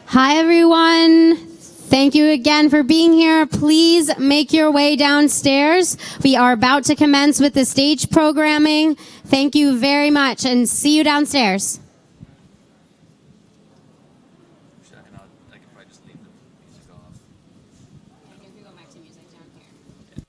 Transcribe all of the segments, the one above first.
Hi, everyone. Thank you again for being here. Please make your way downstairs. We are about to commence with the stage programming. Thank you very much, and see you downstairs. I could probably just leave the music off. I guess we go back to music down here.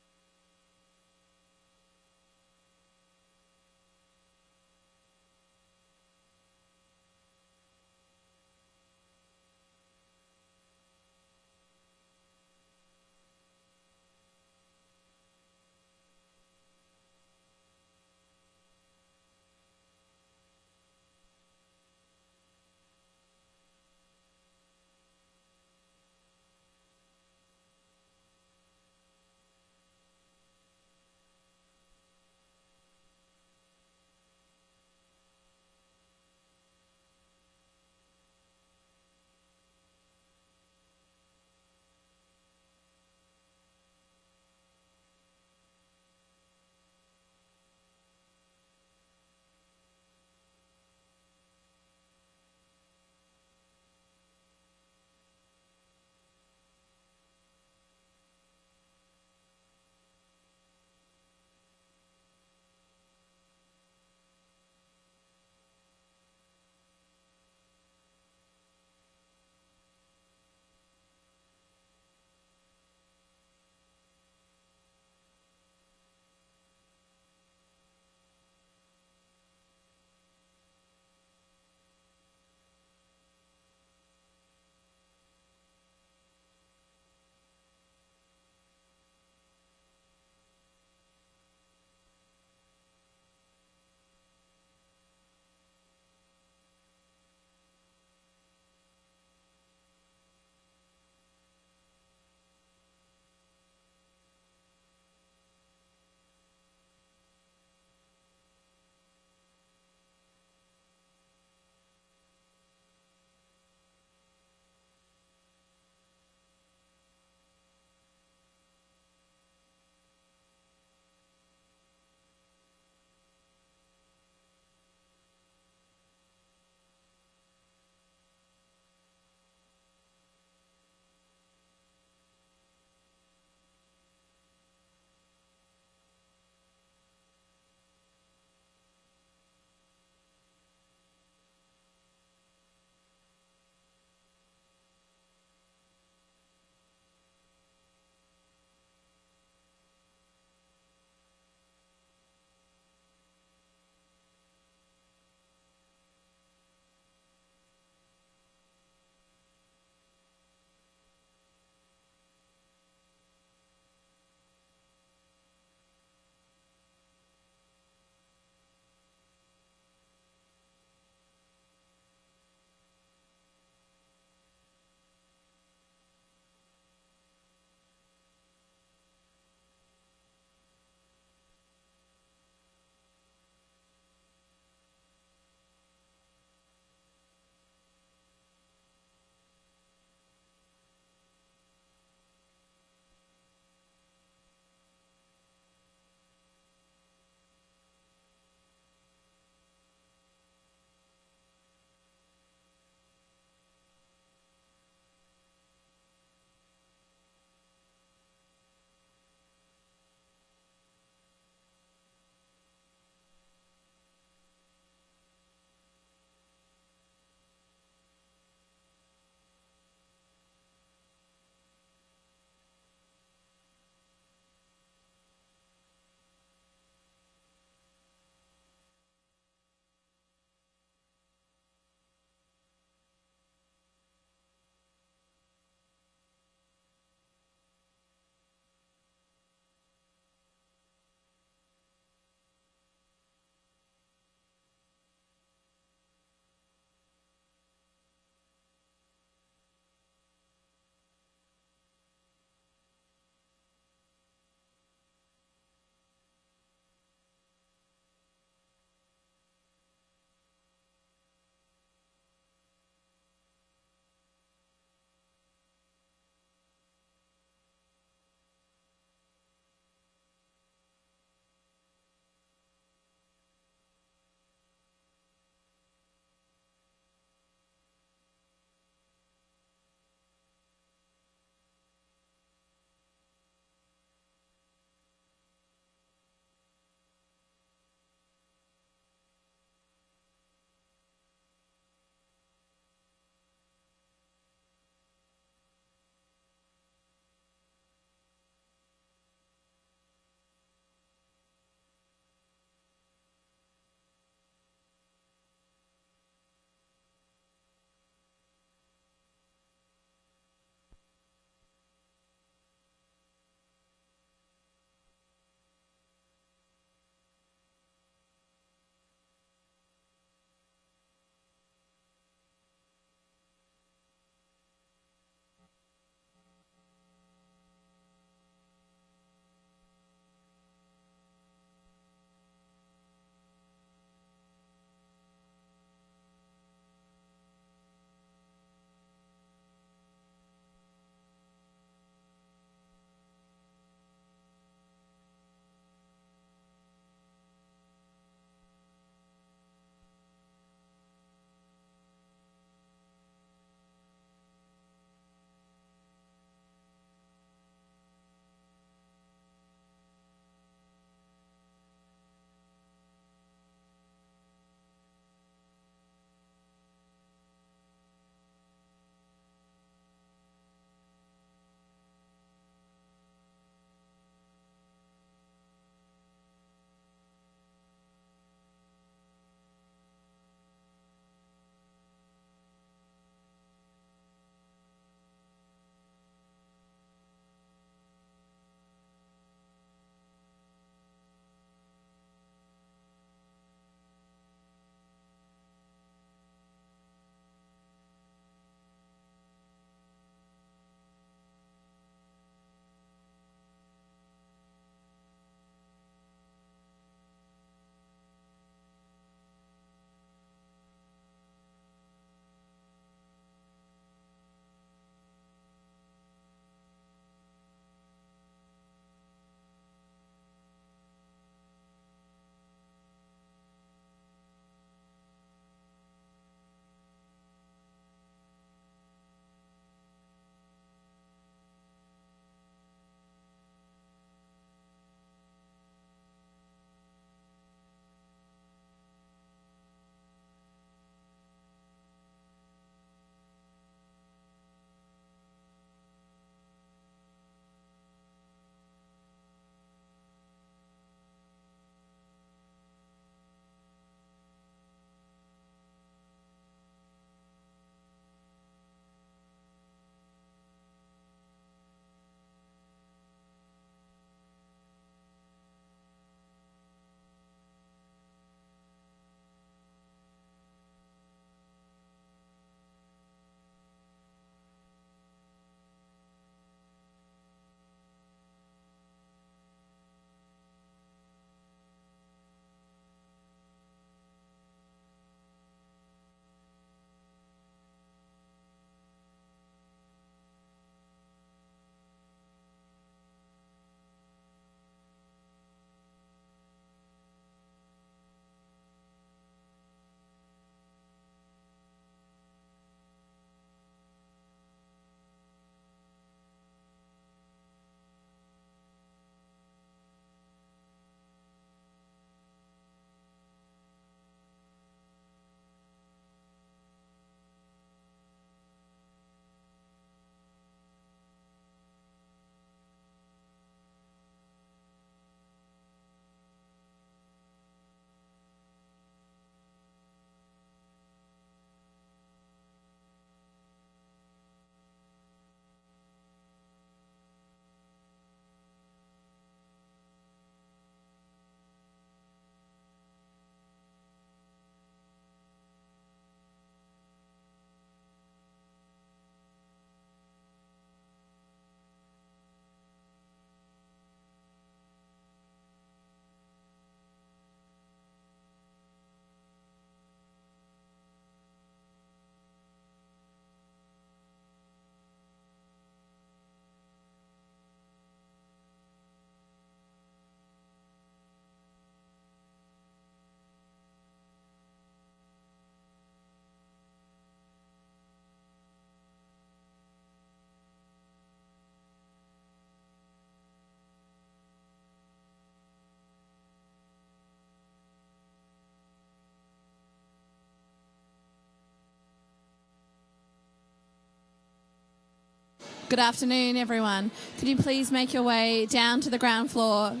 Good afternoon, everyone. Could you please make your way down to the ground floor?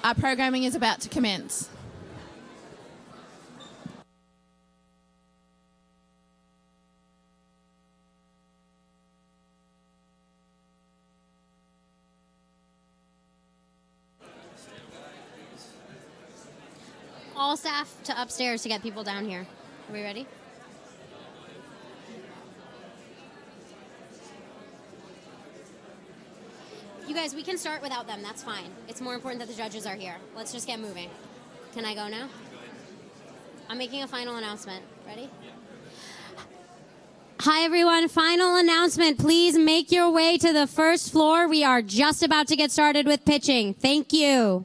Our programming is about to commence. All staff to upstairs to get people down here. Are we ready? You guys, we can start without them. That's fine. It's more important that the judges are here. Let's just get moving. Can I go now? I'm making a final announcement. Ready? Hi, everyone. Final announcement. Please make your way to the first floor. We are just about to get started with pitching. Thank you.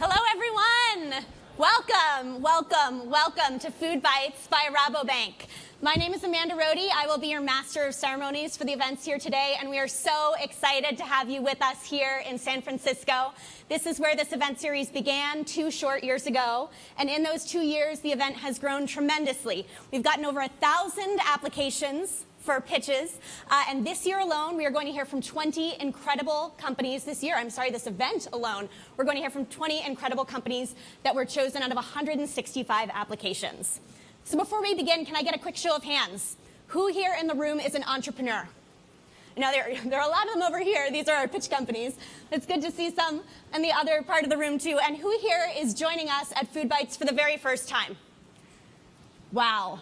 Hello, everyone. Welcome to FoodBytes by Rabobank. My name is Amanda Rohde. I will be your Master of Ceremonies for the events here today, and we are so excited to have you with us here in San Francisco. This is where this event series began 2 short years ago, and in those 2 years, the event has grown tremendously. We've gotten over 1,000 applications for pitches. And this year alone, we are going to hear from 20 incredible companies this event alone, we're going to hear from 20 incredible companies that were chosen out of 165 applications. So before we begin, can I get a quick show of hands? Who here in the room is an entrepreneur? Now, there are a lot of them over here. These are our pitch companies. It's good to see some in the other part of the room, too. And who here is joining us at FoodBytes for the very first time? Wow.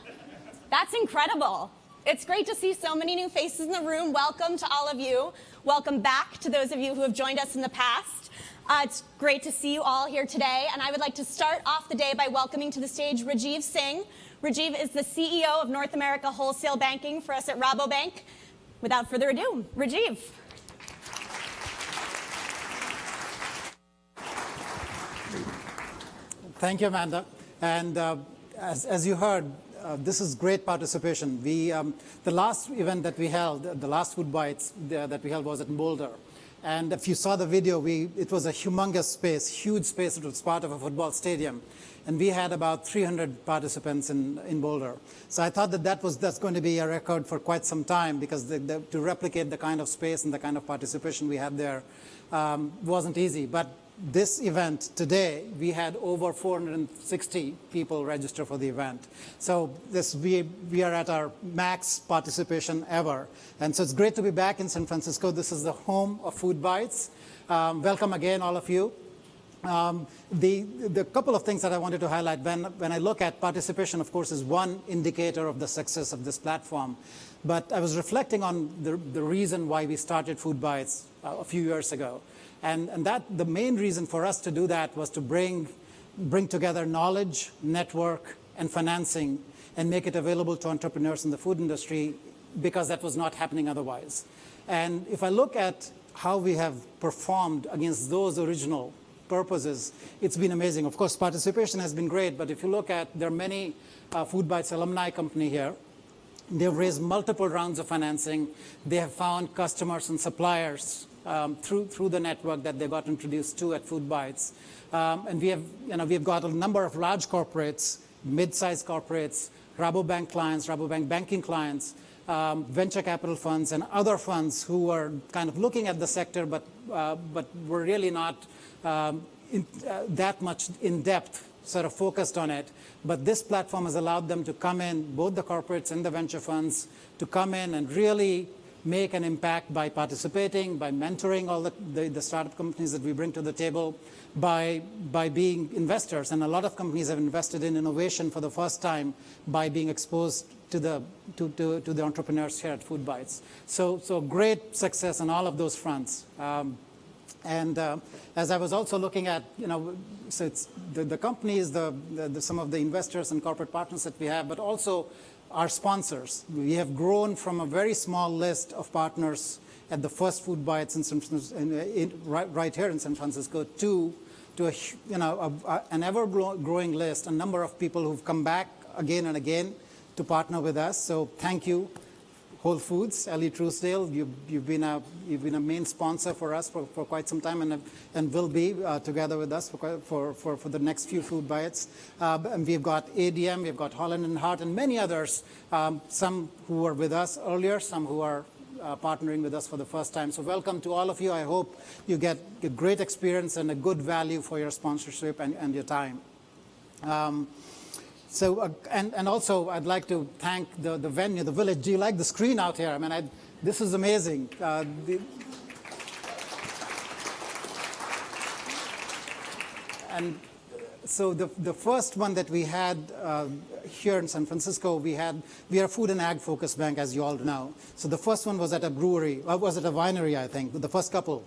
That's incredible. It's great to see so many new faces in the room. Welcome to all of you. Welcome back to those of you who have joined us in the past. It's great to see you all here today. And I would like to start off the day by welcoming to the stage Rajiv Singh. Rajiv is the CEO of North America Wholesale Banking for us at Rabobank. Without further ado, Rajiv. Thank you, Amanda. And as you heard, this is great participation. The last event that we held, the last FoodBytes that we held was at Boulder. And if you saw the video, it was a humongous space, huge space. It was part of a football stadium. And we had about 300 participants in Boulder. So I thought that's going to be a record for quite some time, because to replicate the kind of space and the kind of participation we had there wasn't easy. But this event today, we had over 460 people register for the event. So we are at our max participation ever. And so it's great to be back in San Francisco. This is the home of FoodBytes. Welcome again, all of you. The couple of things that I wanted to highlight when I look at participation, of course, is one indicator of the success of this platform. But I was reflecting on the reason why we started FoodBytes a few years ago. And that the main reason for us to do that was to bring together knowledge, network, and financing, and make it available to entrepreneurs in the food industry, because that was not happening otherwise. And if I look at how we have performed against those original purposes, it's been amazing. Of course, participation has been great, but if you look at, there are many FoodBytes alumni company here. They've raised multiple rounds of financing. They have found customers and suppliers through the network that they got introduced to at FoodBytes. And we have got a number of large corporates, mid-sized corporates, Rabobank clients, Rabobank banking clients, venture capital funds, and other funds who are kind of looking at the sector, but were really not that much in depth, sort of focused on it. But this platform has allowed them to come in, both the corporates and the venture funds, to come in and really make an impact by participating, by mentoring all the startup companies that we bring to the table, by being investors. And a lot of companies have invested in innovation for the first time by being exposed to the entrepreneurs here at FoodBytes. So great success on all of those fronts. As I was also looking at, so it's the companies, some of the investors and corporate partners that we have, but also our sponsors. We have grown from a very small list of partners at the first FoodBytes right here in San Francisco to an ever-growing list, a number of people who've come back again and again to partner with us. So thank you, Whole Foods, Ellie Truesdale. You've been a main sponsor for us for quite some time, and will be together with us for the next few FoodBytes. And we've got ADM, we've got Holland and Hart, and many others. Some who were with us earlier, some who are partnering with us for the first time. So welcome to all of you. I hope you get a great experience and a good value for your sponsorship and your time. And also, I'd like to thank the venue, the village. Do you like the screen out here? I mean, this is amazing. And so the first one that we had here in San Francisco, we are a food and ag focused bank, as you all know. So the first one was at a brewery, was at a winery, I think, the first couple.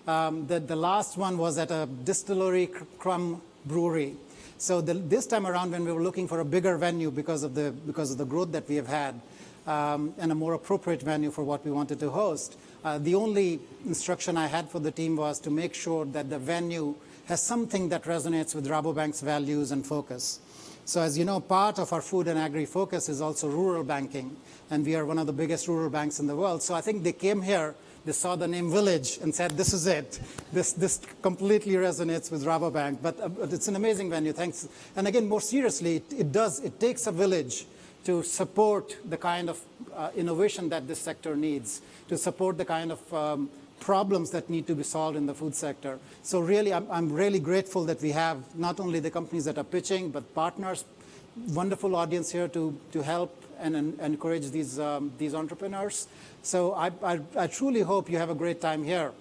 The last one was at a distillery crumb brewery. So this time around, when we were looking for a bigger venue because of the growth that we have had, and a more appropriate venue for what we wanted to host, the only instruction I had for the team was to make sure that the venue has something that resonates with Rabobank's values and focus. So as you know, part of our food and agri focus is also rural banking, and we are one of the biggest rural banks in the world. So I think they came here, they saw the name Village and said, this is it. This completely resonates with Rabobank, but it's an amazing venue, thanks. And again, more seriously, it takes a village to support the kind of innovation that this sector needs, to support the kind of problems that need to be solved in the food sector. So really, I'm really grateful that we have not only the companies that are pitching, but partners, wonderful audience here to help and encourage these entrepreneurs. So I truly hope you have a great time here.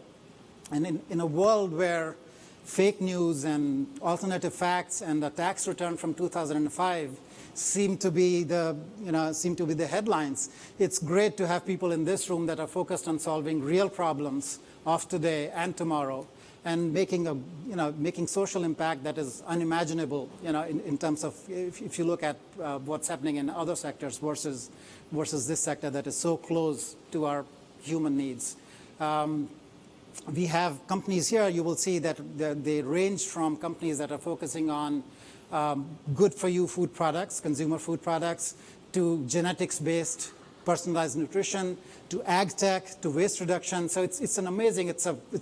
And in a world where fake news and alternative facts and the tax return from 2005 seem to be the headlines, it's great to have people in this room that are focused on solving real problems of today and tomorrow, and making social impact that is unimaginable, in terms of if you look at what's happening in other sectors versus this sector that is so close to our human needs. We have companies here, you will see that they range from companies that are focusing on good-for-you food products, consumer food products, to genetics-based personalized nutrition, to ag tech, to waste reduction. So it's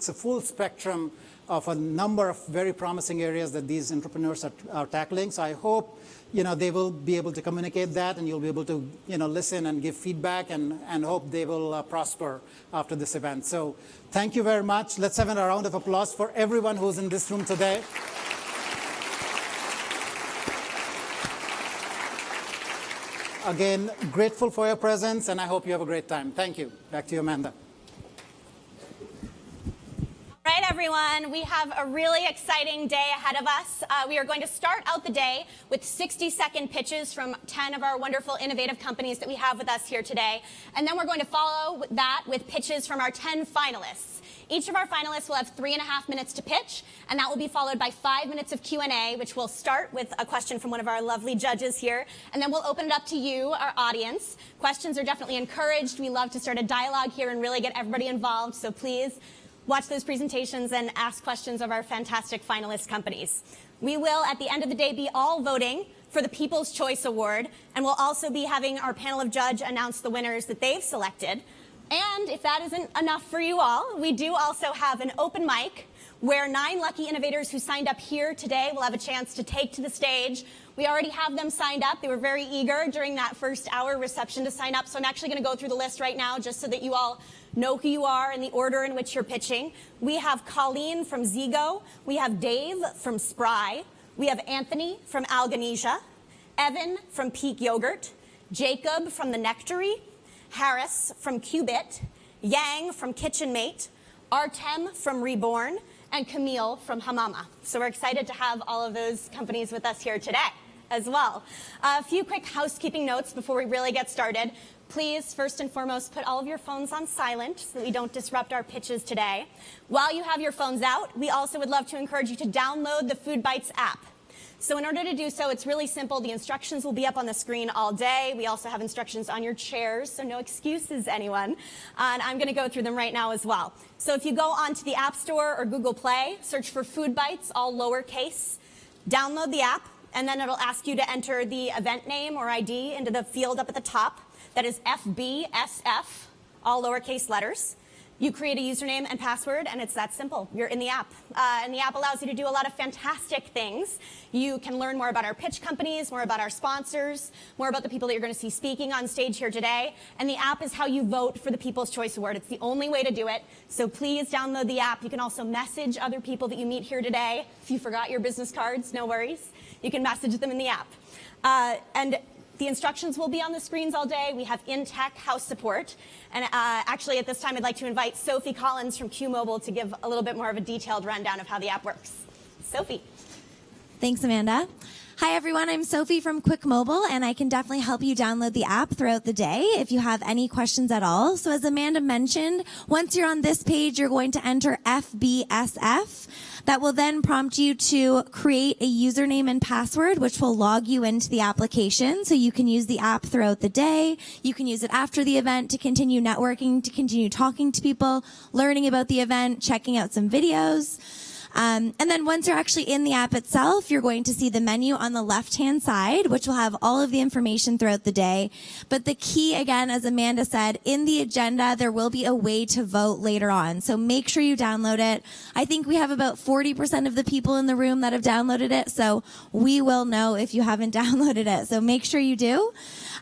a full spectrum of a number of very promising areas that these entrepreneurs are tackling. So I hope they will be able to communicate that, and you'll be able to listen and give feedback, and hope they will prosper after this event. So thank you very much. Let's have a round of applause for everyone who's in this room today. Again, grateful for your presence, and I hope you have a great time. Thank you. Back to you, Amanda. All right, everyone, we have a really exciting day ahead of us. We are going to start out the day with 60-second pitches from 10 of our wonderful, innovative companies that we have with us here today. And then we're going to follow that with pitches from our 10 finalists. Each of our finalists will have 3.5 minutes to pitch, and that will be followed by 5 minutes of Q&A, which will start with a question from one of our lovely judges here, and then we'll open it up to you, our audience. Questions are definitely encouraged. We love to start a dialogue here and really get everybody involved, so please watch those presentations and ask questions of our fantastic finalist companies. We will, at the end of the day, be all voting for the People's Choice Award, and we'll also be having our panel of judge announce the winners that they've selected. And if that isn't enough for you all, we do also have an open mic where 9 lucky innovators who signed up here today will have a chance to take to the stage. We already have them signed up. They were very eager during that first hour reception to sign up. So I'm actually going to go through the list right now just so that you all know who you are and the order in which you're pitching. We have Colleen from Zigo. We have Dave from Spry. We have Anthony from Algonesia. Evan from Peak Yogurt. Jacob from The Nectary. Harris from Qubit, Yang from Kitchen Mate, Artem from Reborn, and Camille from Hamama. So we're excited to have all of those companies with us here today as well. A few quick housekeeping notes before we really get started. Please, first and foremost, put all of your phones on silent so that we don't disrupt our pitches today. While you have your phones out, we also would love to encourage you to download the FoodBytes app. So in order to do so, it's really simple. The instructions will be up on the screen all day. We also have instructions on your chairs, so no excuses, anyone. And I'm going to go through them right now as well. So if you go onto the App Store or Google Play, search for FoodBytes, all lowercase, download the app, and then it'll ask you to enter the event name or ID into the field up at the top. That is FBSF, all lowercase letters. You create a username and password, and it's that simple. You're in the app. And the app allows you to do a lot of fantastic things. You can learn more about our pitch companies, more about our sponsors, more about the people that you're going to see speaking on stage here today. And the app is how you vote for the People's Choice Award. It's the only way to do it. So please download the app. You can also message other people that you meet here today. If you forgot your business cards, no worries. You can message them in the app. And the instructions will be on the screens all day. We have in-tech house support. And actually, at this time, I'd like to invite Sophie Collins from Q Mobile to give a little bit more of a detailed rundown of how the app works. Sophie. Thanks, Amanda. Hi, everyone. I'm Sophie from Quick Mobile, and I can definitely help you download the app throughout the day if you have any questions at all. So as Amanda mentioned, once you're on this page, you're going to enter FBSF. That will then prompt you to create a username and password, which will log you into the application. So you can use the app throughout the day. You can use it after the event to continue networking, to continue talking to people, learning about the event, checking out some videos. And then once you're actually in the app itself, you're going to see the menu on the left-hand side, which will have all of the information throughout the day. But the key, again, as Amanda said, in the agenda, there will be a way to vote later on. So make sure you download it. I think we have about 40% of the people in the room that have downloaded it, so we will know if you haven't downloaded it. So make sure you do.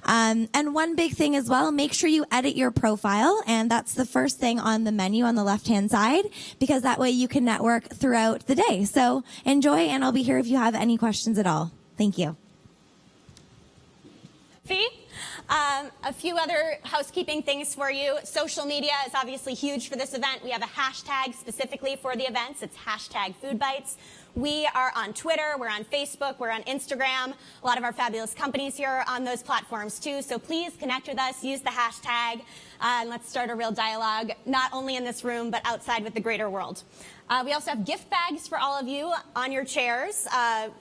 And one big thing as well, make sure you edit your profile, and that's the first thing on the menu on the left-hand side, because that way you can network throughout the day. So enjoy, and I'll be here if you have any questions at all. Thank you. Fee? A few other housekeeping things for you. Social media is obviously huge for this event. We have a hashtag specifically for the events. It's hashtag FoodBytes. We are on Twitter, we're on Facebook, we're on Instagram. A lot of our fabulous companies here are on those platforms too. So please connect with us, use the hashtag, and let's start a real dialogue, not only in this room, but outside with the greater world. We also have gift bags for all of you on your chairs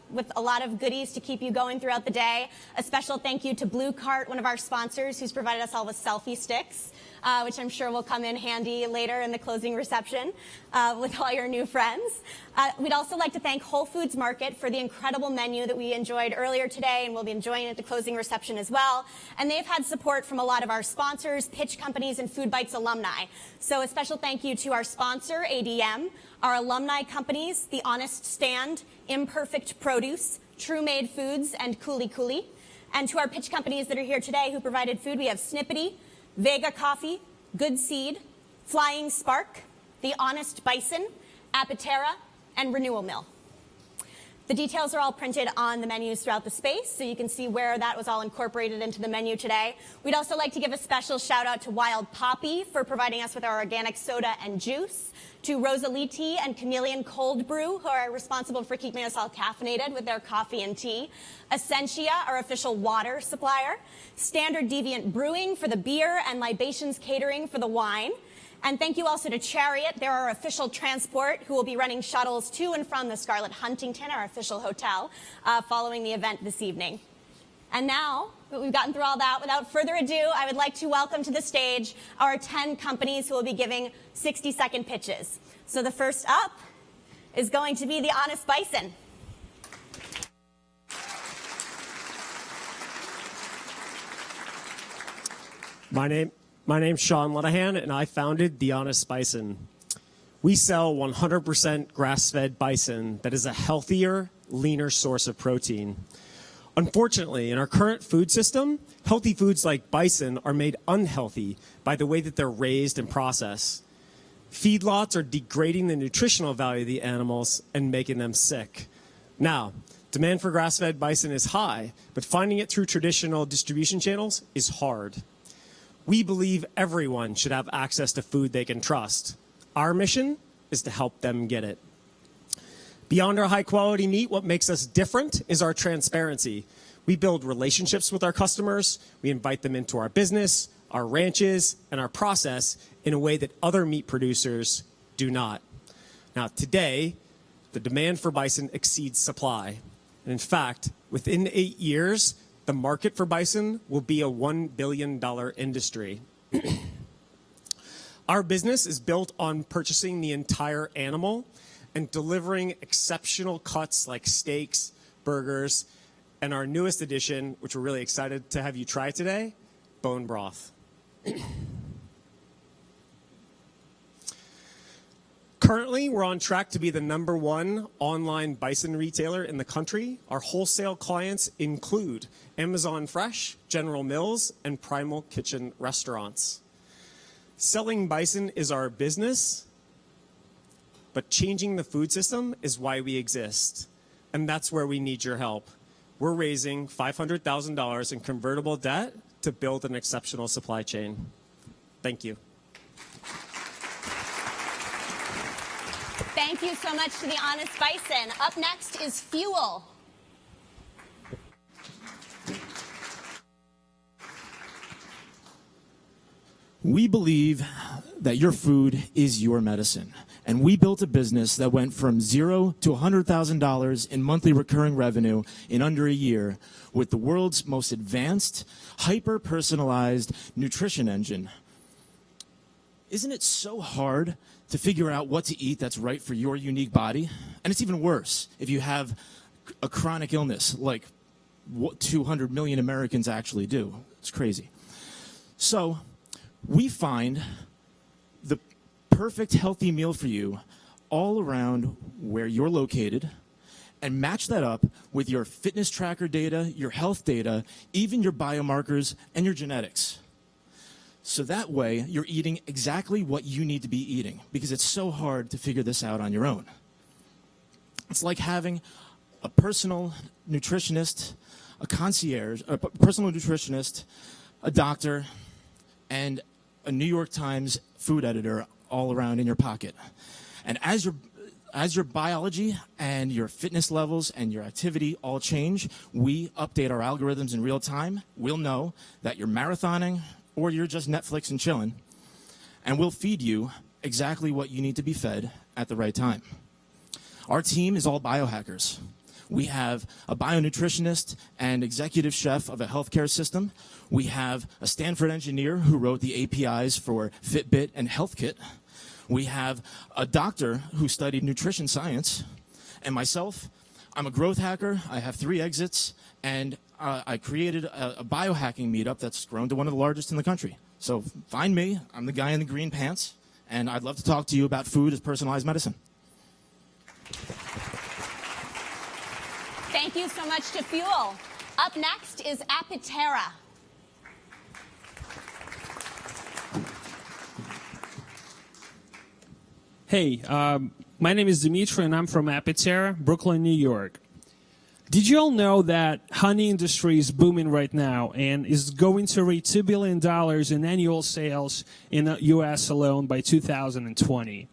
with a lot of goodies to keep you going throughout the day. A special thank you to Blue Cart, one of our sponsors, who's provided us all with selfie sticks, which I'm sure will come in handy later in the closing reception with all your new friends. We'd also like to thank Whole Foods Market for the incredible menu that we enjoyed earlier today, and we'll be enjoying at the closing reception as well. And they've had support from a lot of our sponsors, pitch companies, and FoodBytes alumni. So a special thank you to our sponsor, ADM, our alumni companies, The Honest Stand, Imperfect Produce, True Made Foods, and Cooley Cooley. And to our pitch companies that are here today who provided food, we have Snippety, Vega Coffee, Good Seed, Flying Spark, The Honest Bison, Apatera, and Renewal Mill. The details are all printed on the menus throughout the space, so you can see where that was all incorporated into the menu today. We'd also like to give a special shout out to Wild Poppy for providing us with our organic soda and juice, to Rosaliti and Chameleon Cold Brew, who are responsible for keeping us all caffeinated with their coffee and tea, Essentia, our official water supplier, Standard Deviant Brewing for the beer, and Libations Catering for the wine. And thank you also to Chariot. They're our official transport, who will be running shuttles to and from the Scarlet Huntington, our official hotel, following the event this evening. And now that we've gotten through all that, without further ado, I would like to welcome to the stage our 10 companies who will be giving 60-second pitches. So the first up is going to be The Honest Bison. My name's Sean Lenahan, and I founded The Honest Bison. We sell 100% grass-fed bison that is a healthier, leaner source of protein. Unfortunately, in our current food system, healthy foods like bison are made unhealthy by the way that they're raised and processed. Feedlots are degrading the nutritional value of the animals and making them sick. Now, demand for grass-fed bison is high, but finding it through traditional distribution channels is hard. We believe everyone should have access to food they can trust. Our mission is to help them get it. Beyond our high-quality meat, what makes us different is our transparency. We build relationships with our customers. We invite them into our business, our ranches, and our process in a way that other meat producers do not. Now, today, the demand for bison exceeds supply. And in fact, within 8 years, the market for bison will be a $1 billion industry. Our business is built on purchasing the entire animal and delivering exceptional cuts like steaks, burgers, and our newest addition, which we're really excited to have you try today, bone broth. Currently, we're on track to be the #1 online bison retailer in the country. Our wholesale clients include Amazon Fresh, General Mills, and Primal Kitchen restaurants. Selling bison is our business, but changing the food system is why we exist. And that's where we need your help. We're raising $500,000 in convertible debt to build an exceptional supply chain. Thank you. Thank you so much to the Honest Bison. Up next is Fuel. We believe that your food is your medicine. And we built a business that went from $0 to $100,000 in monthly recurring revenue in under a year with the world's most advanced, hyper-personalized nutrition engine. Isn't it so hard to figure out what to eat that's right for your unique body? And it's even worse if you have a chronic illness like what 200 million Americans actually do. It's crazy. So we find the perfect healthy meal for you all around where you're located and match that up with your fitness tracker data, your health data, even your biomarkers and your genetics. So that way you're eating exactly what you need to be eating because it's so hard to figure this out on your own. It's like having a personal nutritionist, a concierge, a personal nutritionist, a doctor, and a New York Times food editor all around in your pocket. And as your biology and your fitness levels and your activity all change, we update our algorithms in real time. We'll know that you're marathoning or you're just Netflix and chilling, and we'll feed you exactly what you need to be fed at the right time. Our team is all biohackers. We have a bionutritionist and executive chef of a healthcare system. We have a Stanford engineer who wrote the APIs for Fitbit and HealthKit. We have a doctor who studied nutrition science. And myself, I'm a growth hacker. I have 3 exits. And I created a biohacking meetup that's grown to one of the largest in the country. So find me. I'm the guy in the green pants. And I'd love to talk to you about food as personalized medicine. Thank you so much to Fuel. Up next is Apitera. Hey, my name is Dimitri and I'm from Apitera, Brooklyn, New York. Did you all know that honey industry is booming right now and is going to reach $2 billion in annual sales in the US alone by 2020?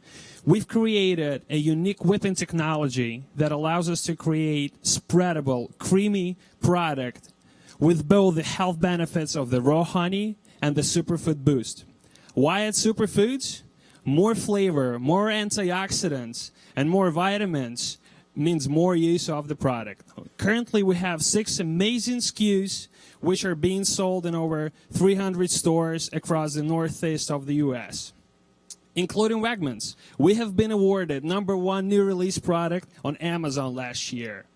We've created a unique whipping technology that allows us to create spreadable, creamy product with both the health benefits of the raw honey and the superfood boost. Why add superfoods? More flavor, more antioxidants, and more vitamins means more use of the product. Currently, we have 6 amazing SKUs which are being sold in over 300 stores across the northeast of the U.S., including Wegmans. We have been awarded #1 new release product on Amazon last year.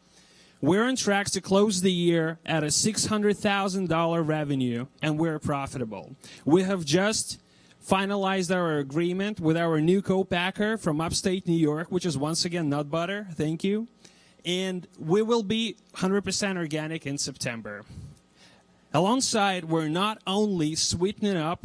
We're on track to close the year at a $600,000 revenue, and we're profitable. We have just finalized our agreement with our new co-packer from upstate New York, which is once again Nut Butter. Thank you. And we will be 100% organic in September. Alongside, we're not only sweetening up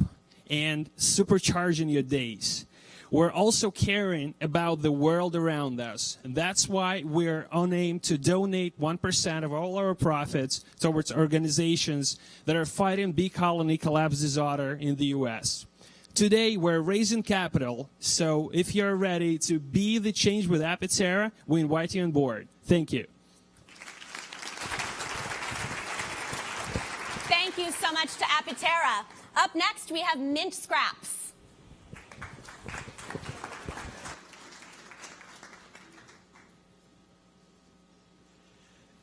and supercharging your days. we're also caring about the world around us. And that's why we're on aim to donate 1% of all our profits towards organizations that are fighting bee colony collapse disorder in the U.S. Today, we're raising capital, so if you're ready to be the change with Apitera, we invite you on board. Thank you. Thank you so much to Apitera. Up next, we have mint scraps.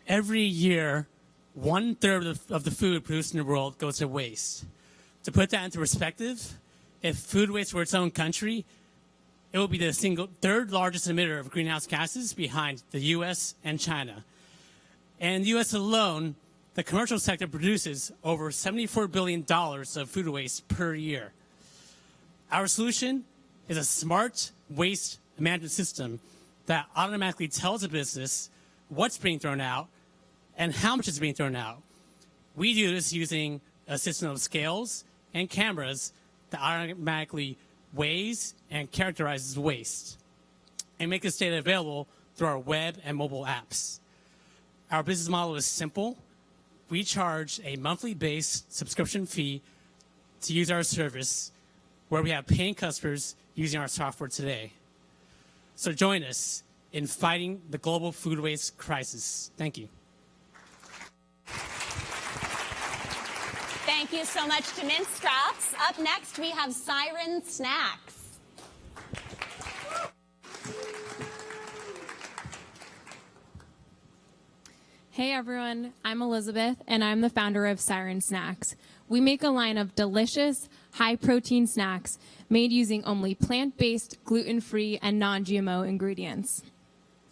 Every year, 1/3 of the food produced in the world goes to waste. To put that into perspective, if food waste were its own country, it would be the third largest emitter of greenhouse gases behind the U.S. and China. And in the U.S. alone, the commercial sector produces over $74 billion of food waste per year. Our solution is a smart waste management system that automatically tells a business what's being thrown out and how much is being thrown out. We do this using a system of scales and cameras that automatically weighs and characterizes waste and make this data available through our web and mobile apps. Our business model is simple. We charge a monthly-based subscription fee to use our service, where we have paying customers using our software today. So join us in fighting the global food waste crisis. Thank you. Thank you so much to Mint Scraps. Up next, we have Siren Snacks. Hey everyone, I'm Elizabeth and I'm the founder of Siren Snacks. We make a line of delicious, high-protein snacks made using only plant-based, gluten-free, and non-GMO ingredients.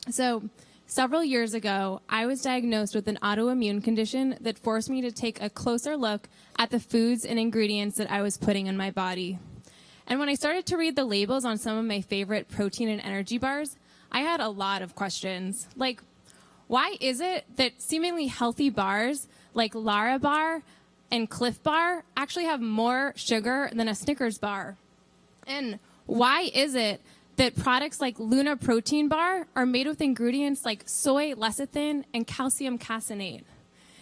So, several years ago, I was diagnosed with an autoimmune condition that forced me to take a closer look at the foods and ingredients that I was putting in my body. And when I started to read the labels on some of my favorite protein and energy bars, I had a lot of questions. Like, why is it that seemingly healthy bars like Lara Bar and Cliff Bar actually have more sugar than a Snickers bar? And why is it that products like Luna Protein Bar are made with ingredients like soy lecithin and calcium caseinate?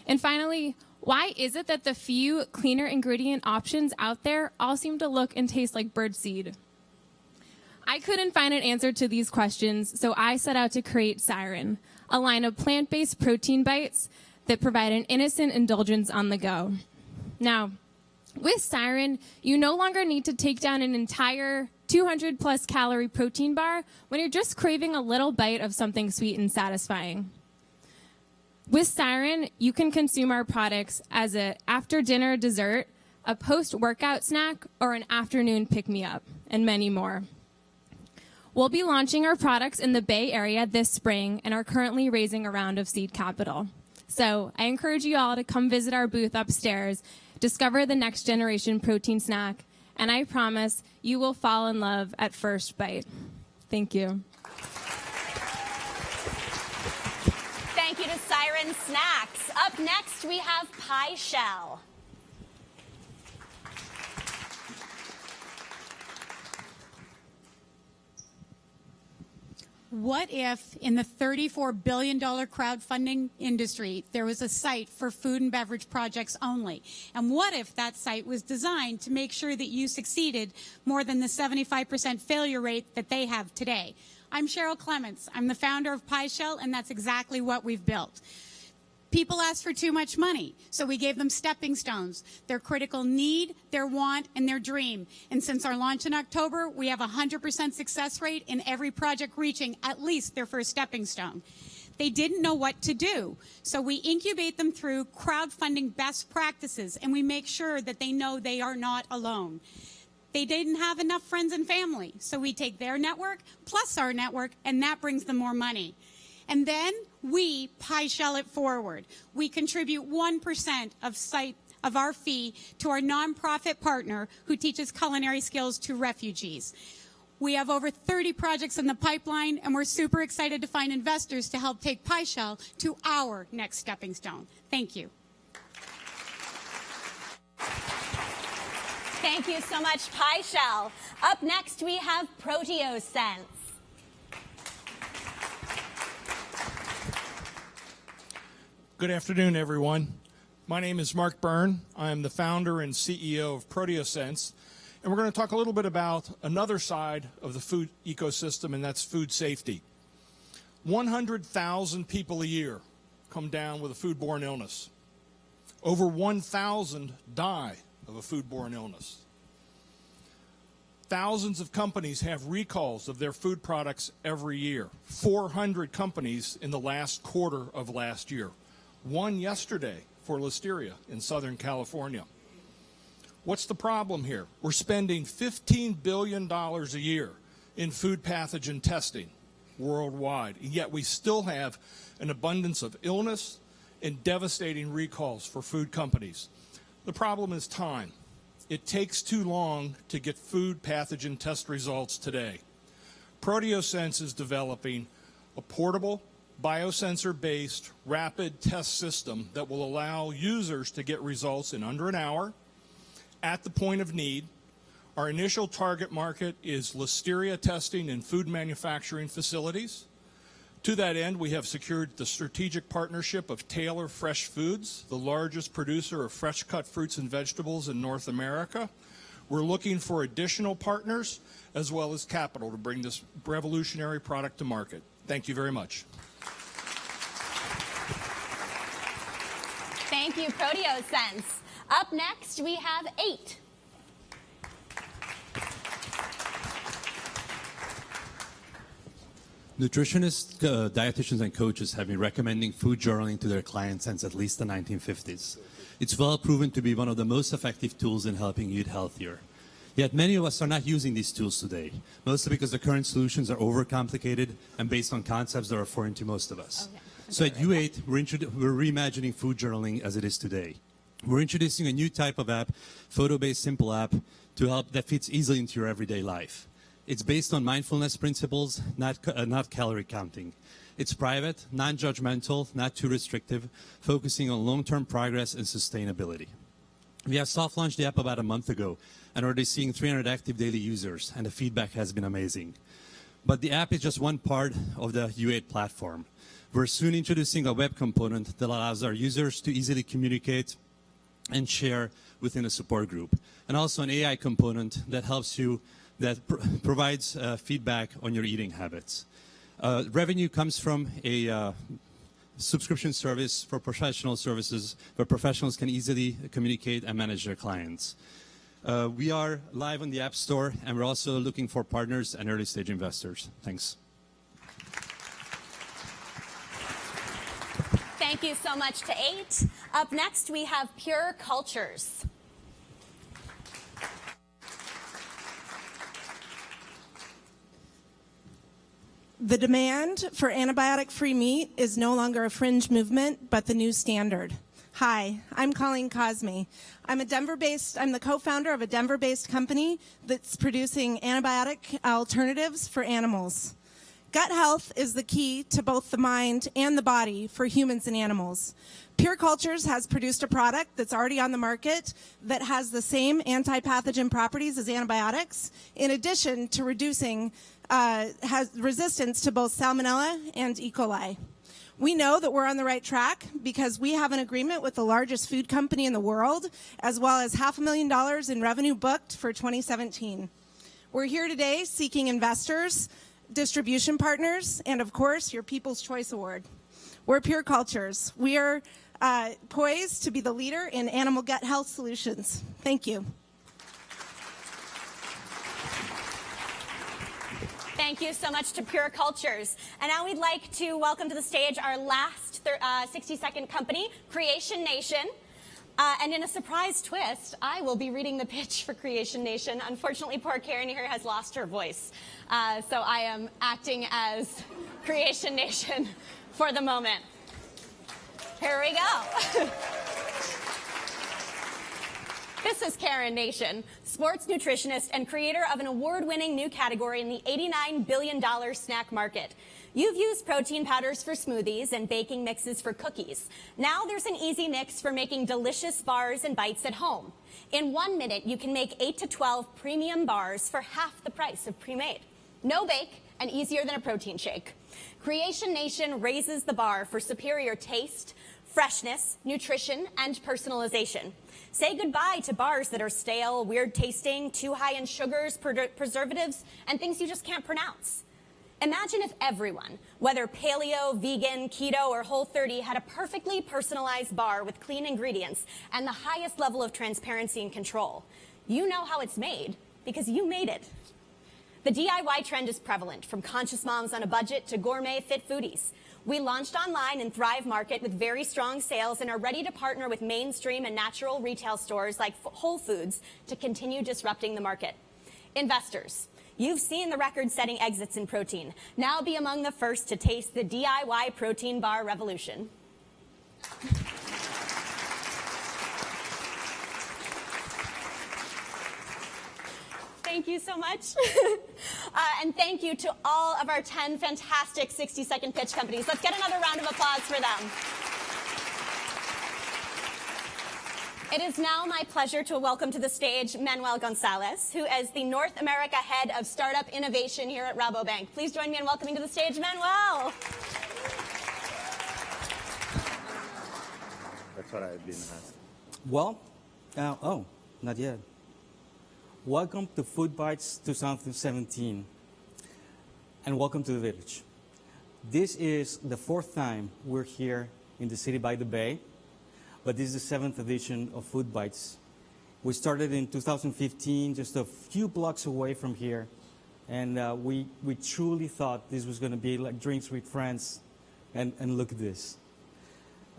And finally, why is it that the few cleaner ingredient options out there all seem to look and taste like birdseed? I couldn't find an answer to these questions, so I set out to create Siren, a line of plant-based protein bites that provide an innocent indulgence on the go. Now, with Siren, you no longer need to take down an entire 200-plus calorie protein bar when you're just craving a little bite of something sweet and satisfying. With Siren, you can consume our products as an after-dinner dessert, a post-workout snack, or an afternoon pick-me-up, and many more. We'll be launching our products in the Bay Area this spring and are currently raising a round of seed capital. So I encourage you all to come visit our booth upstairs, discover the next generation protein snack, and I promise you will fall in love at first bite. Thank you. Thank you to Siren Snacks. Up next, we have Pie Shell. What if in the $34 billion crowdfunding industry, there was a site for food and beverage projects only? And what if that site was designed to make sure that you succeeded more than the 75% failure rate that they have today? I'm Cheryl Clements. I'm the founder of Pie Shell, and that's exactly what we've built. People asked for too much money, so we gave them stepping stones, their critical need, their want, and their dream. And since our launch in October, we have a 100% success rate in every project reaching at least their first stepping stone. They didn't know what to do, so we incubate them through crowdfunding best practices, and we make sure that they know they are not alone. They didn't have enough friends and family, so we take their network plus our network, and that brings them more money. And then we Pie Shell it forward. We contribute 1% of our fee to our nonprofit partner who teaches culinary skills to refugees. We have over 30 projects in the pipeline, and we're super excited to find investors to help take Pie Shell to our next stepping stone. Thank you. Thank you so much, Pie Shell. Up next, we have ProteoSense. Good afternoon, everyone. My name is Mark Byrne. I am the founder and CEO of ProteoSense, and we're going to talk a little bit about another side of the food ecosystem, and that's food safety. 100,000 people a year come down with a foodborne illness. Over 1,000 die of a foodborne illness. Thousands of companies have recalls of their food products every year. 400 companies in the last quarter of last year. One yesterday for Listeria in Southern California. What's the problem here? We're spending $15 billion a year in food pathogen testing worldwide, and yet we still have an abundance of illness and devastating recalls for food companies. The problem is time. It takes too long to get food pathogen test results today. ProteoSense is developing a portable, biosensor-based rapid test system that will allow users to get results in under an hour at the point of need. Our initial target market is Listeria testing in food manufacturing facilities. To that end, we have secured the strategic partnership of Taylor Fresh Foods, the largest producer of fresh-cut fruits and vegetables in North America. We're looking for additional partners as well as capital to bring this revolutionary product to market. Thank you very much. Thank you, ProteoSense. Up next, we have 8. Nutritionists, dietitians, and coaches have been recommending food journaling to their clients since at least the 1950s. It's well proven to be one of the most effective tools in helping you eat healthier. Yet many of us are not using these tools today, mostly because the current solutions are overcomplicated and based on concepts that are foreign to most of us. Okay. So at U8, we're reimagining food journaling as it is today. We're introducing a new type of app, photo-based simple app, to help that fits easily into your everyday life. It's based on mindfulness principles, not calorie counting. It's private, non-judgmental, not too restrictive, focusing on long-term progress and sustainability. We have soft launched the app about a month ago and already seeing 300 active daily users, and the feedback has been amazing. But the app is just one part of the U8 platform. We're soon introducing a web component that allows our users to easily communicate and share within a support group, and also an AI component that helps you, that provides feedback on your eating habits. Revenue comes from a subscription service for professional services where professionals can easily communicate and manage their clients. We are live on the App Store, and we're also looking for partners and early stage investors. Thanks. Thank you so much to 8. Up next, we have Pure Cultures. The demand for antibiotic-free meat is no longer a fringe movement, but the new standard. Hi, I'm Colleen Cosme. I'm the co-founder of a Denver-based company that's producing antibiotic alternatives for animals. Gut health is the key to both the mind and the body for humans and animals. Pure Cultures has produced a product that's already on the market that has the same anti-pathogen properties as antibiotics, in addition to reducing has resistance to both Salmonella and E. coli. We know that we're on the right track because we have an agreement with the largest food company in the world, as well as $500,000 in revenue booked for 2017. We're here today seeking investors, distribution partners, and of course, your People's Choice Award. We're Pure Cultures. We are poised to be the leader in animal gut health solutions. Thank you. Thank you so much to Pure Cultures. And now we'd like to welcome to the stage our last 60-second company, Creation Nation. And in a surprise twist, I will be reading the pitch for Creation Nation. Unfortunately, poor Karen here has lost her voice. So I am acting as Creation Nation for the moment. Here we go. This is Karen Nation, sports nutritionist and creator of an award-winning new category in the $89 billion snack market. You've used protein powders for smoothies and baking mixes for cookies. Now there's an easy mix for making delicious bars and bites at home. In 1 minute, you can make 8 to 12 premium bars for half the price of pre-made. No bake and easier than a protein shake. Creation Nation raises the bar for superior taste, freshness, nutrition, and personalization. Say goodbye to bars that are stale, weird tasting, too high in sugars, preservatives, and things you just can't pronounce. Imagine if everyone, whether paleo, vegan, keto, or Whole30, had a perfectly personalized bar with clean ingredients and the highest level of transparency and control. You know how it's made because you made it. The DIY trend is prevalent, from conscious moms on a budget to gourmet fit foodies. We launched online in Thrive Market with very strong sales and are ready to partner with mainstream and natural retail stores like Whole Foods to continue disrupting the market. Investors, you've seen the record-setting exits in protein. Now be among the first to taste the DIY protein bar revolution. Thank you so much. And thank you to all of our 10 fantastic 60-second pitch companies. Let's get another round of applause for them. It is now my pleasure to welcome to the stage Manuel Gonzalez, who is the North America Head of Startup Innovation here at Rabobank. Please join me in welcoming to the stage Manuel. That's what I've been asked. Well, not yet. Welcome to FoodBytes 2017, and welcome to the village. This is the 4th time we're here in the city by the bay, but this is the 7th edition of FoodBytes. We started in 2015, just a few blocks away from here, and we truly thought this was going to be like drinks with friends, and look at this.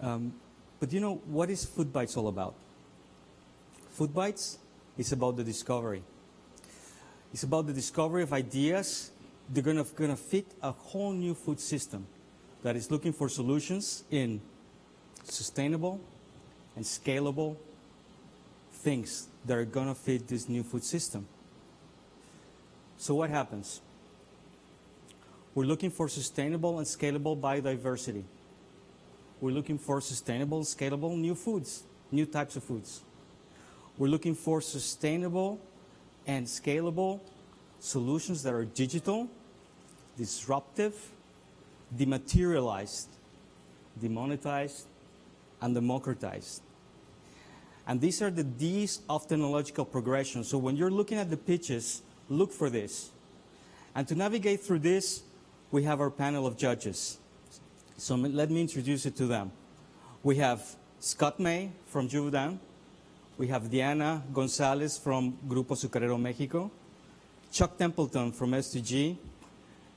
But you know, what is FoodBytes all about? FoodBytes is about the discovery. It's about the discovery of ideas that are going to fit a whole new food system that is looking for solutions in sustainable and scalable things that are going to fit this new food system. So what happens? We're looking for sustainable and scalable biodiversity. We're looking for sustainable and scalable new foods, new types of foods. We're looking for sustainable and scalable solutions that are digital, disruptive, dematerialized, demonetized, and democratized. And these are the Ds of technological progression. So when you're looking at the pitches, look for this. And to navigate through this, we have our panel of judges. So let me introduce you to them. We have Scott May from Juvenile. We have Diana Gonzalez from Grupo Azucarero Mexico, Chuck Templeton from S2G,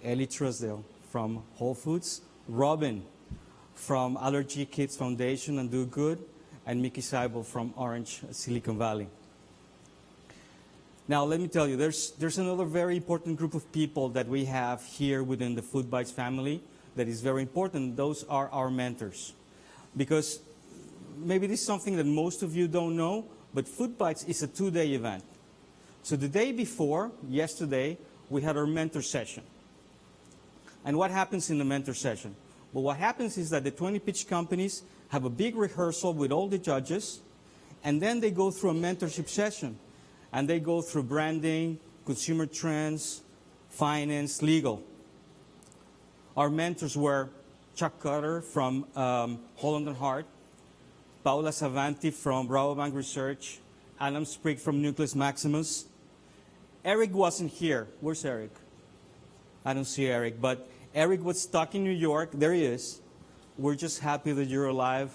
Ellie Truesdale from Whole Foods, Robin from Allergy Kids Foundation and Do Good, and Mickey Seibel from Orange, Silicon Valley. Now, let me tell you, there's another very important group of people that we have here within the FoodBytes family that is very important. Those are our mentors. Because maybe this is something that most of you don't know, but FoodBytes is a 2-day event. So the day before, yesterday, we had our mentor session. And what happens in the mentor session? Well, what happens is that the 20 pitch companies have a big rehearsal with all the judges, and then they go through a mentorship session. And they go through branding, consumer trends, finance, legal. Our mentors were Chuck Cutter from Holland & Hart, Paula Savanti from Rabobank Research, Adam Sprigg from Nucleus Maximus. Eric wasn't here. Where's Eric? I don't see Eric, but Eric was stuck in New York. There he is. We're just happy that you're alive.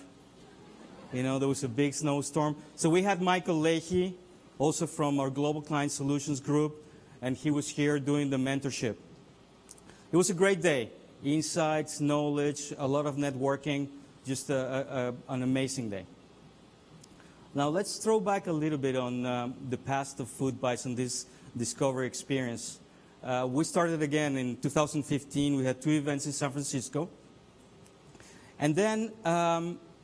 You know, there was a big snowstorm. So we had Michael Leahy, also from our Global Client Solutions group, and he was here doing the mentorship. It was a great day. Insights, knowledge, a lot of networking, just an amazing day. Now let's throw back a little bit on the past of FoodBytes and this discovery experience. We started again in 2015. We had 2 events in San Francisco. And then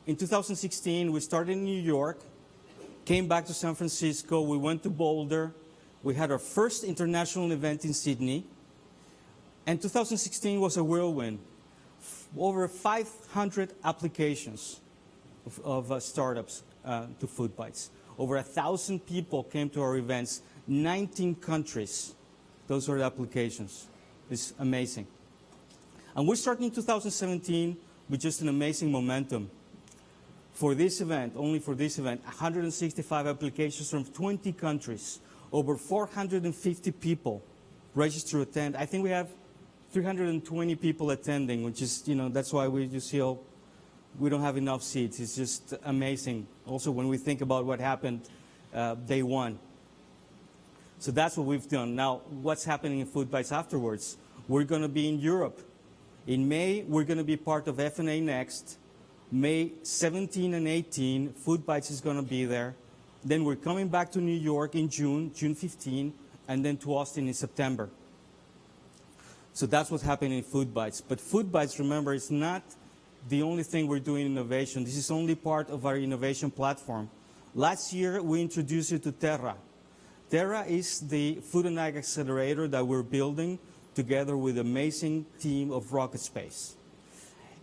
in 2016, we started in New York, came back to San Francisco. We went to Boulder. We had our first international event in Sydney. And 2016 was a whirlwind. Over 500 applications of startups to FoodBytes. Over 1,000 people came to our events, 19 countries. Those were the applications. It's amazing. And we're starting 2017 with just an amazing momentum. For this event, only for this event, 165 applications from 20 countries, over 450 people registered to attend. I think we have 320 people attending, which is, that's why we just feel we don't have enough seats. It's just amazing. Also, when we think about what happened day one. So that's what we've done. Now, what's happening in FoodBytes afterwards? We're going to be in Europe. In May, we're going to be part of F&A Next. May 17 and 18, FoodBytes is going to be there. Then we're coming back to New York in June 15, and then to Austin in September. So that's what's happening in FoodBytes. But FoodBytes, remember, is not the only thing we're doing in innovation. This is only part of our innovation platform. Last year, we introduced you to Terra. Terra is the food and ag accelerator that we're building together with an amazing team of Rocket Space.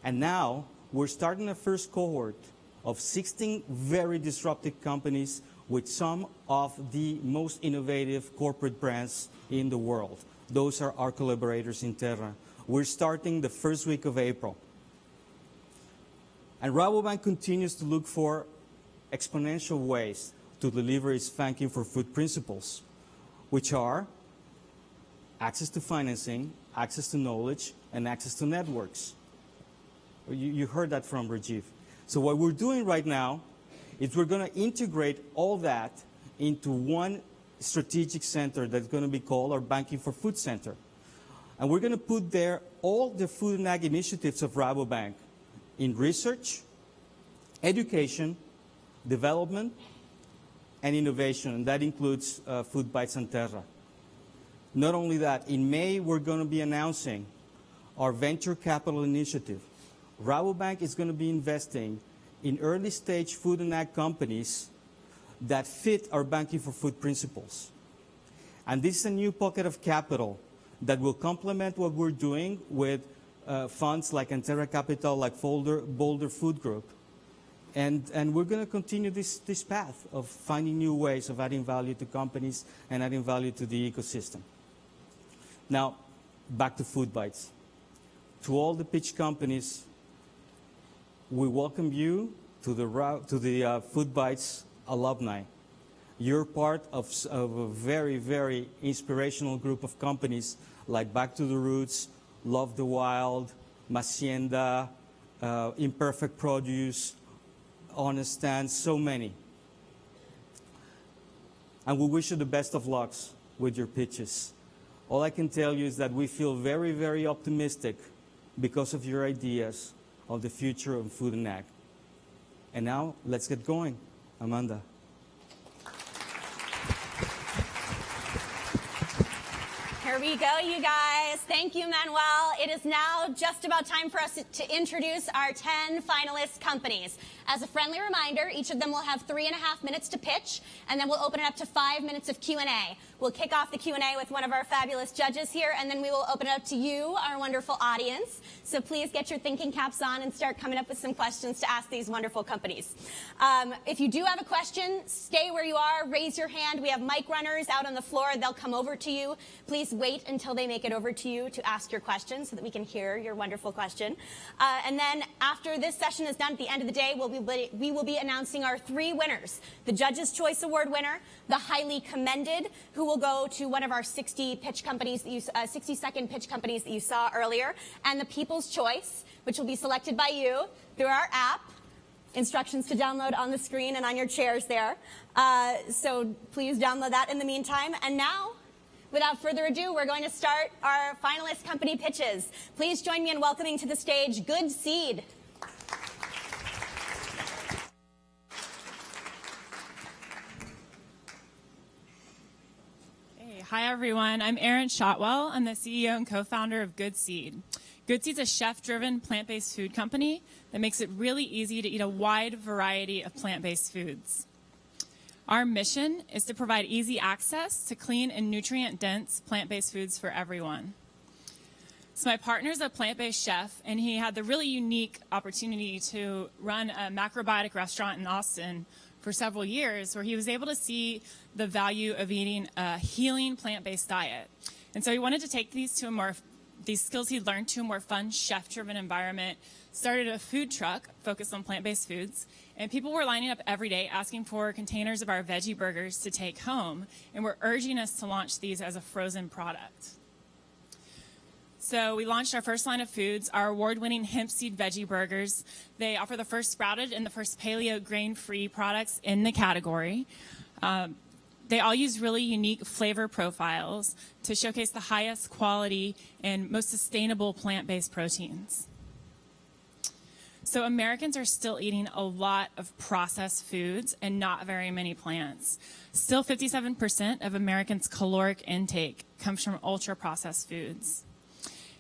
And now, we're starting a first cohort of 16 very disruptive companies with some of the most innovative corporate brands in the world. Those are our collaborators in Terra. We're starting the first week of April. And Rabobank continues to look for exponential ways to deliver its Banking for Food principles, which are access to financing, access to knowledge, and access to networks. You heard that from Rajiv. So what we're doing right now is we're going to integrate all that into one strategic center that's going to be called our Banking for Food Center. And we're going to put there all the food and ag initiatives of Rabobank in research, education, development, and innovation. And that includes FoodBytes and Terra. Not only that, in May, we're going to be announcing our venture capital initiative. Rabobank is going to be investing in early-stage food and ag companies that fit our Banking for Food principles. And this is a new pocket of capital that will complement what we're doing with funds like Antera Capital, like Boulder Food Group. And we're going to continue this path of finding new ways of adding value to companies and adding value to the ecosystem. Now, back to FoodBytes. To all the pitch companies, we welcome you to the FoodBytes alumni. You're part of a very, very inspirational group of companies like Back to the Roots, Love the Wild, Macienda, Imperfect Produce, Honest Stand, so many. And we wish you the best of lucks with your pitches. All I can tell you is that we feel very, very optimistic because of your ideas of the future of food and ag. And now, let's get going. Amanda. Here we go, you guys. Thank you, Manuel. It is now just about time for us to introduce our 10 finalist companies. As a friendly reminder, each of them will have 3.5 minutes to pitch, and then we'll open it up to 5 minutes of Q&A. We'll kick off the Q&A with one of our fabulous judges here, and then we will open it up to you, our wonderful audience. So please get your thinking caps on and start coming up with some questions to ask these wonderful companies. If you do have a question, stay where you are, raise your hand. We have mic runners out on the floor. They'll come over to you. Please wait until they make it over to you to ask your question so that we can hear your wonderful question. And then after this session is done, at the end of the day, we will be announcing our 3 winners. The Judge's Choice Award winner, the Highly Commended, who will go to one of our 60 pitch companies, 60-second pitch companies that you saw earlier, and the People's Choice, which will be selected by you through our app. Instructions to download on the screen and on your chairs there. So please download that in the meantime. And now, without further ado, we're going to start our finalist company pitches. Please join me in welcoming to the stage Good Seed. Hi, everyone. I'm Erin Shotwell. I'm the CEO and co-founder of Good Seed. Good Seed's a chef-driven plant-based food company that makes it really easy to eat a wide variety of plant-based foods. Our mission is to provide easy access to clean and nutrient-dense plant-based foods for everyone. So my partner's a plant-based chef, and he had the really unique opportunity to run a macrobiotic restaurant in Austin for several years, where he was able to see the value of eating a healing plant-based diet. And so he wanted to take these skills he learned to a more fun, chef-driven environment, started a food truck focused on plant-based foods, and people were lining up every day asking for containers of our veggie burgers to take home, and were urging us to launch these as a frozen product. So we launched our first line of foods, our award-winning hemp seed veggie burgers. They offer the first sprouted and the first paleo grain-free products in the category. They all use really unique flavor profiles to showcase the highest quality and most sustainable plant-based proteins. So Americans are still eating a lot of processed foods and not very many plants. Still 57% of Americans' caloric intake comes from ultra-processed foods.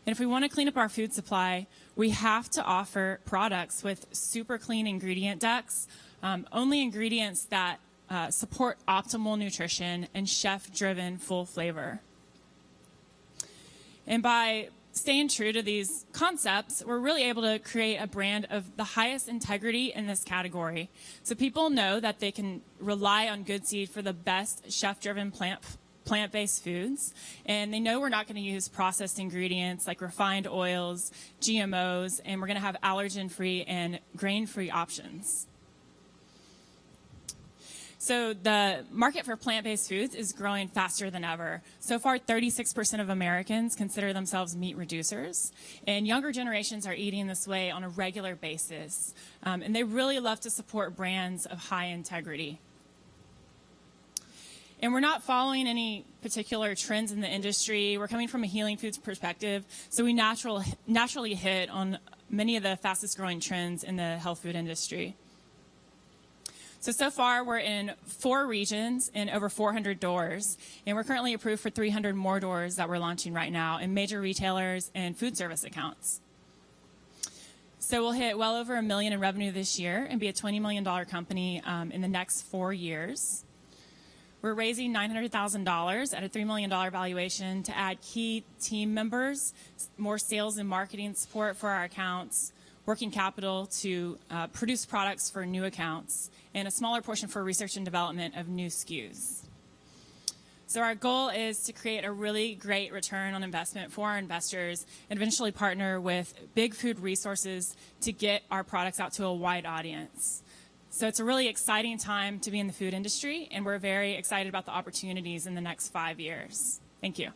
And if we want to clean up our food supply, we have to offer products with super clean ingredient decks, only ingredients that support optimal nutrition and chef-driven full flavor. And by staying true to these concepts, we're really able to create a brand of the highest integrity in this category. So people know that they can rely on Good Seed for the best chef-driven plant-based foods, and they know we're not going to use processed ingredients like refined oils, GMOs, and we're going to have allergen-free and grain-free options. So the market for plant-based foods is growing faster than ever. So far, 36% of Americans consider themselves meat reducers, and younger generations are eating this way on a regular basis. And they really love to support brands of high integrity. And we're not following any particular trends in the industry. We're coming from a healing foods perspective, so we naturally hit on many of the fastest growing trends in the health food industry. So far, we're in 4 regions in over 400 doors, and we're currently approved for 300 more doors that we're launching right now in major retailers and food service accounts. So we'll hit well over $1 million in revenue this year and be a $20 million company in the next 4 years. We're raising $900,000 at a $3 million valuation to add key team members, more sales and marketing support for our accounts, working capital to produce products for new accounts, and a smaller portion for research and development of new SKUs. So our goal is to create a really great return on investment for our investors and eventually partner with big food resources to get our products out to a wide audience. So it's a really exciting time to be in the food industry, and we're very excited about the opportunities in the next 5 years. Thank you.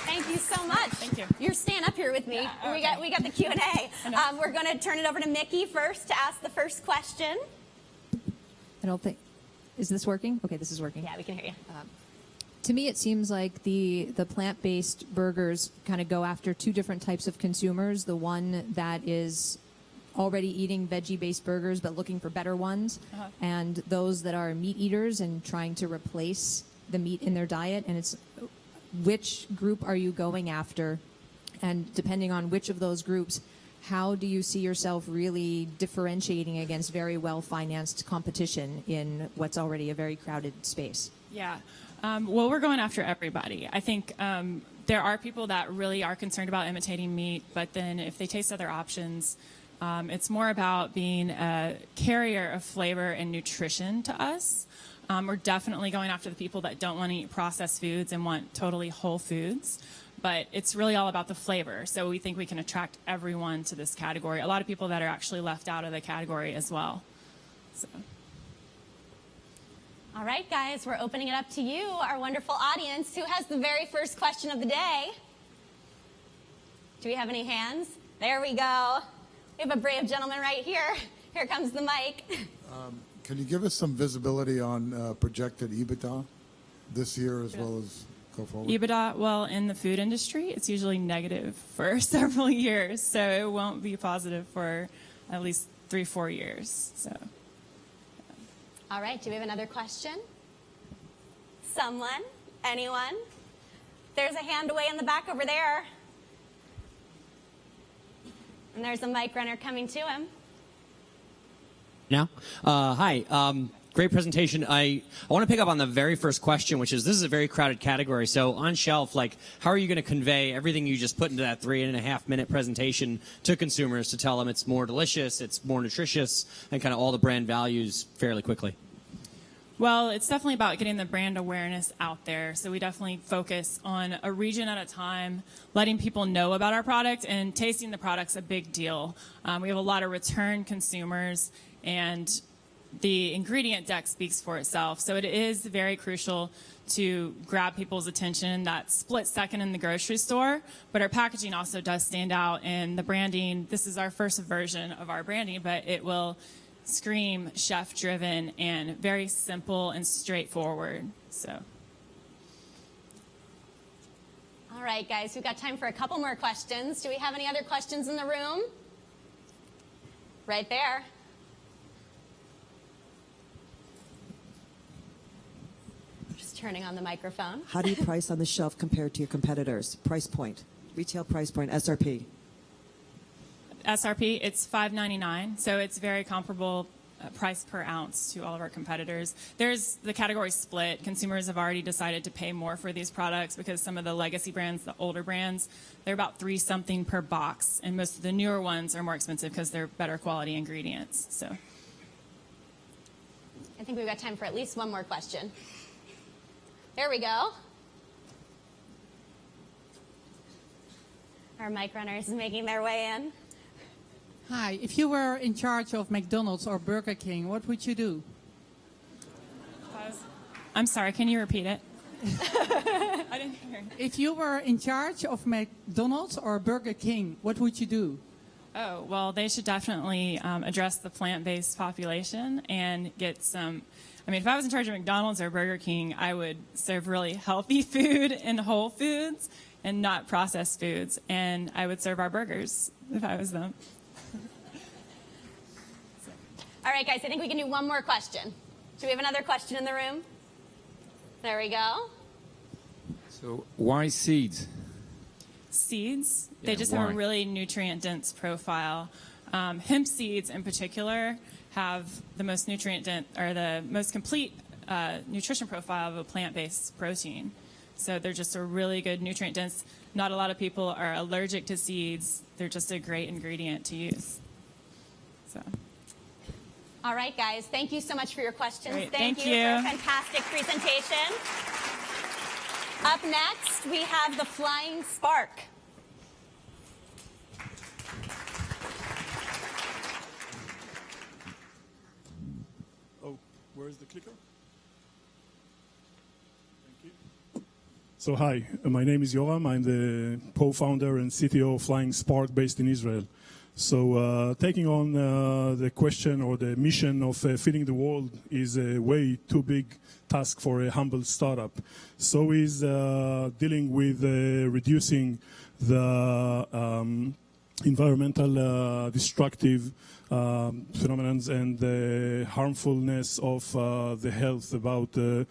Thank you so much. Thank you. You're staying up here with me. Yeah, We got the Q&A. We're going to turn it over to Mickey first to ask the first question. I don't think, is this working? Okay, this is working. Yeah, we can hear you. To me, it seems like the plant-based burgers kind of go after 2 different types of consumers. The one that is already eating veggie-based burgers but looking for better ones, and those that are meat eaters and trying to replace the meat in their diet. And it's which group are you going after? And depending on which of those groups, how do you see yourself really differentiating against very well-financed competition in what's already a very crowded space? Yeah. Well, we're going after everybody. I think there are people that really are concerned about imitating meat, but then if they taste other options, it's more about being a carrier of flavor and nutrition to us. We're definitely going after the people that don't want to eat processed foods and want totally whole foods, but it's really all about the flavor. So we think we can attract everyone to this category. A lot of people that are actually left out of the category as well. So. All right, guys, we're opening it up to you, our wonderful audience. Who has the very first question of the day? Do we have any hands? There we go. We have a brave gentleman right here. Here comes the mic. Can you give us some visibility on projected EBITDA this year as well as go forward? EBITDA, well, in the food industry, it's usually negative for several years, so it won't be positive for at least 3-4 years. So. All right, do we have another question? Someone? Anyone? There's a hand away in the back over there. And there's a mic runner coming to him. Now? Hi. Great presentation. I want to pick up on the very first question, which is this is a very crowded category. So on shelf, like, how are you going to convey everything you just put into that 3.5-minute presentation to consumers to tell them it's more delicious, it's more nutritious, and kind of all the brand values fairly quickly? Well, it's definitely about getting the brand awareness out there. So we definitely focus on a region at a time, letting people know about our product, and tasting the product's a big deal. We have a lot of return consumers, and the ingredient deck speaks for itself. So it is very crucial to grab people's attention in that split second in the grocery store. But our packaging also does stand out, and the branding, this is our first version of our branding, but it will scream chef-driven and very simple and straightforward. So. All right, guys, we've got time for a couple more questions. Do we have any other questions in the room? Right there. Just turning on the microphone. How do you price on the shelf compared to your competitors? Price point, retail price point, SRP. SRP, it's $5.99, so it's very comparable price per ounce to all of our competitors. There's the category split. Consumers have already decided to pay more for these products because some of the legacy brands, the older brands, they're about $3-something per box, and most of the newer ones are more expensive because they're better quality ingredients. So, I think we've got time for at least one more question. There we go. Our mic runners making their way in. Hi, if you were in charge of McDonald's or Burger King, what would you do? I'm sorry, can you repeat it? I didn't hear. If you were in charge of McDonald's or Burger King, what would you do? Oh, well, they should definitely address the plant-based population and get some. I mean, if I was in charge of McDonald's or Burger King, I would serve really healthy food and whole foods and not processed foods. And I would serve our burgers if I was them. All right, guys, I think we can do one more question. Do we have another question in the room? There we go. So why seeds? Seeds, Yeah, they just why? have a really nutrient-dense profile. Hemp seeds in particular have the most nutrient-dense, or the most complete nutrition profile of a plant-based protein. So they're just a really good nutrient-dense. Not a lot of people are allergic to seeds. They're just a great ingredient to use. So. All right, guys, thank you so much for your questions. Great, Thank thank you for a you. fantastic presentation. Up next, we have the Flying Spark. Oh, where's the clicker? Thank you. So hi, my name is Yoram. I'm the co-founder and CTO of Flying Spark based in Israel. So taking on the question or the mission of feeding the world is a way too big task for a humble startup. So is dealing with reducing the environmental destructive phenomena and the harmfulness of the health about the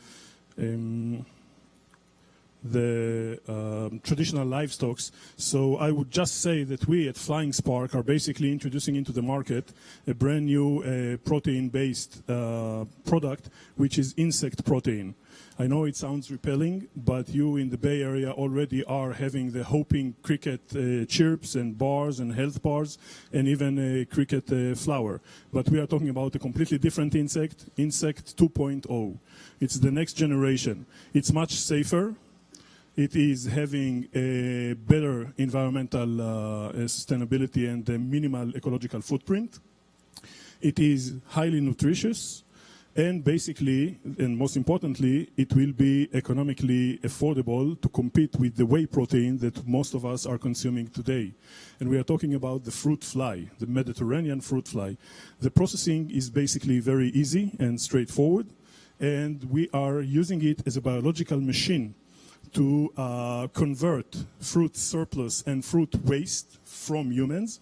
traditional livestock. So I would just say that we at Flying Spark are basically introducing into the market a brand new protein-based product, which is insect protein. I know it sounds repelling, but you in the Bay Area already are having the Hoping cricket chirps and bars and health bars and even a cricket flour. But we are talking about a completely different insect, Insect 2.0. It's the next generation. It's much safer. It is having a better environmental sustainability and a minimal ecological footprint. It is highly nutritious, and basically, and most importantly, it will be economically affordable to compete with the whey protein that most of us are consuming today. And we are talking about the fruit fly, the Mediterranean fruit fly. The processing is basically very easy and straightforward, and we are using it as a biological machine to convert fruit surplus and fruit waste from humans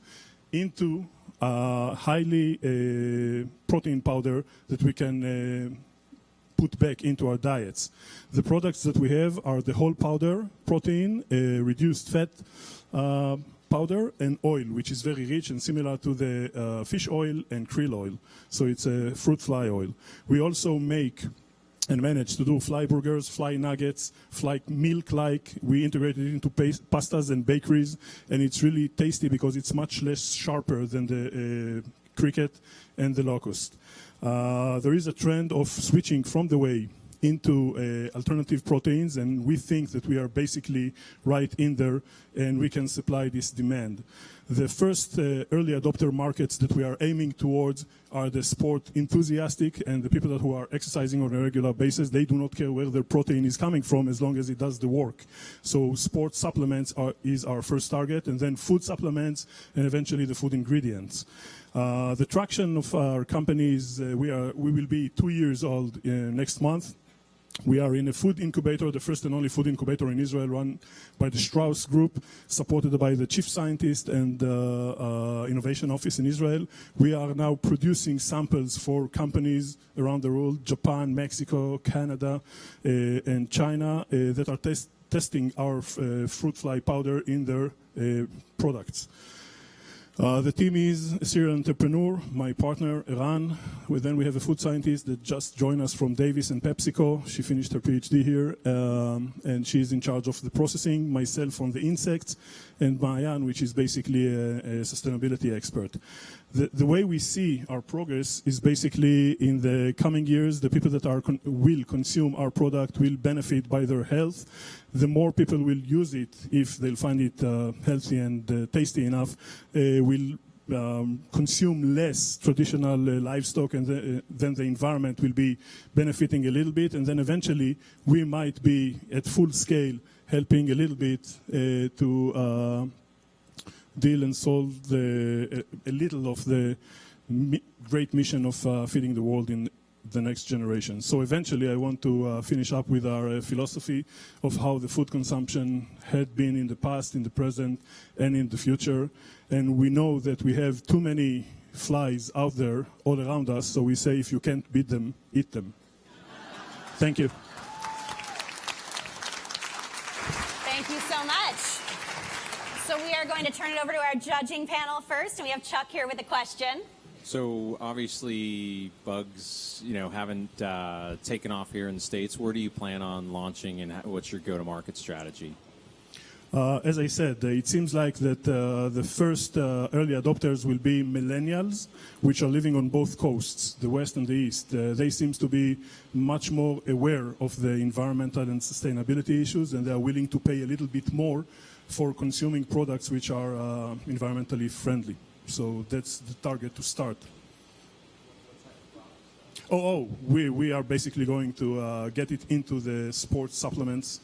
into highly protein powder that we can put back into our diets. The products that we have are the whole powder protein, reduced fat powder and oil, which is very rich and similar to the fish oil and krill oil. So it's a fruit fly oil. We also make and manage to do fly burgers, fly nuggets, fly milk-like. We integrated it into pastas and bakeries, and it's really tasty because it's much less sharper than the cricket and the locust. There is a trend of switching from the whey into alternative proteins, and we think that we are basically right in there, and we can supply this demand. The first early adopter markets that we are aiming towards are the sport enthusiastic and the people that who are exercising on a regular basis. They do not care where their protein is coming from as long as it does the work. So sport supplements is our first target, and then food supplements, and eventually the food ingredients. The traction of our company is we will be 2 years old next month. We are in a food incubator, the first and only food incubator in Israel, run by the Strauss Group, supported by the chief scientist and innovation office in Israel. We are now producing samples for companies around the world, Japan, Mexico, Canada, and China, that are testing our fruit fly powder in their products. The team is a serial entrepreneur, my partner, Eran. Then we have a food scientist that just joined us from Davis and PepsiCo. She finished her PhD here, and she's in charge of the processing, myself on the insects, and Maayan, which is basically a sustainability expert. The way we see our progress is basically in the coming years, the people that will consume our product will benefit by their health. The more people will use it, if they'll find it healthy and tasty enough, will consume less traditional livestock, and then the environment will be benefiting a little bit, and then eventually we might be at full scale helping a little bit to deal and solve a little of the great mission of feeding the world in the next generation. So eventually I want to finish up with our philosophy of how the food consumption had been in the past, in the present, and in the future. And we know that we have too many flies out there all around us, so we say if you can't beat them, eat them. Thank you. Thank you so much. So we are going to turn it over to our judging panel first, and we have Chuck here with a question. So obviously bugs, haven't taken off here in the States. Where do you plan on launching, and what's your go-to-market strategy? As I said, it seems like that the first early adopters will be millennials, which are living on both coasts, the West and the East. They seem to be much more aware of the environmental and sustainability issues, and they are willing to pay a little bit more for consuming products which are environmentally friendly. So that's the target to start. We are basically going to get it into the sports supplements,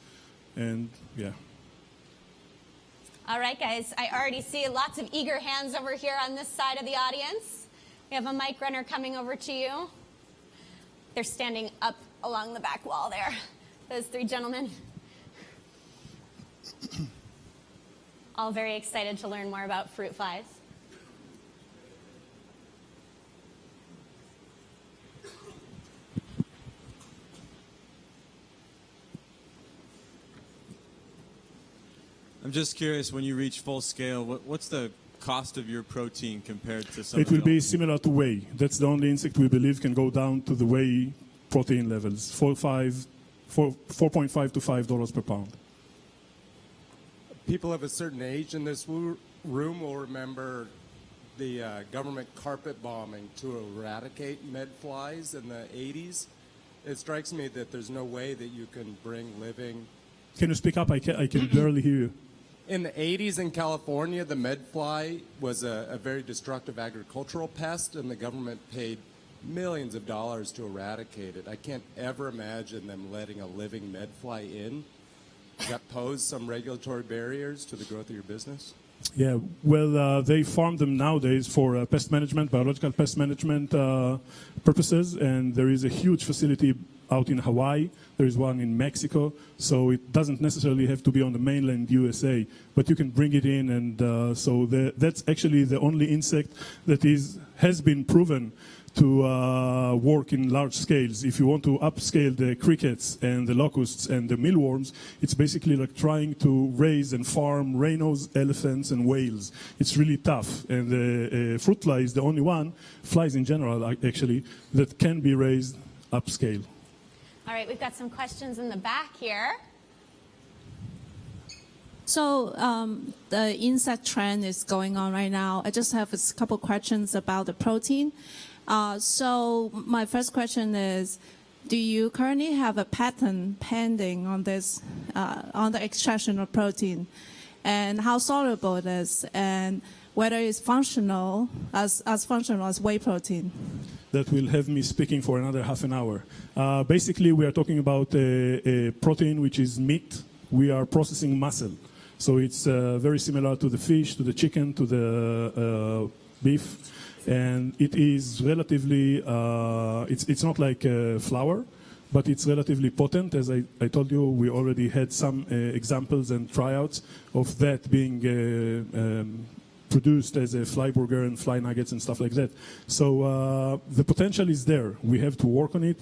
and yeah. All right, guys, I already see lots of eager hands over here on this side of the audience. We have a mic runner coming over to you. They're standing up along the back wall there, those three gentlemen. All very excited to learn more about fruit flies. I'm just curious, when you reach full scale, what's the cost of your protein compared to something else? It will be similar to whey. That's the only insect we believe can go down to the whey protein levels, $4.5 to $5 per pound. People of a certain age in this room will remember the government carpet bombing to eradicate medflies in the 80s. It strikes me that there's no way that you can bring living... Can you speak up? I can barely hear you. In the 80s in California, the medfly was a very destructive agricultural pest, and the government paid millions of dollars to eradicate it. I can't ever imagine them letting a living medfly in. Does that pose some regulatory barriers to the growth of your business? Yeah, well, they farm them nowadays for pest management, biological pest management purposes, and there is a huge facility out in Hawaii. There is one in Mexico, so it doesn't necessarily have to be on the mainland USA, but you can bring it in, and so that's actually the only insect that has been proven to work in large scales. If you want to upscale the crickets and the locusts and the mealworms, it's basically like trying to raise and farm rhinos, elephants, and whales. It's really tough. And the fruit fly is the only one, flies in general actually, that can be raised upscale. All right, we've got some questions in the back here. So the insect trend is going on right now. I just have a couple questions about the protein. So my first question is, do you currently have a patent pending on this, on the extraction of protein, and how soluble it is, and whether it's functional as functional as whey protein? That will have me speaking for another half an hour. Basically, we are talking about a protein which is meat. We are processing muscle. So it's very similar to the fish, to the chicken, to the beef. And it is relatively, it's not like flour, but it's relatively potent. As I told you, we already had some examples and tryouts of that being produced as a fly burger and fly nuggets and stuff like that. So the potential is there. We have to work on it,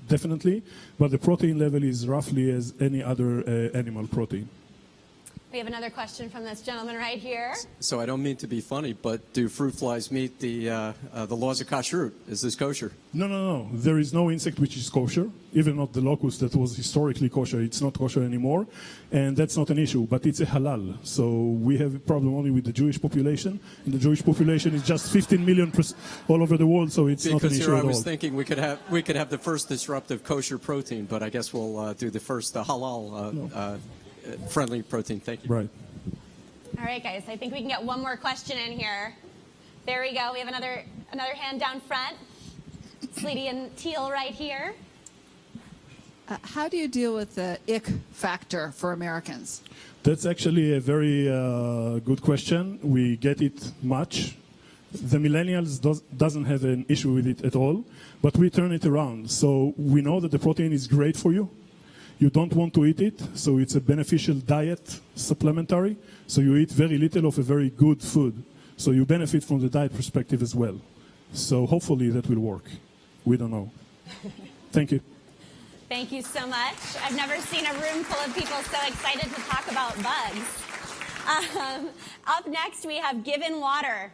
definitely, but the protein level is roughly as any other animal protein. We have another question from this gentleman right here. So I don't mean to be funny, but do fruit flies meet the laws of kashrut? Is this kosher? No. There is no insect which is kosher, even not the locust that was historically kosher. It's not kosher anymore, and that's not an issue, but it's a halal. So we have a problem only with the Jewish population, and the Jewish population is just 15 million all over the world, so it's not an issue at all. Because here I was thinking we could have the first disruptive kosher protein, but I guess we'll do the first halal friendly protein. Thank you. Right. All right, guys. I think we can get one more question in here. There we go. We have another hand down front. This lady in teal right here. How do you deal with the ick factor for Americans? That's actually a very good question. We get it much. The millennials doesn't have an issue with it at all, but we turn it around. So we know that the protein is great for you. You don't want to eat it, so it's a beneficial diet, supplementary. So you eat very little of a very good food. So you benefit from the diet perspective as well. So hopefully that will work. We don't know. Thank you. Thank you so much. I've never seen a room full of people so excited to talk about bugs. Up next, we have Given Water.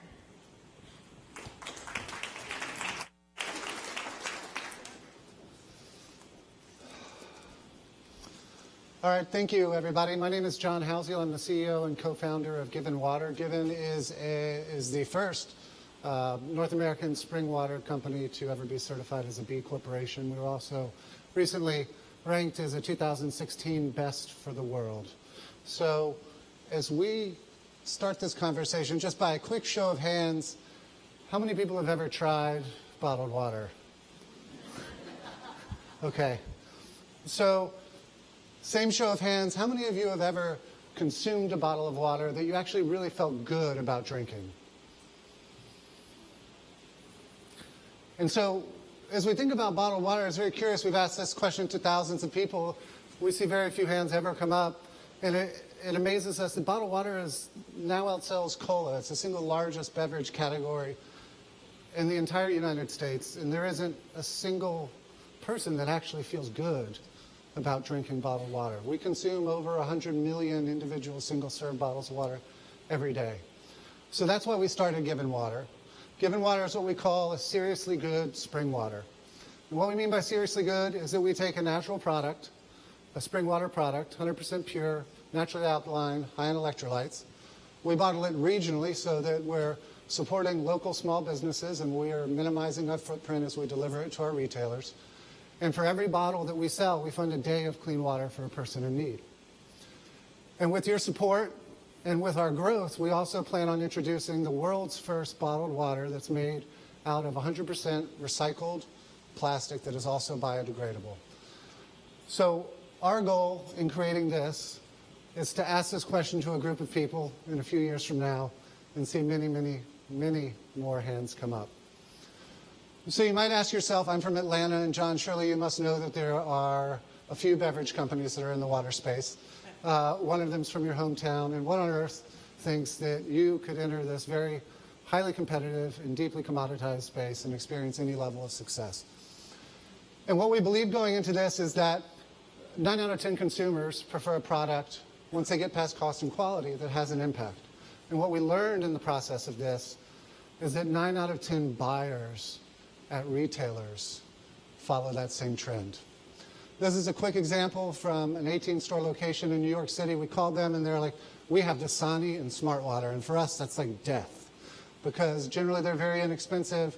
All right, thank you, everybody. My name is John Housiel. I'm the CEO and co-founder of Given Water. Given is the first North American spring water company to ever be certified as a B Corporation. We were also recently ranked as a 2016 Best for the World. So as we start this conversation, just by a quick show of hands, how many people have ever tried bottled water? Okay. So same show of hands, how many of you have ever consumed a bottle of water that you actually really felt good about drinking? And so, as we think about bottled water, I was very curious. We've asked this question to thousands of people. We see very few hands ever come up. And it amazes us that bottled water now outsells cola. It's the single largest beverage category in the entire United States. And there isn't a single person that actually feels good about drinking bottled water. We consume over 100 million individual single-serve bottles of water every day. So that's why we started Given Water. Given Water is what we call a seriously good spring water. And what we mean by seriously good is that we take a natural product, a spring water product, 100% pure, naturally alkaline, high in electrolytes. We bottle it regionally so that we're supporting local small businesses and we are minimizing our footprint as we deliver it to our retailers. And for every bottle that we sell, we fund a day of clean water for a person in need. And with your support and with our growth, we also plan on introducing the world's first bottled water that's made out of 100% recycled plastic that is also biodegradable. So our goal in creating this is to ask this question to a group of people in a few years from now and see many, many, many more hands come up. So you might ask yourself, I'm from Atlanta, and John, surely you must know that there are a few beverage companies that are in the water space. One of them is from your hometown, and what on earth thinks that you could enter this very highly competitive and deeply commoditized space and experience any level of success. And what we believe going into this is that 9 out of 10 consumers prefer a product once they get past cost and quality that has an impact. And what we learned in the process of this is that 9 out of 10 buyers at retailers follow that same trend. This is a quick example from an 18-store location in New York City. We called them and they're like, we have Dasani and Smart Water. And for us, that's like death because generally they're very inexpensive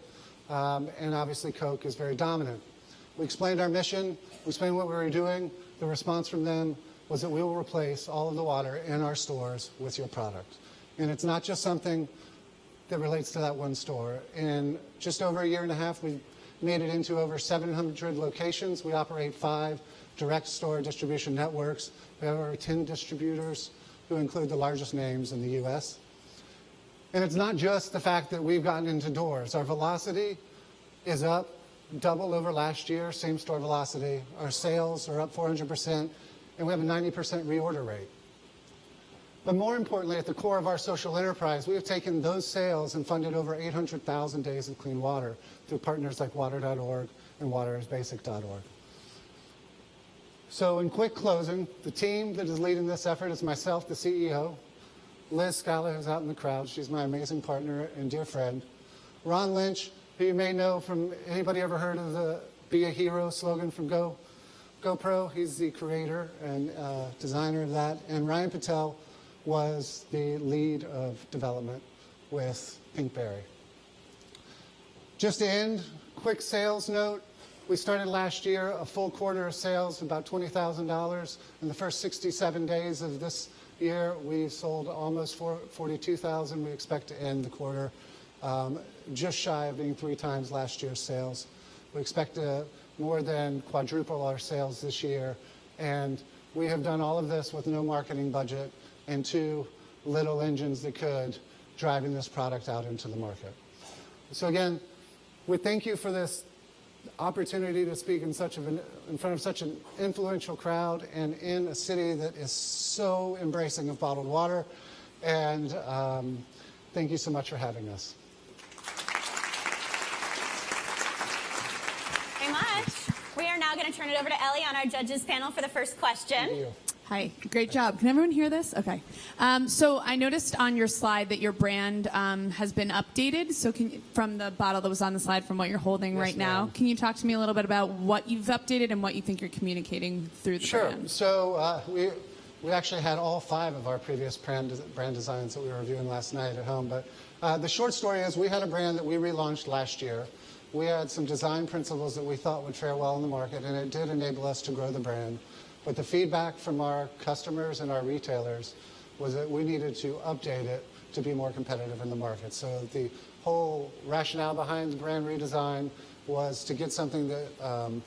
and obviously Coke is very dominant. We explained our mission, we explained what we were doing. The response from them was that we will replace all of the water in our stores with your product. And it's not just something that relates to that one store. In just over a year and a half, we've made it into over 700 locations. We operate 5 direct store distribution networks. We have over 10 distributors who include the largest names in the U.S. And it's not just the fact that we've gotten into doors. Our velocity is up double over last year, same store velocity. Our sales are up 400%, and we have a 90% reorder rate. But more importantly, at the core of our social enterprise, we have taken those sales and funded over 800,000 days of clean water through partners like Water.org and waterisbasic.org. So in quick closing, the team that is leading this effort is myself, the CEO, Liz Scala, who's out in the crowd. She's my amazing partner and dear friend. Ron Lynch, who you may know from, anybody ever heard of the Be a Hero slogan from GoPro? He's the creator and designer of that. And Ryan Patel was the lead of development with Pinkberry. Just to end, quick sales note. We started last year a full quarter of sales, about $20,000. In the first 67 days of this year, we sold almost 42,000. We expect to end the quarter just shy of being 3 times last year's sales. We expect to more than quadruple our sales this year. And we have done all of this with no marketing budget and 2 little engines that could driving this product out into the market. So again, we thank you for this opportunity to speak in front of such an influential crowd and in a city that is so embracing of bottled water. And thank you so much for having us. Very much. We are now going to turn it over to Ellie on our judges panel for the first question. Thank you. Hi, great job. Can everyone hear this? Okay. So I noticed on your slide that your brand has been updated. So from the bottle that was on the slide from what you're holding right now, can you talk to me a little bit about what you've updated and what you think you're communicating through the brand? Sure. So we actually had all 5 of our previous brand designs that we were reviewing last night at home. But the short story is we had a brand that we relaunched last year. We had some design principles that we thought would fare well in the market, and it did enable us to grow the brand. But the feedback from our customers and our retailers was that we needed to update it to be more competitive in the market. So the whole rationale behind the brand redesign was to get something that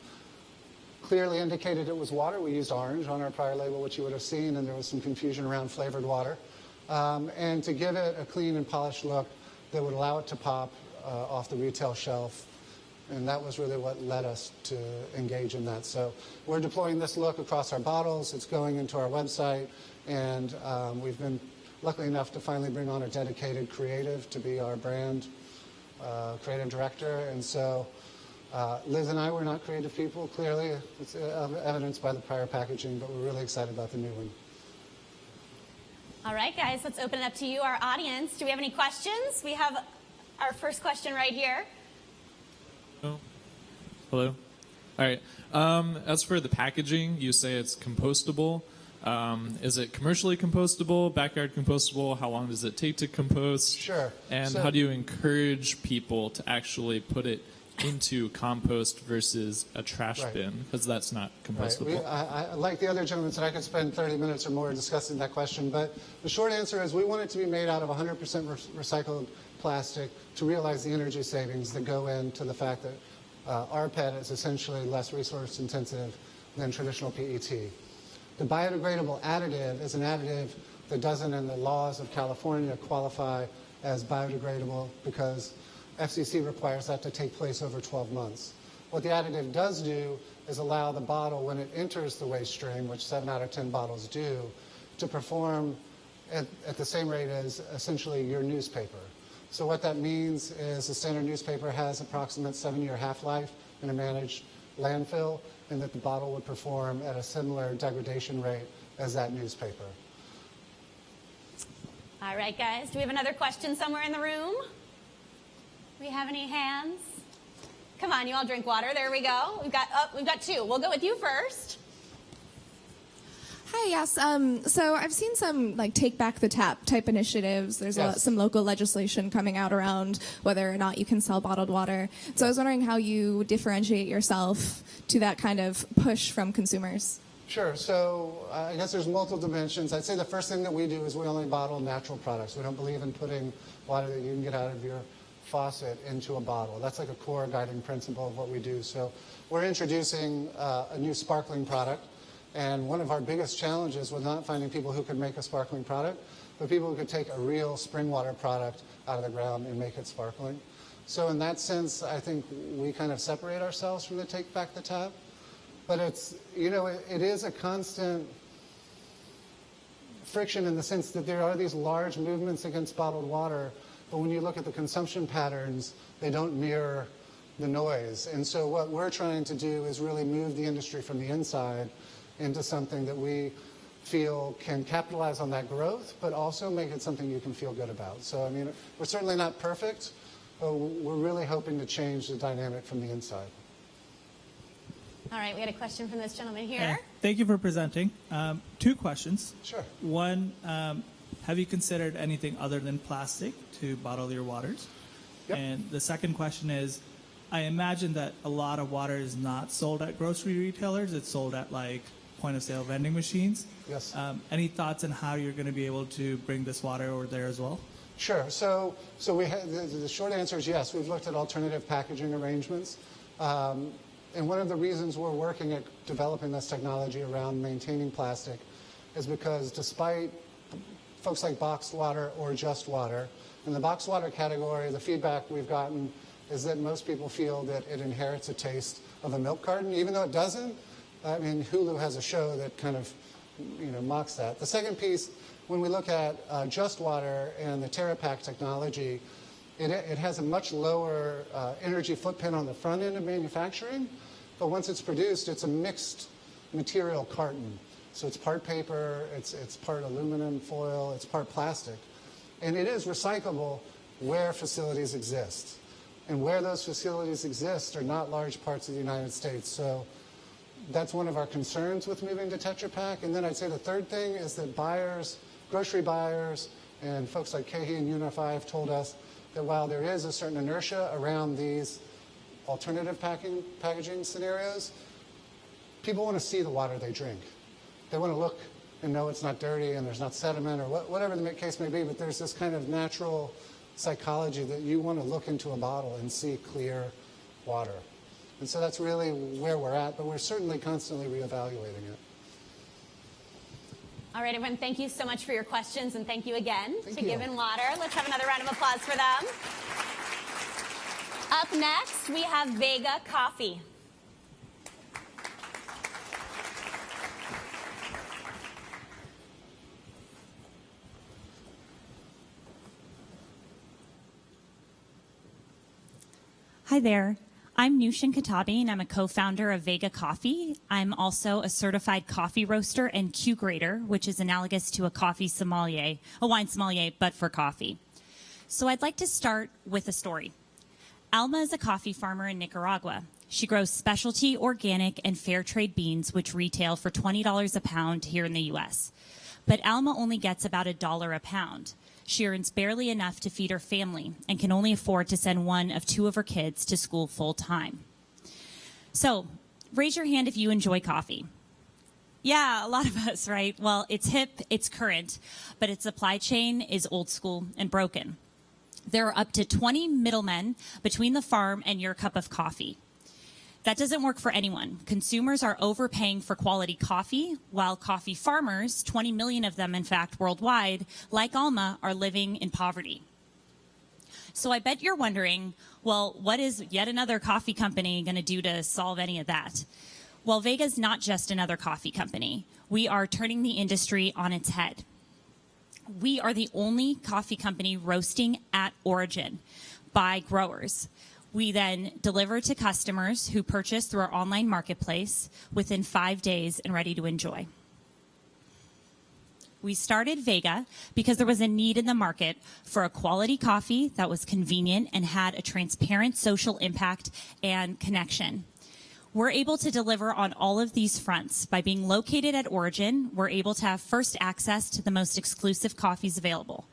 clearly indicated it was water. We used orange on our prior label, which you would have seen, and there was some confusion around flavored water. And to give it a clean and polished look that would allow it to pop off the retail shelf. And that was really what led us to engage in that. So we're deploying this look across our bottles. It's going into our website. And we've been lucky enough to finally bring on a dedicated creative to be our brand creative director. And so Liz and I were not creative people, clearly. It's evidenced by the prior packaging, but we're really excited about the new one. All right, guys, let's open it up to you, our audience. Do we have any questions? We have our first question right here. Hello. All right. As for the packaging, you say it's compostable. Is it commercially compostable, backyard compostable? How long does it take to compost? Sure. And how do you encourage people to actually put it into compost versus a trash bin? Because that's not compostable. I like the other gentleman said, I could spend 30 minutes or more discussing that question. But the short answer is we want it to be made out of 100% recycled plastic to realize the energy savings that go into the fact that our PET is essentially less resource intensive than traditional PET. The biodegradable additive is an additive that doesn't, in the laws of California, qualify as biodegradable because FCC requires that to take place over 12 months. What the additive does do is allow the bottle, when it enters the waste stream, which 7 out of 10 bottles do, to perform at the same rate as essentially your newspaper. So what that means is the standard newspaper has approximate 7-year half-life in a managed landfill, and that the bottle would perform at a similar degradation rate as that newspaper. All right, guys. Do we have another question somewhere in the room? Do we have any hands? Come on, you all drink water. There we go. We've got two. We'll go with you first. Hi, yes. So I've seen some like take back the tap type initiatives. There's some local legislation coming out around whether or not you can sell bottled water. So I was wondering how you differentiate yourself to that kind of push from consumers. Sure. So I guess there's multiple dimensions. I'd say the first thing that we do is we only bottle natural products. We don't believe in putting water that you can get out of your faucet into a bottle. That's like a core guiding principle of what we do. So we're introducing a new sparkling product. And one of our biggest challenges was not finding people who could make a sparkling product, but people who could take a real spring water product out of the ground and make it sparkling. So in that sense, I think we kind of separate ourselves from the take back the tap. But it's, you know, it is a constant friction in the sense that there are these large movements against bottled water, but when you look at the consumption patterns, they don't mirror the noise. And so what we're trying to do is really move the industry from the inside into something that we feel can capitalize on that growth, but also make it something you can feel good about. So, I mean, we're certainly not perfect, but we're really hoping to change the dynamic from the inside. All right, we had a question from this gentleman here. Thank you for presenting. 2 questions. Sure. One, have you considered anything other than plastic to bottle your waters? Yep. And the second question is, I imagine that a lot of water is not sold at grocery retailers. It's sold at like point-of-sale vending machines. Yes. Any thoughts on how you're going to be able to bring this water over there as well? Sure. So we the short answer is yes. We've looked at alternative packaging arrangements. And one of the reasons we're working at developing this technology around maintaining plastic is because despite folks like boxed water or just water, in the boxed water category, the feedback we've gotten is that most people feel that it inherits a taste of a milk carton, even though it doesn't. I mean, Hulu has a show that kind of, you know, mocks that. The second piece, when we look at just water and the TerraPak technology, it has a much lower energy footprint on the front end of manufacturing, but once it's produced, it's a mixed material carton. So it's part paper, it's part aluminum foil, it's part plastic. And it is recyclable where facilities exist. And where those facilities exist are not large parts of the United States. So that's one of our concerns with moving to Tetra Pak. And then I'd say the third thing is that buyers, grocery buyers, and folks like KeHE and Unify have told us that while there is a certain inertia around these alternative packaging scenarios, people want to see the water they drink. They want to look and know it's not dirty and there's not sediment or whatever the case may be, but there's this kind of natural psychology that you want to look into a bottle and see clear water. And so that's really where we're at, but we're certainly constantly reevaluating it. All right, everyone, thank you so much for your questions, and thank you again to you. Given Water. Let's have another round of applause for them. Up next, we have Vega Coffee. Hi there. I'm Nushin Katabi, and I'm a co-founder of Vega Coffee. I'm also a certified coffee roaster and Q grader, which is analogous to a coffee sommelier, a wine sommelier, but for coffee. So I'd like to start with a story. Alma is a coffee farmer in Nicaragua. She grows specialty, organic, and fair trade beans, which retail for $20 a pound here in the U.S. But Alma only gets about $1 a pound. She earns barely enough to feed her family and can only afford to send 1 of 2 of her kids to school full time. So, raise your hand if you enjoy coffee. Yeah, a lot of us, right? Well, it's hip, it's current, but its supply chain is old school and broken. There are up to 20 middlemen between the farm and your cup of coffee. That doesn't work for anyone. Consumers are overpaying for quality coffee, while coffee farmers, 20 million of them in fact worldwide, like Alma, are living in poverty. So I bet you're wondering, well, what is yet another coffee company going to do to solve any of that? Well, Vega's not just another coffee company. We are turning the industry on its head. We are the only coffee company roasting at origin by growers. We then deliver to customers who purchase through our online marketplace within 5 days and ready to enjoy. We started Vega because there was a need in the market for a quality coffee that was convenient and had a transparent social impact and connection. We're able to deliver on all of these fronts. By being located at origin, we're able to have first access to the most exclusive coffees available.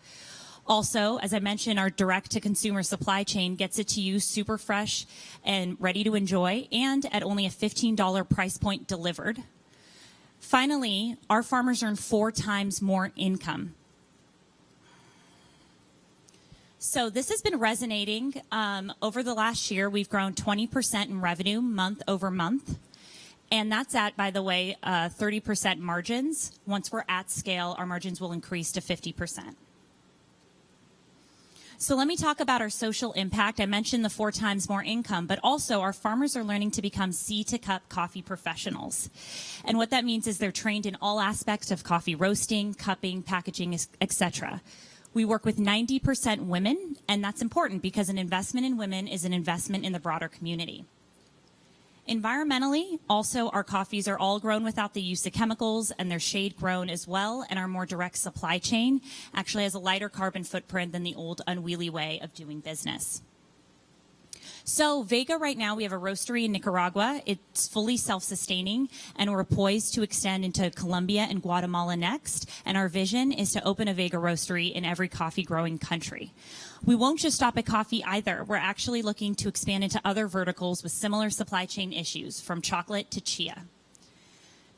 Also, as I mentioned, our direct-to-consumer supply chain gets it to you super fresh and ready to enjoy, and at only a $15 price point delivered. Finally, our farmers earn 4 times more income. So this has been resonating. Over the last year, we've grown 20% in revenue month over month. And that's at, by the way, 30% margins. Once we're at scale, our margins will increase to 50%. So let me talk about our social impact. I mentioned the 4 times more income, but also our farmers are learning to become seed-to-cup coffee professionals. And what that means is they're trained in all aspects of coffee roasting, cupping, packaging, etc. We work with 90% women, and that's important because an investment in women is an investment in the broader community. Environmentally, also, our coffees are all grown without the use of chemicals, and they're shade grown as well, and our more direct supply chain actually has a lighter carbon footprint than the old unwieldy way of doing business. So Vega right now, we have a roastery in Nicaragua. It's fully self-sustaining, and we're poised to extend into Colombia and Guatemala next. And our vision is to open a Vega roastery in every coffee-growing country. We won't just stop at coffee either. We're actually looking to expand into other verticals with similar supply chain issues, from chocolate to chia.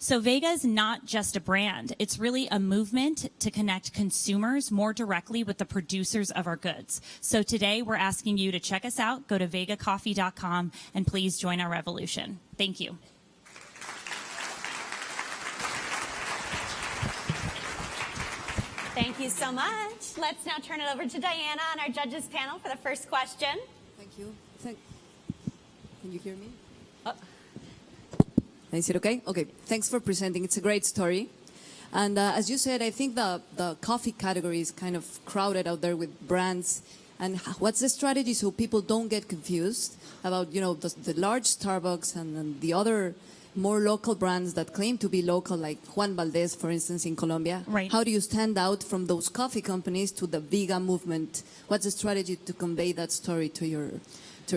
So Vega is not just a brand. It's really a movement to connect consumers more directly with the producers of our goods. So today we're asking you to check us out, go to vegacoffee.com, and please join our revolution. Thank you. Thank you so much. Let's now turn it over to Diana on our judges panel for the first question. Thank you. Can you hear me? Is it okay? Okay, thanks for presenting. It's a great story. And as you said, I think the coffee category is kind of crowded out there with brands. And what's the strategy so people don't get confused about, you know, the large Starbucks and the other more local brands that claim to be local, like Juan Valdez, for instance, in Colombia? Right. How do you stand out from those coffee companies to the Vega movement? What's the strategy to convey that story to your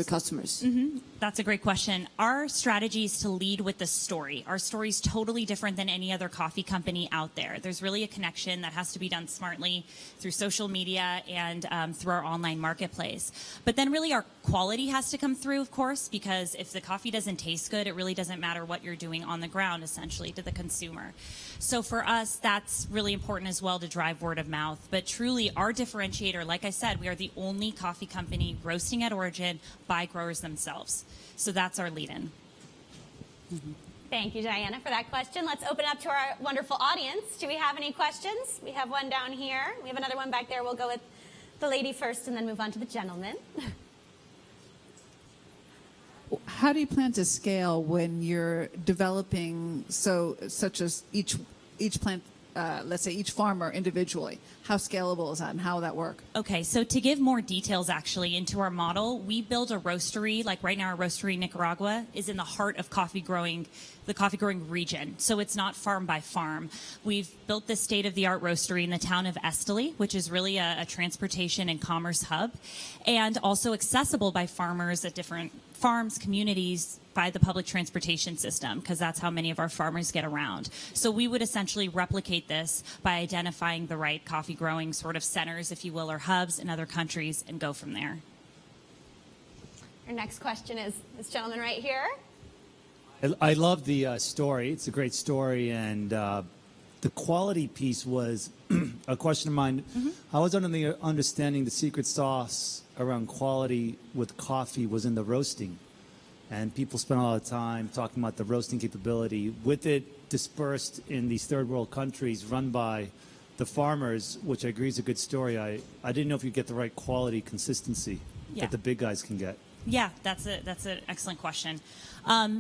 customers? Mm-hmm. That's a great question. Our strategy is to lead with the story. Our story is totally different than any other coffee company out there. There's really a connection that has to be done smartly through social media and through our online marketplace. But then really our quality has to come through, of course, because if the coffee doesn't taste good, it really doesn't matter what you're doing on the ground, essentially, to the consumer. So for us, that's really important as well to drive word of mouth. But truly, our differentiator, like I said, we are the only coffee company roasting at origin by growers themselves. So that's our lead-in. Mm-hmm. Thank you, Diana, for that question. Let's open up to our wonderful audience. Do we have any questions? We have one down here. We have another one back there. We'll go with the lady first and then move on to the gentleman. How do you plan to scale when you're developing such as each plant, let's say each farmer individually? How scalable is that and how will that work? Okay, so to give more details actually into our model, we build a roastery, like right now our roastery in Nicaragua is in the heart of the coffee growing region. So it's not farm by farm. We've built this state-of-the-art roastery in the town of Esteli, which is really a transportation and commerce hub, and also accessible by farmers at different farms, communities, by the public transportation system, because that's how many of our farmers get around. So we would essentially replicate this by identifying the right coffee growing sort of centers, if you will, or hubs in other countries and go from there. Our next question is this gentleman right here. I love the story. It's a great story, and the quality piece was a question of mine. Mm-hmm. I was under the understanding the secret sauce around quality with coffee was in the roasting. And people spend a lot of time talking about the roasting capability. With it dispersed in these third world countries run by the farmers, which I agree is a good story, I didn't know if you get the right quality consistency that the big guys can get. Yeah, that's an excellent question.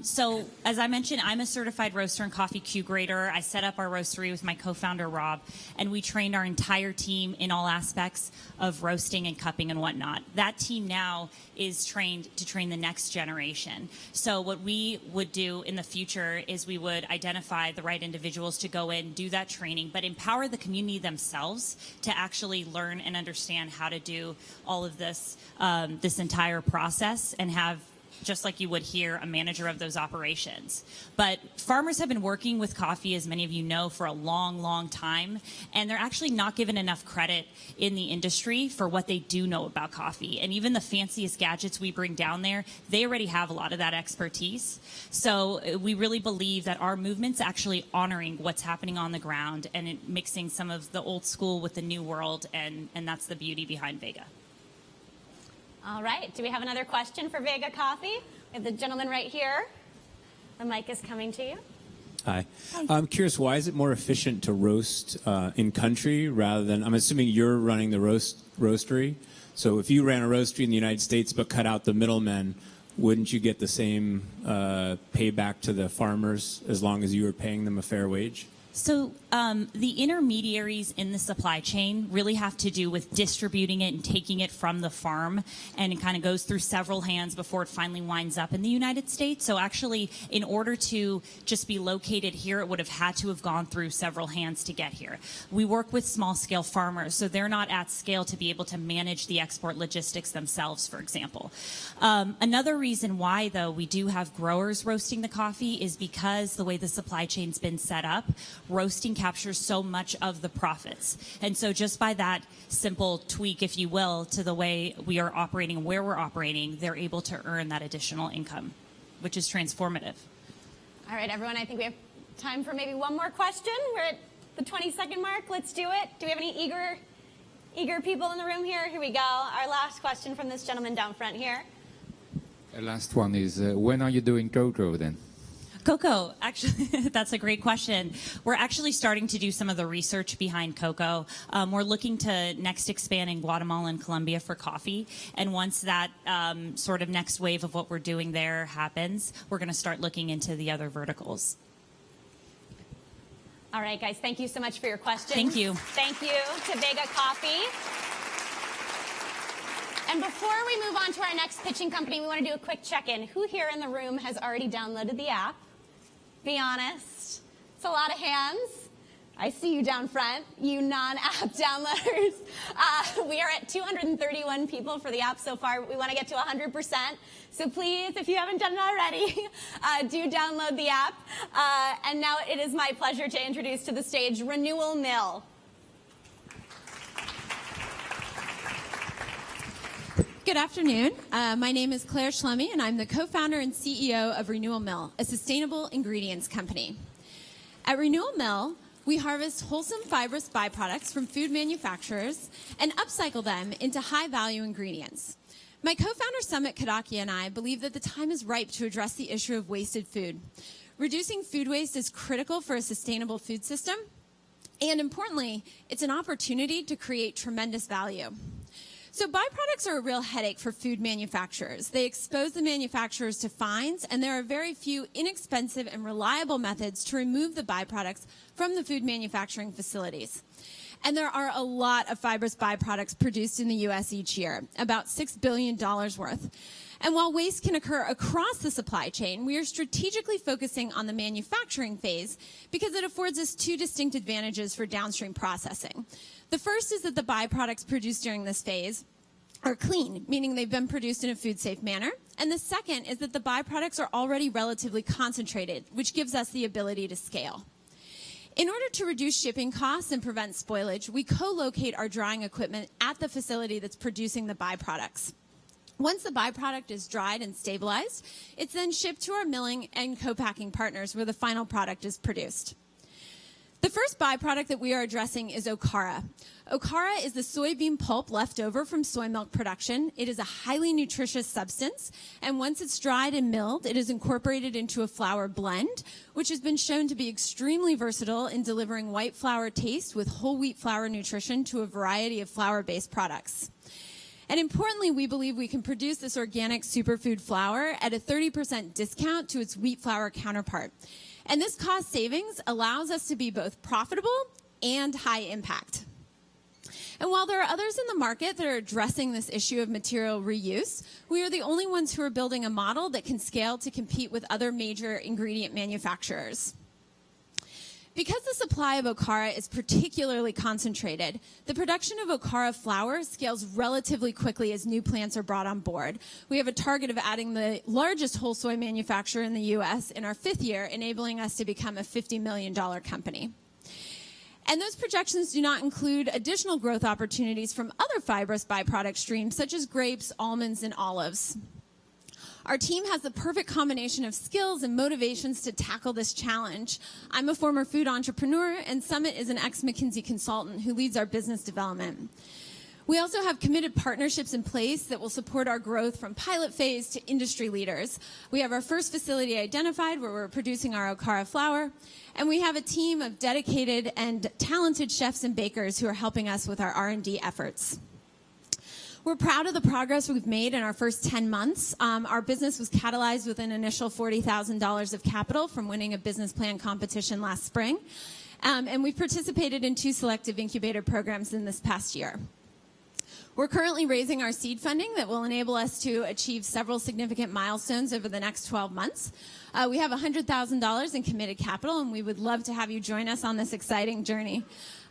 So as I mentioned, I'm a certified roaster and coffee Q grader. I set up our roastery with my co-founder, Rob, and we trained our entire team in all aspects of roasting and cupping and whatnot. That team now is trained to train the next generation. So what we would do in the future is we would identify the right individuals to go in, do that training, but empower the community themselves to actually learn and understand how to do all of this, this entire process, and have, just like you would here, a manager of those operations. But farmers have been working with coffee, as many of you know, for a long, long time, and they're actually not given enough credit in the industry for what they do know about coffee. And even the fanciest gadgets we bring down there, they already have a lot of that expertise. So we really believe that our movement's actually honoring what's happening on the ground and mixing some of the old school with the new world, and that's the beauty behind Vega. All right, do we have another question for Vega Coffee? We have the gentleman right here. The mic is coming to you. Hi. I'm curious, why is it more efficient to roast in country rather than, I'm assuming you're running the roastery. So if you ran a roastery in the United States but cut out the middlemen, wouldn't you get the same payback to the farmers as long as you were paying them a fair wage? So the intermediaries in the supply chain really have to do with distributing it and taking it from the farm, and it kind of goes through several hands before it finally winds up in the United States. So actually, in order to just be located here, it would have had to have gone through several hands to get here. We work with small-scale farmers, so they're not at scale to be able to manage the export logistics themselves, for example. Another reason why, though, we do have growers roasting the coffee is because the way the supply chain's been set up, roasting captures so much of the profits. And so just by that simple tweak, if you will, to the way we are operating and where we're operating, they're able to earn that additional income, which is transformative. All right, everyone, I think we have time for maybe one more question. We're at the 20-second mark. Let's do it. Do we have any eager people in the room here? Here we go. Our last question from this gentleman down front here. The last one is, when are you doing cocoa then? Cocoa, actually, that's a great question. We're actually starting to do some of the research behind cocoa. We're looking to next expand in Guatemala and Colombia for coffee. And once that sort of next wave of what we're doing there happens, we're going to start looking into the other verticals. All right, guys, thank you so much for your questions. Thank you. Thank you to Vega Coffee. And before we move on to our next pitching company, we want to do a quick check-in. Who here in the room has already downloaded the app? Be honest. It's a lot of hands. I see you down front, you non-app downloaders. We are at 231 people for the app so far. We want to get to 100%. So please, if you haven't done it already, do download the app. And now it is my pleasure to introduce to the stage Renewal Mill. Good afternoon. My name is Claire Schlemme, and I'm the co-founder and CEO of Renewal Mill, a sustainable ingredients company. At Renewal Mill, we harvest wholesome fibrous byproducts from food manufacturers and upcycle them into high-value ingredients. My co-founder Sumit Kadaki and I believe that the time is ripe to address the issue of wasted food. Reducing food waste is critical for a sustainable food system, and importantly, it's an opportunity to create tremendous value. So byproducts are a real headache for food manufacturers. They expose the manufacturers to fines, and there are very few inexpensive and reliable methods to remove the byproducts from the food manufacturing facilities. And there are a lot of fibrous byproducts produced in the U.S. each year, about $6 billion worth. And while waste can occur across the supply chain, we are strategically focusing on the manufacturing phase because it affords us two distinct advantages for downstream processing. The first is that the byproducts produced during this phase are clean, meaning they've been produced in a food-safe manner. And the second is that the byproducts are already relatively concentrated, which gives us the ability to scale. In order to reduce shipping costs and prevent spoilage, we co-locate our drying equipment at the facility that's producing the byproducts. Once the byproduct is dried and stabilized, it's then shipped to our milling and co-packing partners where the final product is produced. The first byproduct that we are addressing is okara. Okara is the soybean pulp left over from soy milk production. It is a highly nutritious substance, and once it's dried and milled, it is incorporated into a flour blend, which has been shown to be extremely versatile in delivering white flour taste with whole wheat flour nutrition to a variety of flour-based products. And importantly, we believe we can produce this organic superfood flour at a 30% discount to its wheat flour counterpart. And this cost savings allows us to be both profitable and high impact. And while there are others in the market that are addressing this issue of material reuse, we are the only ones who are building a model that can scale to compete with other major ingredient manufacturers. Because the supply of Okara is particularly concentrated, the production of Okara flour scales relatively quickly as new plants are brought on board. We have a target of adding the largest whole soy manufacturer in the U.S. in our 5th year, enabling us to become a $50 million company. And those projections do not include additional growth opportunities from other fibrous byproduct streams, such as grapes, almonds, and olives. Our team has the perfect combination of skills and motivations to tackle this challenge. I'm a former food entrepreneur, and Summit is an ex-McKinsey consultant who leads our business development. We also have committed partnerships in place that will support our growth from pilot phase to industry leaders. We have our first facility identified where we're producing our Okara flour, and we have a team of dedicated and talented chefs and bakers who are helping us with our R&D efforts. We're proud of the progress we've made in our first 10 months. Our business was catalyzed with an initial $40,000 of capital from winning a business plan competition last spring, and we've participated in 2 selective incubator programs in this past year. We're currently raising our seed funding that will enable us to achieve several significant milestones over the next 12 months. We have $100,000 in committed capital, and we would love to have you join us on this exciting journey.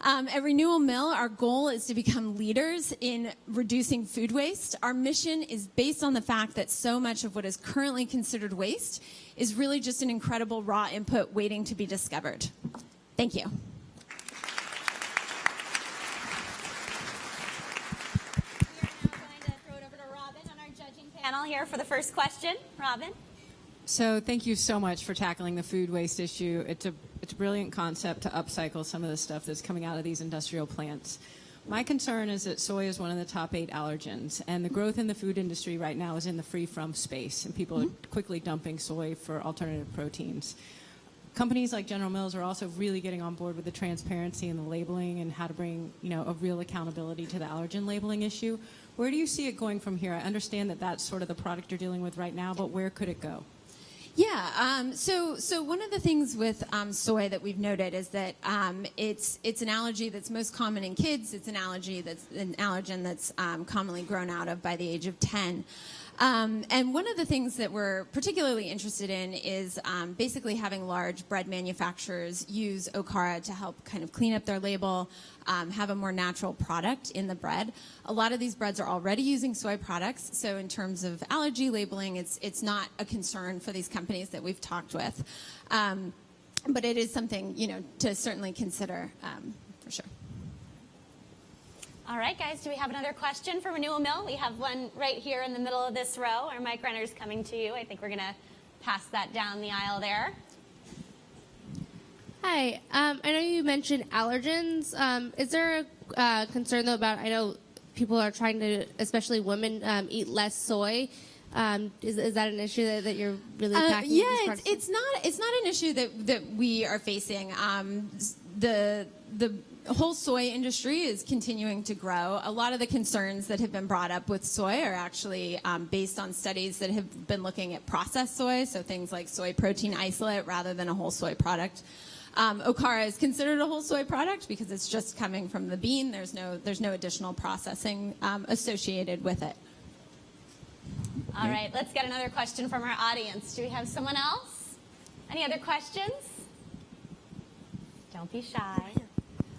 At Renewal Mill, our goal is to become leaders in reducing food waste. Our mission is based on the fact that so much of what is currently considered waste is really just an incredible raw input waiting to be discovered. Thank you. Panel here for the first question. Robin? So thank you so much for tackling the food waste issue. It's a brilliant concept to upcycle some of the stuff that's coming out of these industrial plants. My concern is that soy is one of the top 8 allergens, and the growth in the food industry right now is in the free-from space, and people are quickly dumping soy for alternative proteins. Companies like General Mills are also really getting on board with the transparency and the labeling and how to bring, a real accountability to the allergen labeling issue. Where do you see it going from here? I understand that that's sort of the product you're dealing with right now, but where could it go? Yeah, so one of the things with soy that we've noted is that it's an allergy that's most common in kids. It's an allergen that's commonly grown out of by the age of 10. And one of the things that we're particularly interested in is basically having large bread manufacturers use Okara to help kind of clean up their label, have a more natural product in the bread. A lot of these breads are already using soy products, so in terms of allergy labeling, it's not a concern for these companies that we've talked with. But it is something, to certainly consider for sure. All right, guys, do we have another question for Renewal Mill? We have one right here in the middle of this row. Our mic runner's coming to you. I think we're going to pass that down the aisle there. Hi. I know you mentioned allergens. Is there a concern, though, about, I know people are trying to, especially women, eat less soy. Is that an issue that you're really tackling? Yeah, it's not an issue that we are facing. The whole soy industry is continuing to grow. A lot of the concerns that have been brought up with soy are actually based on studies that have been looking at processed soy, so things like soy protein isolate rather than a whole soy product. Okara is considered a whole soy product because it's just coming from the bean. There's no additional processing associated with it. All right, let's get another question from our audience. Do we have someone else? Any other questions? Don't be shy.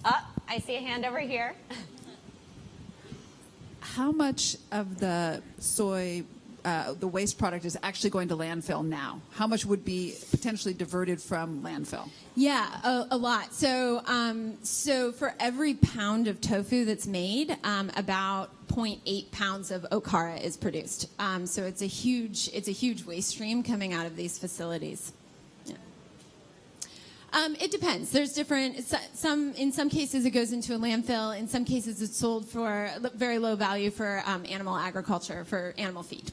Oh, I see a hand over here. How much of the soy, the waste product, is actually going to landfill now? How much would be potentially diverted from landfill? Yeah, a lot. So for every pound of tofu that's made, about 0.8 pounds of Okara is produced. So it's a huge waste stream coming out of these facilities. It depends. There's different. In some cases, it goes into a landfill. In some cases, it's sold for very low value for animal agriculture, for animal feed.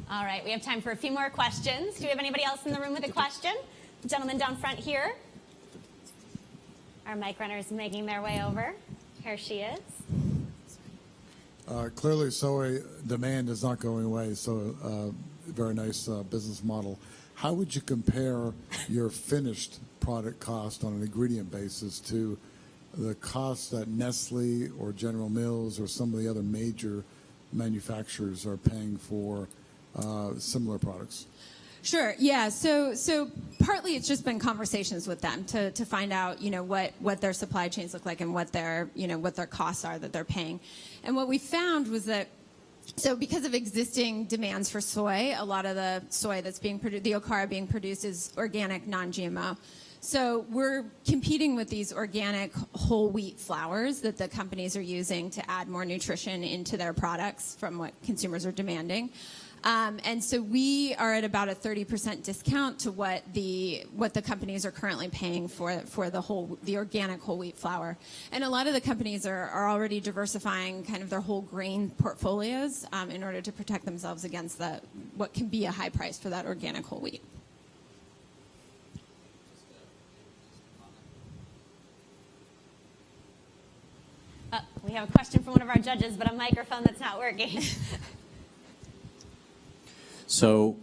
All right, we have time for a few more questions. Do we have anybody else in the room with a question? The gentleman down front here. Our mic runner is making their way over. Here she is. Clearly, soy demand is not going away, so very nice business model. How would you compare your finished product cost on an ingredient basis to the cost that Nestle or General Mills or some of the other major manufacturers are paying for similar products? Sure. Yeah. So partly it's just been conversations with them to find out, what their supply chains look like and what their costs are that they're paying. And what we found was that, so because of existing demands for soy, a lot of the soy that's being produced, the okara being produced, is organic, non-GMO. So we're competing with these organic whole wheat flours that the companies are using to add more nutrition into their products from what consumers are demanding. And so we are at about a 30% discount to what the companies are currently paying for the organic whole wheat flour. And a lot of the companies are already diversifying kind of their whole grain portfolios in order to protect themselves against what can be a high price for that organic whole wheat. We have a question from one of our judges, but a microphone that's not working. So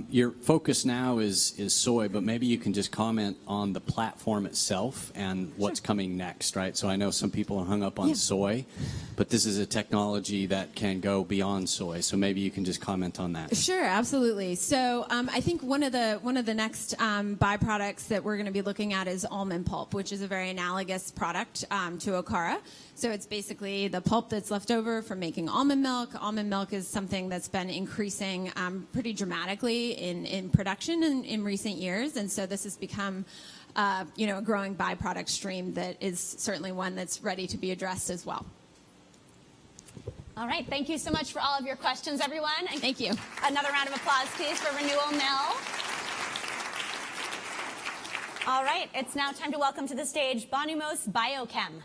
your focus now is soy, but maybe you can just comment on the platform itself and what's coming next, right? So I know some people are hung up on soy, but this is a technology that can go beyond soy. So maybe you can just comment on that. Sure, absolutely. So I think one of the next byproducts that we're going to be looking at is almond pulp, which is a very analogous product to okara. So it's basically the pulp that's left over from making almond milk. Almond milk is something that's been increasing pretty dramatically in production in recent years. And so this has become a growing byproduct stream that is certainly one that's ready to be addressed as well. All right. Thank you so much for all of your questions, everyone. And thank you. Another round of applause, please, for Renewal Mill. All right. It's now time to welcome to the stage Bonumose Biochem.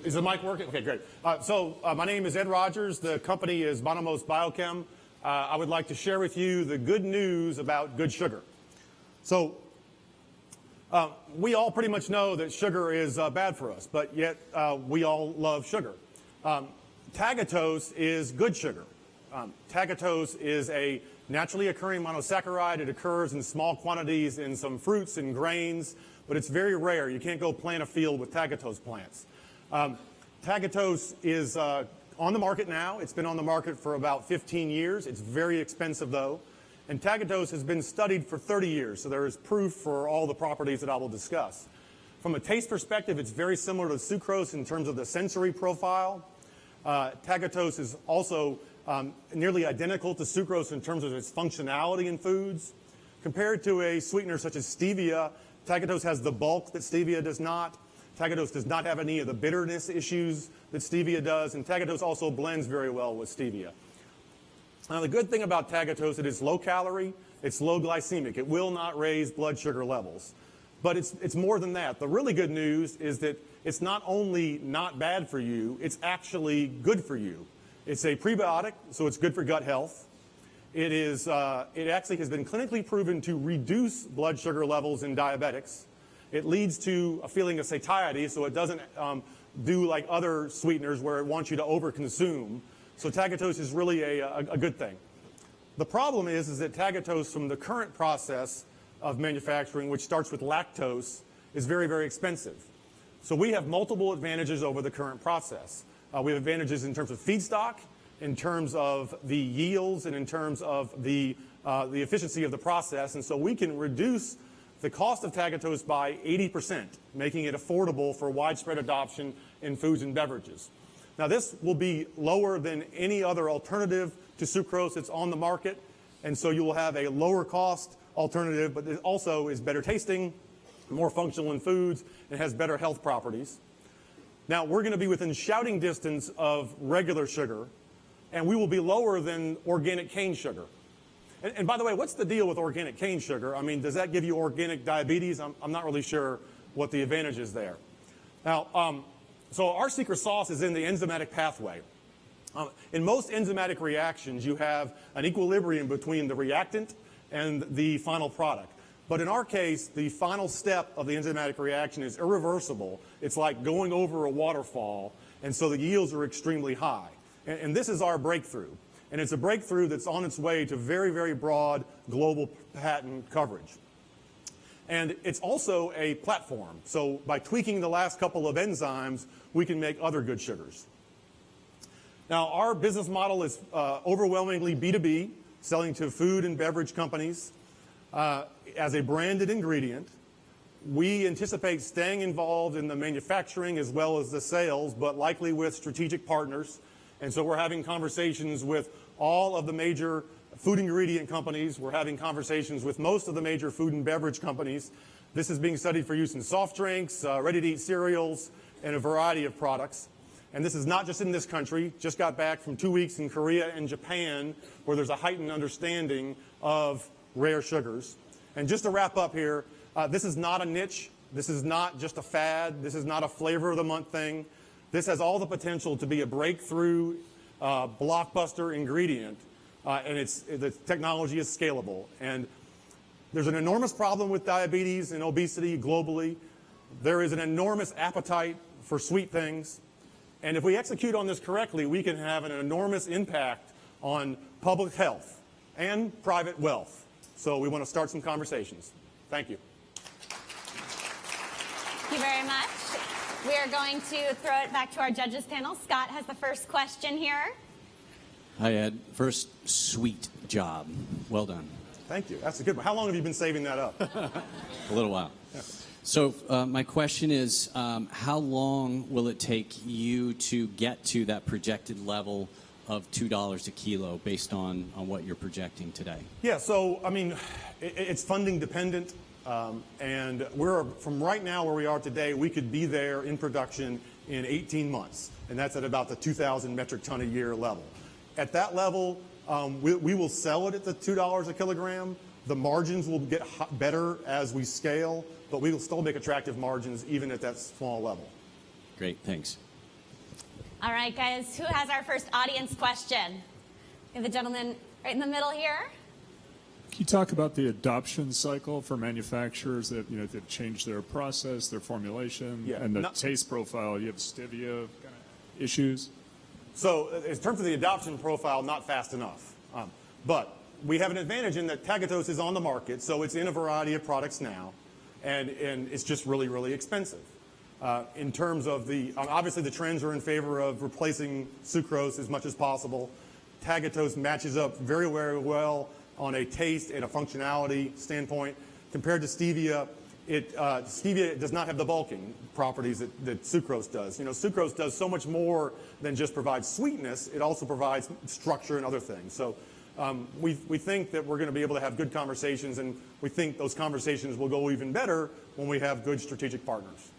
Is the mic working? Okay, great. So my name is Ed Rogers. The company is Bonumose Biochem. I would like to share with you the good news about good sugar. So we all pretty much know that sugar is bad for us, but yet we all love sugar. Tagatose is good sugar. Tagatose is a naturally occurring monosaccharide. It occurs in small quantities in some fruits and grains, but it's very rare. You can't go plant a field with tagatose plants. Tagatose is on the market now. It's been on the market for about 15 years. It's very expensive, though. And tagatose has been studied for 30 years, so there is proof for all the properties that I will discuss. From a taste perspective, it's very similar to sucrose in terms of the sensory profile. Tagatose is also nearly identical to sucrose in terms of its functionality in foods. Compared to a sweetener such as stevia, tagatose has the bulk that stevia does not. Tagatose does not have any of the bitterness issues that stevia does, and tagatose also blends very well with stevia. Now, the good thing about tagatose, it is low calorie, it's low glycemic. It will not raise blood sugar levels. But it's more than that. The really good news is that it's not only not bad for you, it's actually good for you. It's a prebiotic, so it's good for gut health. It actually has been clinically proven to reduce blood sugar levels in diabetics. It leads to a feeling of satiety, so it doesn't do like other sweeteners where it wants you to overconsume. So tagatose is really a good thing. The problem is that tagatose from the current process of manufacturing, which starts with lactose, is very, very expensive. So we have multiple advantages over the current process. We have advantages in terms of feedstock, in terms of the yields, and in terms of the efficiency of the process. And so we can reduce the cost of tagatose by 80%, making it affordable for widespread adoption in foods and beverages. Now, this will be lower than any other alternative to sucrose that's on the market, and so you will have a lower cost alternative, but it also is better tasting, more functional in foods, and has better health properties. Now, we're going to be within shouting distance of regular sugar, and we will be lower than organic cane sugar. And by the way, what's the deal with organic cane sugar? I mean, does that give you organic diabetes? I'm not really sure what the advantage is there. Now, so our secret sauce is in the enzymatic pathway. In most enzymatic reactions, you have an equilibrium between the reactant and the final product. But in our case, the final step of the enzymatic reaction is irreversible. It's like going over a waterfall, and so the yields are extremely high. And this is our breakthrough. And it's a breakthrough that's on its way to very, very broad global patent coverage. And it's also a platform. So by tweaking the last couple of enzymes, we can make other good sugars. Now, our business model is overwhelmingly B2B, selling to food and beverage companies as a branded ingredient. We anticipate staying involved in the manufacturing as well as the sales, but likely with strategic partners. And so we're having conversations with all of the major food ingredient companies. We're having conversations with most of the major food and beverage companies. This is being studied for use in soft drinks, ready-to-eat cereals, and a variety of products. And this is not just in this country. Just got back from 2 weeks in Korea and Japan, where there's a heightened understanding of rare sugars. And just to wrap up here, this is not a niche. This is not just a fad. This is not a flavor of the month thing. This has all the potential to be a breakthrough, blockbuster ingredient, and the technology is scalable. And there's an enormous problem with diabetes and obesity globally. There is an enormous appetite for sweet things. And if we execute on this correctly, we can have an enormous impact on public health and private wealth. So we want to start some conversations. Thank you. Thank you very much. We are going to throw it back to our judges panel. Scott has the first question here. Hi, Ed. First, sweet job. Well done. Thank you. That's a good one. How long have you been saving that up? A little while. Yeah. So my question is, how long will it take you to get to that projected level of $2 a kilo based on what you're projecting today? Yeah, so, I mean, it's funding dependent. And we're, from right now where we are today, we could be there in production in 18 months. And that's at about the 2,000 metric ton a year level. At that level, we will sell it at the $2 a kilogram. The margins will get better as we scale, but we will still make attractive margins even at that small level. Great, thanks. All right, guys, who has our first audience question? We have the gentleman right in the middle here. Can you talk about the adoption cycle for manufacturers that, they've changed their process, their formulation, and the taste profile? You have stevia kind of issues? So in terms of the adoption profile, not fast enough. But we have an advantage in that tagatose is on the market, so it's in a variety of products now, and it's just really, really expensive. In terms of obviously the trends are in favor of replacing sucrose as much as possible. Tagatose matches up very, very well on a taste and a functionality standpoint. Compared to stevia, stevia does not have the bulking properties that sucrose does. Sucrose does so much more than just provide sweetness. It also provides structure and other things. So we think that we're going to be able to have good conversations, and we think those conversations will go even better when we have good strategic partners.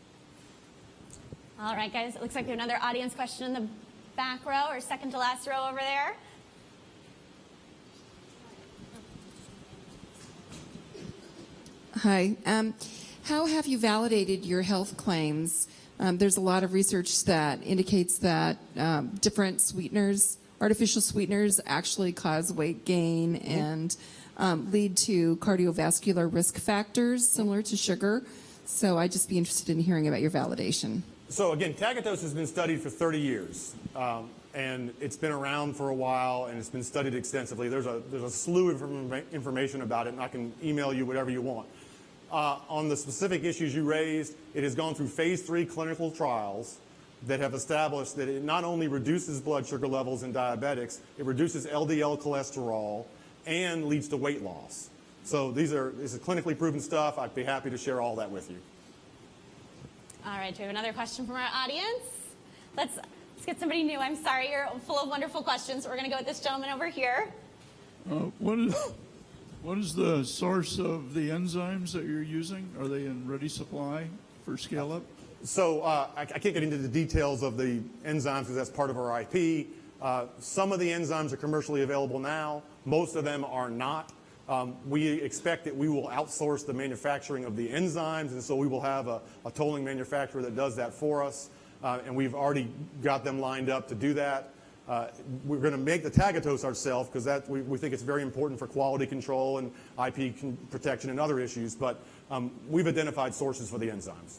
All right, guys, it looks like we have another audience question in the back row, or second to last row over there. Hi. How have you validated your health claims? There's a lot of research that indicates that different sweeteners, artificial sweeteners, actually cause weight gain and lead to cardiovascular risk factors similar to sugar. So I'd just be interested in hearing about your validation. So again, tagatose has been studied for 30 years. And it's been around for a while, and it's been studied extensively. There's a slew of information about it, and I can email you whatever you want. On the specific issues you raised, it has gone through phase 3 clinical trials that have established that it not only reduces blood sugar levels in diabetics, it reduces LDL cholesterol and leads to weight loss. So this is clinically proven stuff. I'd be happy to share all that with you. All right, do we have another question from our audience? Let's get somebody new. I'm sorry, you're full of wonderful questions. We're going to go with this gentleman over here. What is the source of the enzymes that you're using? Are they in ready supply for scale up? So I can't get into the details of the enzymes because that's part of our IP. Some of the enzymes are commercially available now. Most of them are not. We expect that we will outsource the manufacturing of the enzymes, and so we will have a tolling manufacturer that does that for us. And we've already got them lined up to do that. We're going to make the tagatose ourselves because we think it's very important for quality control and IP protection and other issues, but we've identified sources for the enzymes.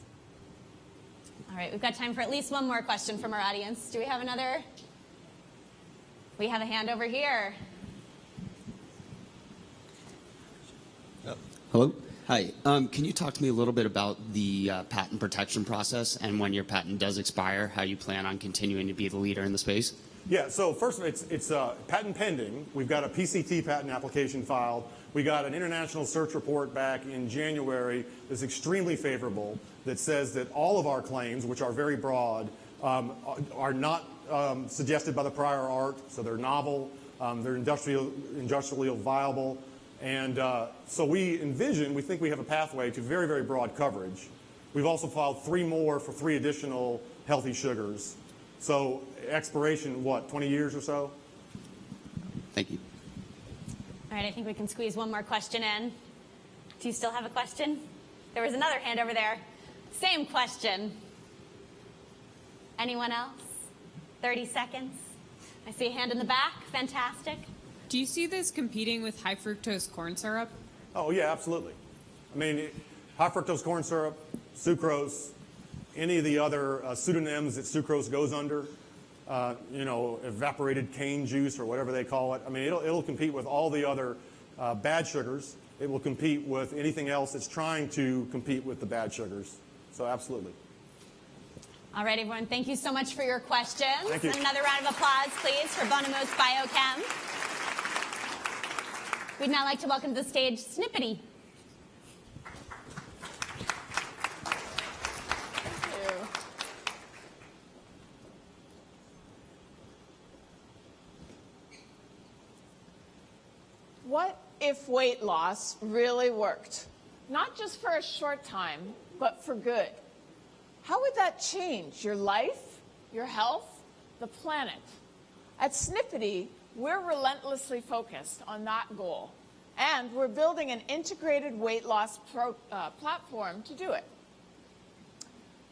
All right, we've got time for at least one more question from our audience. Do we have another? We have a hand over here. Hello. Hi. Can you talk to me a little bit about the patent protection process and when your patent does expire, how you plan on continuing to be the leader in the space? Yeah, so first of all, it's patent pending. We've got a PCT patent application filed. We got an international search report back in January that's extremely favorable that says that all of our claims, which are very broad, are not suggested by the prior art, so they're novel, they're industrially viable, and so we think we have a pathway to very, very broad coverage. We've also filed 3 more for 3 additional healthy sugars. So expiration, what, 20 years or so? Thank you. All right, I think we can squeeze one more question in. Do you still have a question? There was another hand over there. Same question. Anyone else? 30 seconds. I see a hand in the back. Fantastic. Do you see this competing with high fructose corn syrup? Oh, yeah, absolutely. I mean, high fructose corn syrup, sucrose, any of the other pseudonyms that sucrose goes under, evaporated cane juice or whatever they call it. I mean, it'll compete with all the other bad sugars. It will compete with anything else that's trying to compete with the bad sugars. So absolutely. All right, everyone, thank you so much for your questions. Thank you. And another round of applause, please, for Bonumose Biochem. We'd now like to welcome to the stage Snippety. What if weight loss really worked? Not just for a short time, but for good. How would that change your life, your health, the planet? At Snippety, we're relentlessly focused on that goal, and we're building an integrated weight loss platform to do it.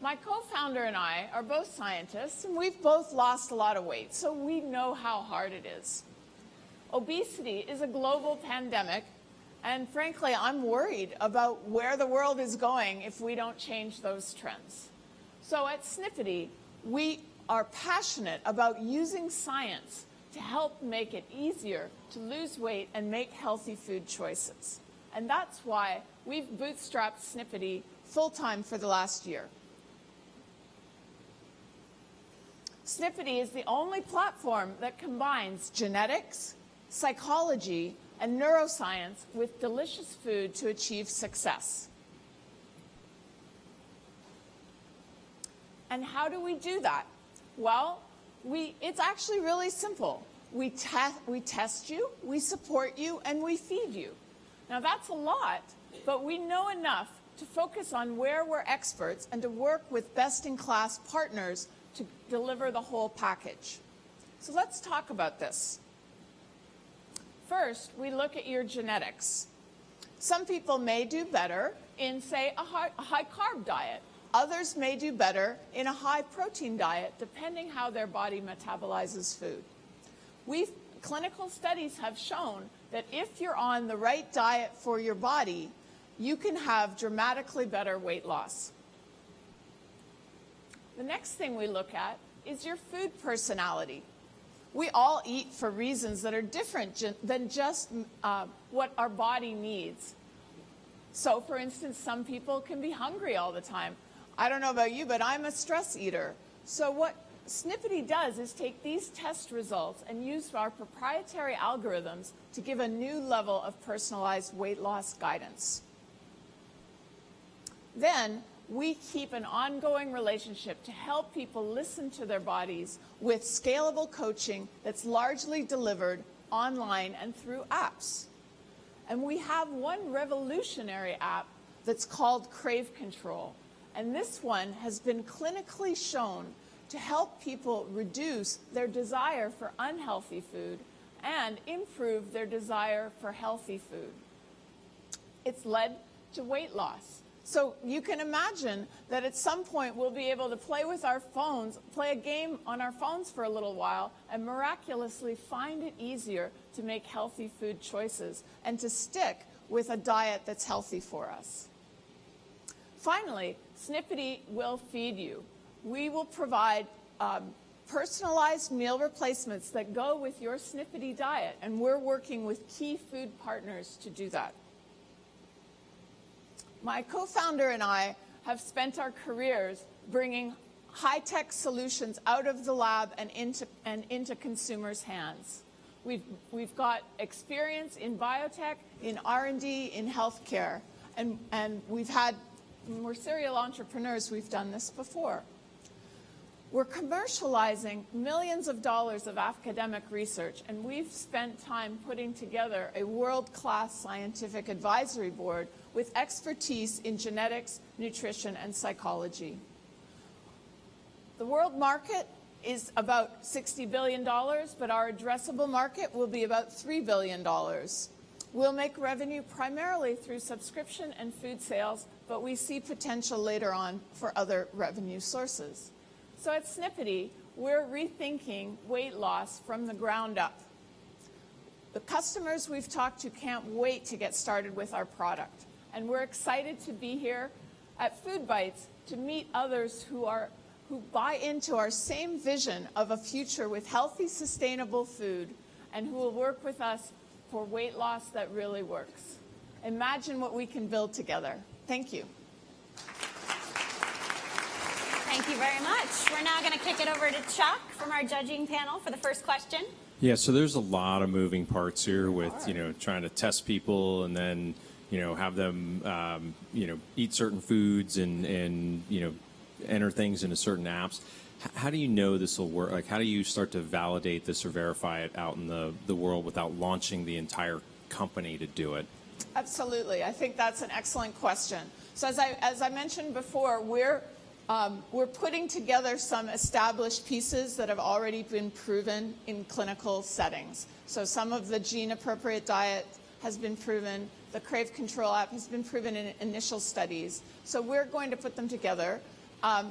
My co-founder and I are both scientists, and we've both lost a lot of weight, so we know how hard it is. Obesity is a global pandemic, and frankly, I'm worried about where the world is going if we don't change those trends. So at Snippety, we are passionate about using science to help make it easier to lose weight and make healthy food choices. And that's why we've bootstrapped Snippety full-time for the last year. Snippety is the only platform that combines genetics, psychology, and neuroscience with delicious food to achieve success. And how do we do that? Well, it's actually really simple. We test you, we support you, and we feed you. Now that's a lot, but we know enough to focus on where we're experts and to work with best-in-class partners to deliver the whole package. So let's talk about this. First, we look at your genetics. Some people may do better in, say, a high-carb diet. Others may do better in a high-protein diet, depending how their body metabolizes food. Clinical studies have shown that if you're on the right diet for your body, you can have dramatically better weight loss. The next thing we look at is your food personality. We all eat for reasons that are different than just what our body needs. So, for instance, some people can be hungry all the time. I don't know about you, but I'm a stress eater. So what Snippety does is take these test results and use our proprietary algorithms to give a new level of personalized weight loss guidance. Then we keep an ongoing relationship to help people listen to their bodies with scalable coaching that's largely delivered online and through apps. And we have one revolutionary app that's called Crave Control. And this one has been clinically shown to help people reduce their desire for unhealthy food and improve their desire for healthy food. It's led to weight loss. So you can imagine that at some point we'll be able to play with our phones, play a game on our phones for a little while, and miraculously find it easier to make healthy food choices and to stick with a diet that's healthy for us. Finally, Snippety will feed you. We will provide personalized meal replacements that go with your Snippety diet, and we're working with key food partners to do that. My co-founder and I have spent our careers bringing high-tech solutions out of the lab and into consumers' hands. We've got experience in biotech, in R&D, in healthcare, and we're serial entrepreneurs. We've done this before. We're commercializing millions of dollars of academic research, and we've spent time putting together a world-class scientific advisory board with expertise in genetics, nutrition, and psychology. The world market is about $60 billion, but our addressable market will be about $3 billion. We'll make revenue primarily through subscription and food sales, but we see potential later on for other revenue sources. So at Snippety, we're rethinking weight loss from the ground up. The customers we've talked to can't wait to get started with our product. And we're excited to be here at FoodBytes to meet others who buy into our same vision of a future with healthy, sustainable food, and who will work with us for weight loss that really works. Imagine what we can build together. Thank you. Thank you very much. We're now going to kick it over to Chuck from our judging panel for the first question. Yeah, so there's a lot of moving parts here with, trying to test people and then, have them, eat certain foods and enter things into certain apps. How do you know this will work? Like, how do you start to validate this or verify it out in the world without launching the entire company to do it? Absolutely. I think that's an excellent question. So as I mentioned before, we're putting together some established pieces that have already been proven in clinical settings. So some of the gene-appropriate diet has been proven. The Crave Control app has been proven in initial studies. So we're going to put them together.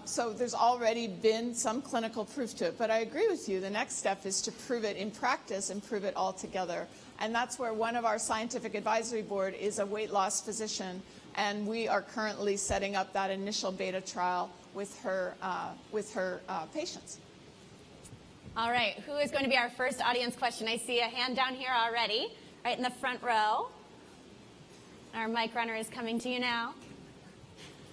So there's already been some clinical proof to it. But I agree with you. The next step is to prove it in practice and prove it all together. And that's where one of our scientific advisory board is a weight loss physician. And we are currently setting up that initial beta trial with her patients. All right, who is going to be our first audience question? I see a hand down here already, right in the front row. Our mic runner is coming to you now.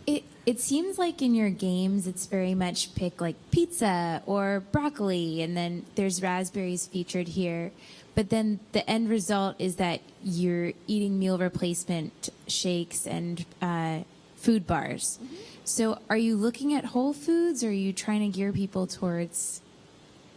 It seems like in your games it's very much pick like pizza or broccoli, and then there's raspberries featured here. But then the end result is that you're eating meal replacement shakes and food bars. Mm-hmm. So are you looking at whole foods, or are you trying to gear people towards?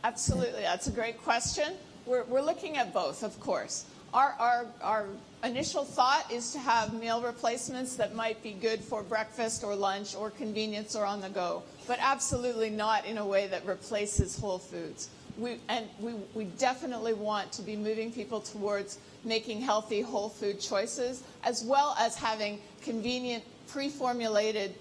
Absolutely. That's a great question. We're looking at both, of course. Our initial thought is to have meal replacements that might be good for breakfast or lunch or convenience or on the go, but absolutely not in a way that replaces whole foods. We definitely want to be moving people towards making healthy whole food choices, as well as having convenient pre-formulated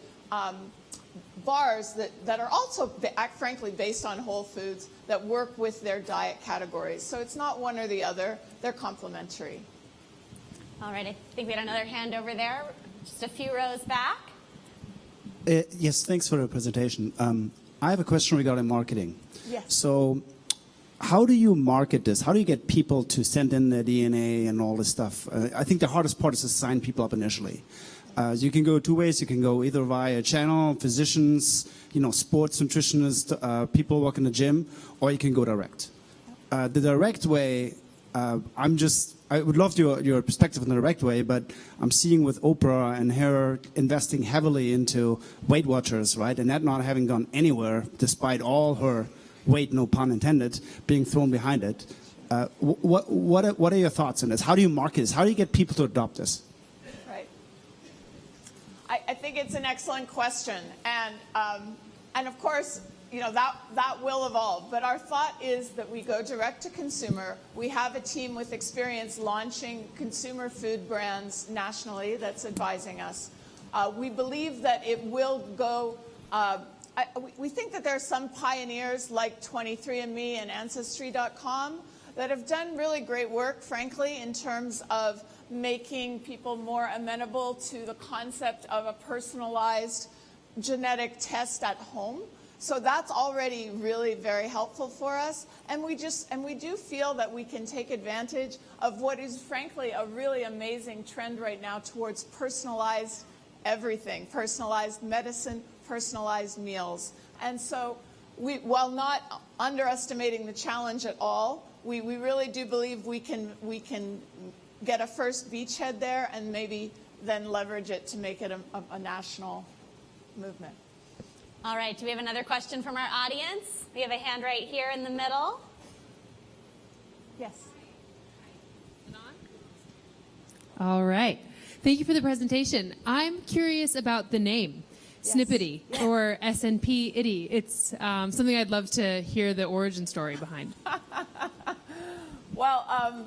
bars that are also, frankly, based on whole foods that work with their diet categories. So it's not one or the other. They're complementary. All right, I think we had another hand over there, just a few rows back. Yes, thanks for the presentation. I have a question regarding marketing. Yes. So how do you market this? How do you get people to send in their DNA and all this stuff? I think the hardest part is to sign people up initially. You can go two ways. You can go either via channel, physicians, sports nutritionists, people work in the gym, or you can go direct. The direct way, I would love your perspective on the direct way, but I'm seeing with Oprah and her investing heavily into Weight Watchers, right? And that not having gone anywhere, despite all her weight, no pun intended, being thrown behind it. What are your thoughts on this? How do you market this? How do you get people to adopt this? I think it's an excellent question, and of course, that will evolve. But our thought is that we go direct to consumer. We have a team with experience launching consumer food brands nationally that's advising us. We believe that it will go. We think that there are some pioneers like 23andMe and Ancestry.com that have done really great work, frankly, in terms of making people more amenable to the concept of a personalized genetic test at home. So that's already really very helpful for us. And we do feel that we can take advantage of what is frankly a really amazing trend right now towards personalized everything, personalized medicine, personalized meals. And so while not underestimating the challenge at all, we really do believe we can get a first beachhead there and maybe then leverage it to make it a national movement. All right, do we have another question from our audience? We have a hand right here in the middle. Yes. All right. Thank you for the presentation. I'm curious about the name, Snippety, or SNP-itty. It's something I'd love to hear the origin story behind. Well,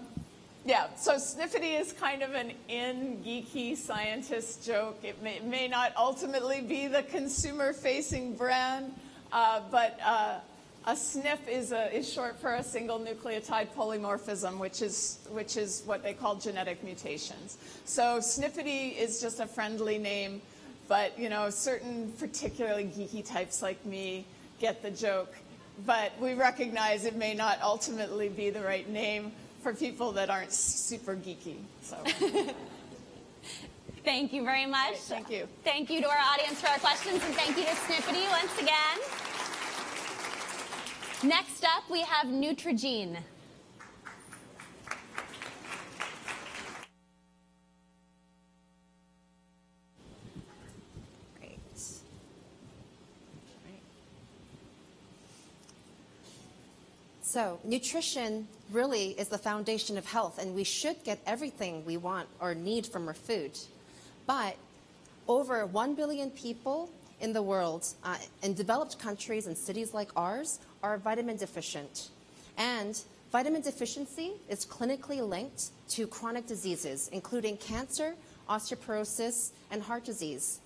yeah, so Snippety is kind of an geeky scientist joke. It may not ultimately be the consumer-facing brand, but a SNP is short for a single nucleotide polymorphism, which is what they call genetic mutations. So Snippety is just a friendly name, but certain particularly geeky types like me get the joke. But we recognize it may not ultimately be the right name for people that aren't super geeky. So. Thank you very much. Great, thank you. Thank you to our audience for our questions, and thank you to Snippety once again. Next up, we have Neutrogene. So nutrition really is the foundation of health, and we should get everything we want or need from our food. But over 1 billion people in the world, in developed countries and cities like ours, are vitamin deficient. And vitamin deficiency is clinically linked to chronic diseases, including cancer, osteoporosis, and heart disease.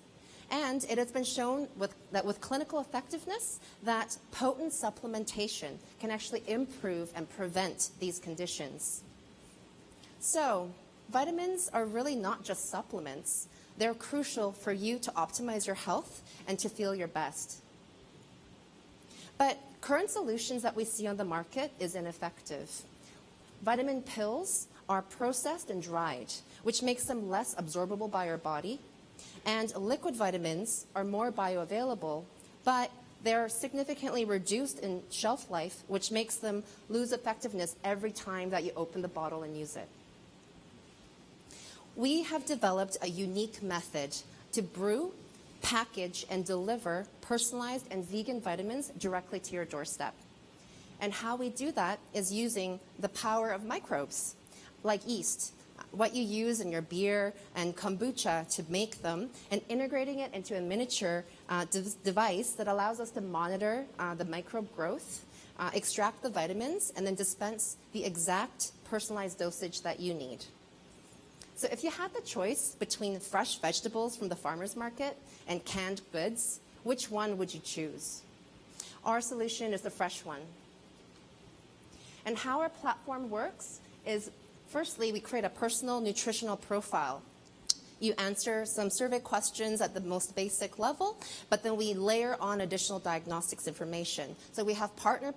And it has been shown that with clinical effectiveness, that potent supplementation can actually improve and prevent these conditions. So vitamins are really not just supplements. They're crucial for you to optimize your health and to feel your best. But current solutions that we see on the market is ineffective. Vitamin pills are processed and dried, which makes them less absorbable by our body. And liquid vitamins are more bioavailable, but they're significantly reduced in shelf life, which makes them lose effectiveness every time that you open the bottle and use it. We have developed a unique method to brew, package, and deliver personalized and vegan vitamins directly to your doorstep. And how we do that is using the power of microbes, like yeast, what you use in your beer and kombucha to make them, and integrating it into a miniature device that allows us to monitor the microbe growth, extract the vitamins, and then dispense the exact personalized dosage that you need. So if you had the choice between fresh vegetables from the farmer's market and canned goods, which one would you choose? Our solution is the fresh one. And how our platform works is, firstly, we create a personal nutritional profile. You answer some survey questions at the most basic level, but then we layer on additional diagnostics information. So we have partners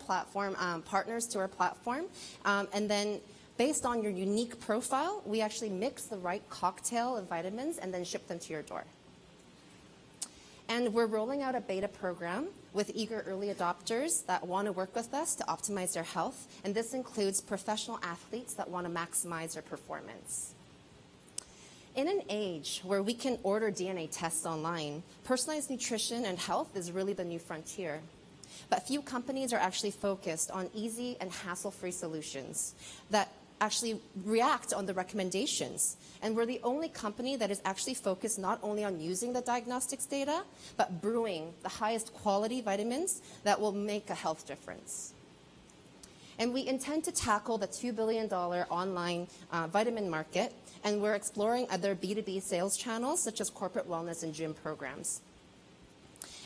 to our platform, and then based on your unique profile, we actually mix the right cocktail of vitamins and then ship them to your door. And we're rolling out a beta program with eager early adopters that want to work with us to optimize their health. And this includes professional athletes that want to maximize their performance. In an age where we can order DNA tests online, personalized nutrition and health is really the new frontier. But few companies are actually focused on easy and hassle-free solutions that actually react on the recommendations. And we're the only company that is actually focused not only on using the diagnostics data, but brewing the highest quality vitamins that will make a health difference. And we intend to tackle the $2 billion online vitamin market, and we're exploring other B2B sales channels, such as corporate wellness and gym programs.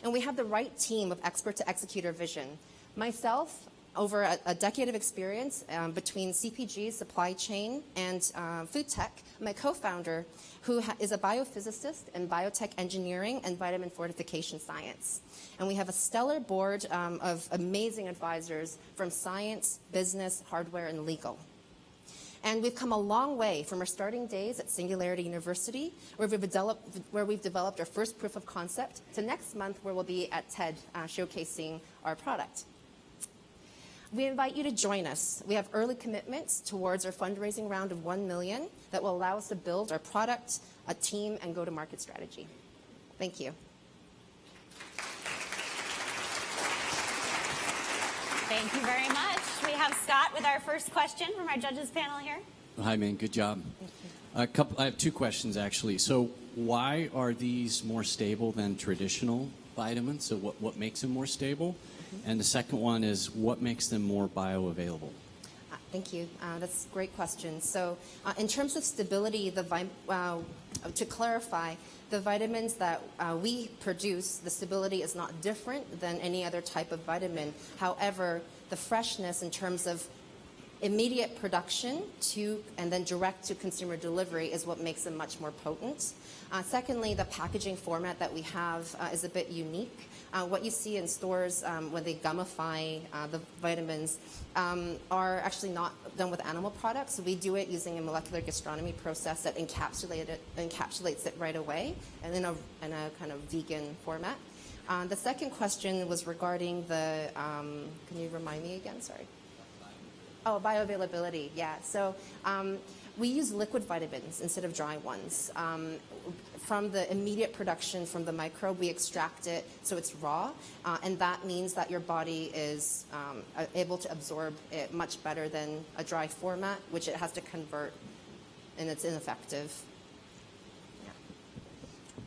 And we have the right team of expert to execute our vision. Myself, over a decade of experience between CPG, supply chain, and food tech. My co-founder, who is a biophysicist in biotech engineering and vitamin fortification science. And we have a stellar board of amazing advisors from science, business, hardware, and legal. And we've come a long way from our starting days at Singularity University, where we've developed our first proof of concept, to next month, where we'll be at TED showcasing our product. We invite you to join us. We have early commitments towards our fundraising round of $1 million that will allow us to build our product, a team, and go-to-market strategy. Thank you. Thank you very much. We have Scott with our first question from our judges panel here. Hi, man. Good job. I have two questions, actually. So why are these more stable than traditional vitamins? So what makes them more stable? And the second one is, what makes them more bioavailable? Thank you. That's a great question. So in terms of stability, to clarify, the vitamins that we produce, the stability is not different than any other type of vitamin. However, the freshness in terms of immediate production and then direct to consumer delivery is what makes them much more potent. Secondly, the packaging format that we have is a bit unique. What you see in stores when they gummify the vitamins are actually not done with animal products. So we do it using a molecular gastronomy process that encapsulates it right away, and in a kind of vegan format. The second question was regarding the, can you remind me again? Sorry. Oh, bioavailability, yeah. So we use liquid vitamins instead of dry ones. From the immediate production from the microbe, we extract it so it's raw, and that means that your body is able to absorb it much better than a dry format, which it has to convert, and it's ineffective.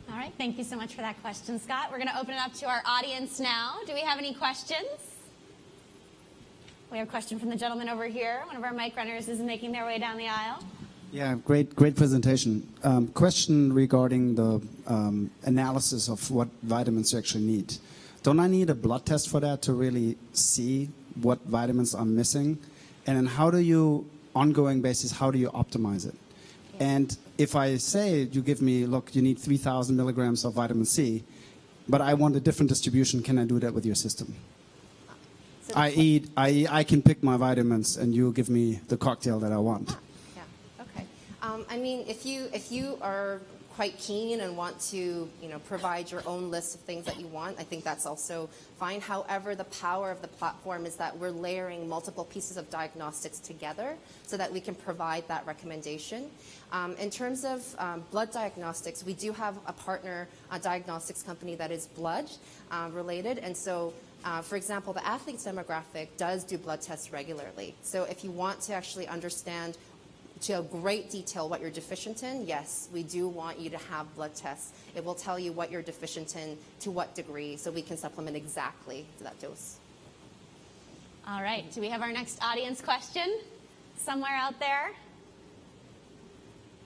All right, thank you so much for that question, Scott. We're going to open it up to our audience now. Do we have any questions? We have a question from the gentleman over here. One of our mic runners is making their way down the aisle. Yeah, great presentation. Question regarding the analysis of what vitamins you actually need. Don't I need a blood test for that to really see what vitamins I'm missing? And then how do you, ongoing basis, how do you optimize it? And if I say you give me, look, you need 3,000 milligrams of vitamin C, but I want a different distribution, can I do that with your system? I can pick my vitamins and you give me the cocktail that I want. I mean, if you are quite keen and want to, provide your own list of things that you want, I think that's also fine. However, the power of the platform is that we're layering multiple pieces of diagnostics together so that we can provide that recommendation. In terms of blood diagnostics, we do have a partner, a diagnostics company that is blood related, and so for example, the athlete's demographic does do blood tests regularly. So if you want to actually understand to a great detail what you're deficient in, yes, we do want you to have blood tests. It will tell you what you're deficient in, to what degree, so we can supplement exactly to that dose. All right, do we have our next audience question somewhere out there?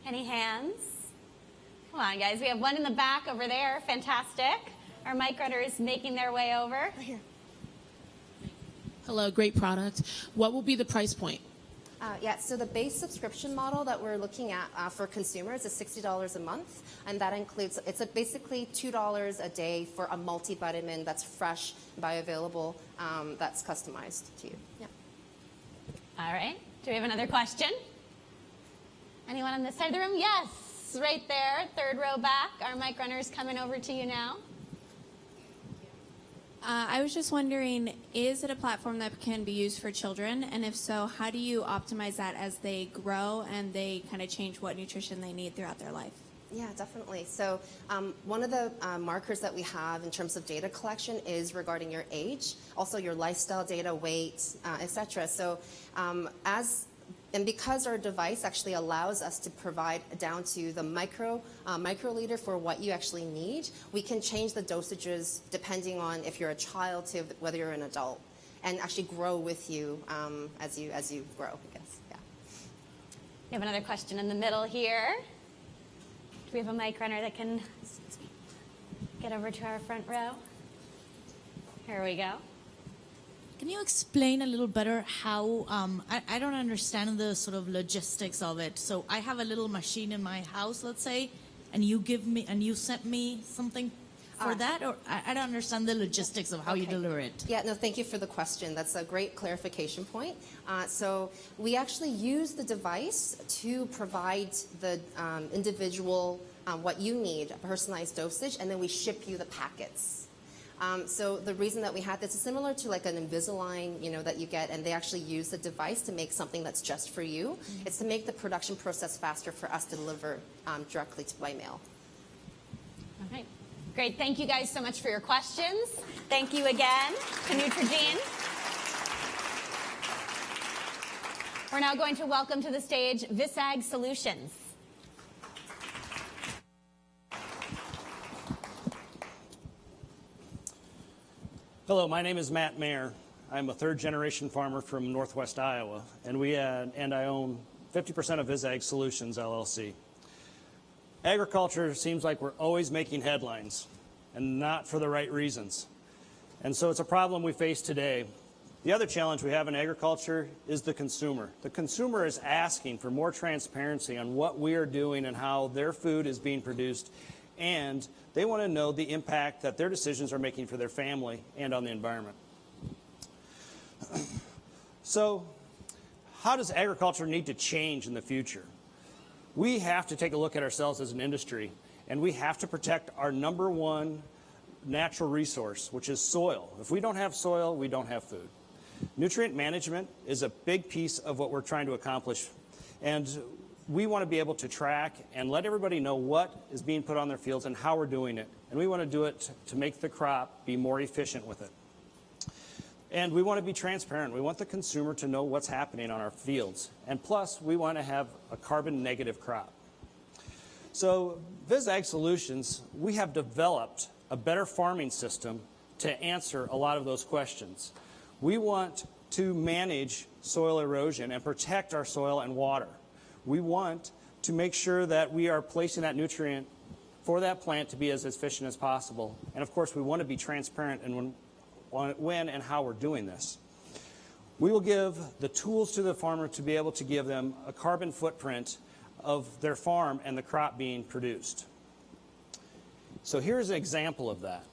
Any hands? Come on, guys, we have one in the back over there. Fantastic. Our mic runner is making their way over. Right here. Hello, great product. What will be the price point? So the base subscription model that we're looking at for consumers is $60 a month, and that includes, it's basically $2 a day for a multivitamin that's fresh, bioavailable, that's customized to you. Yeah. All right. Do we have another question? Anyone on this side of the room? Yes, right there, third row back. Our mic runner is coming over to you now. I was just wondering, is it a platform that can be used for children? And if so, how do you optimize that as they grow and they kind of change what nutrition they need throughout their life? Yeah, definitely. So one of the markers that we have in terms of data collection is regarding your age, also your lifestyle data, weight, etc. So and because our device actually allows us to provide down to the microliter for what you actually need, we can change the dosages depending on if you're a child to whether you're an adult. and actually grow with you as you grow, I guess. Yeah. We have another question in the middle here. Do we have a mic runner that can get over to our front row? Here we go. Can you explain a little better how, I don't understand the sort of logistics of it. So I have a little machine in my house, let's say, and you sent me something for that? Or I don't understand the logistics of how you deliver it. Yeah, no, thank you for the question. That's a great clarification point. So we actually use the device to provide the individual what you need, a personalized dosage, and then we ship you the packets. So the reason that we had this is similar to like an Invisalign, that you get, and they actually use the device to make something that's just for you. Mm-hmm. It's to make the production process faster for us to deliver directly by mail. Okay, great. Thank you guys so much for your questions. Thank you again to Neutrogena. We're now going to welcome to the stage Visag Solutions. Hello, my name is Matt Mayer. I'm a third-generation farmer from Northwest Iowa, and I own 50% of Visag Solutions, LLC. Agriculture seems like we're always making headlines, and not for the right reasons. And so it's a problem we face today. The other challenge we have in agriculture is the consumer. The consumer is asking for more transparency on what we are doing and how their food is being produced, and they want to know the impact that their decisions are making for their family and on the environment. So, how does agriculture need to change in the future? We have to take a look at ourselves as an industry, and we have to protect our number one natural resource, which is soil. If we don't have soil, we don't have food. Nutrient management is a big piece of what we're trying to accomplish, and we want to be able to track and let everybody know what is being put on their fields and how we're doing it. And we want to do it to make the crop be more efficient with it. And we want to be transparent. We want the consumer to know what's happening on our fields. And plus, we want to have a carbon negative crop. So, Visag Solutions, we have developed a better farming system to answer a lot of those questions. We want to manage soil erosion and protect our soil and water. We want to make sure that we are placing that nutrient for that plant to be as efficient as possible. And of course, we want to be transparent in when and how we're doing this. We will give the tools to the farmer to be able to give them a carbon footprint of their farm and the crop being produced. So here's an example of that.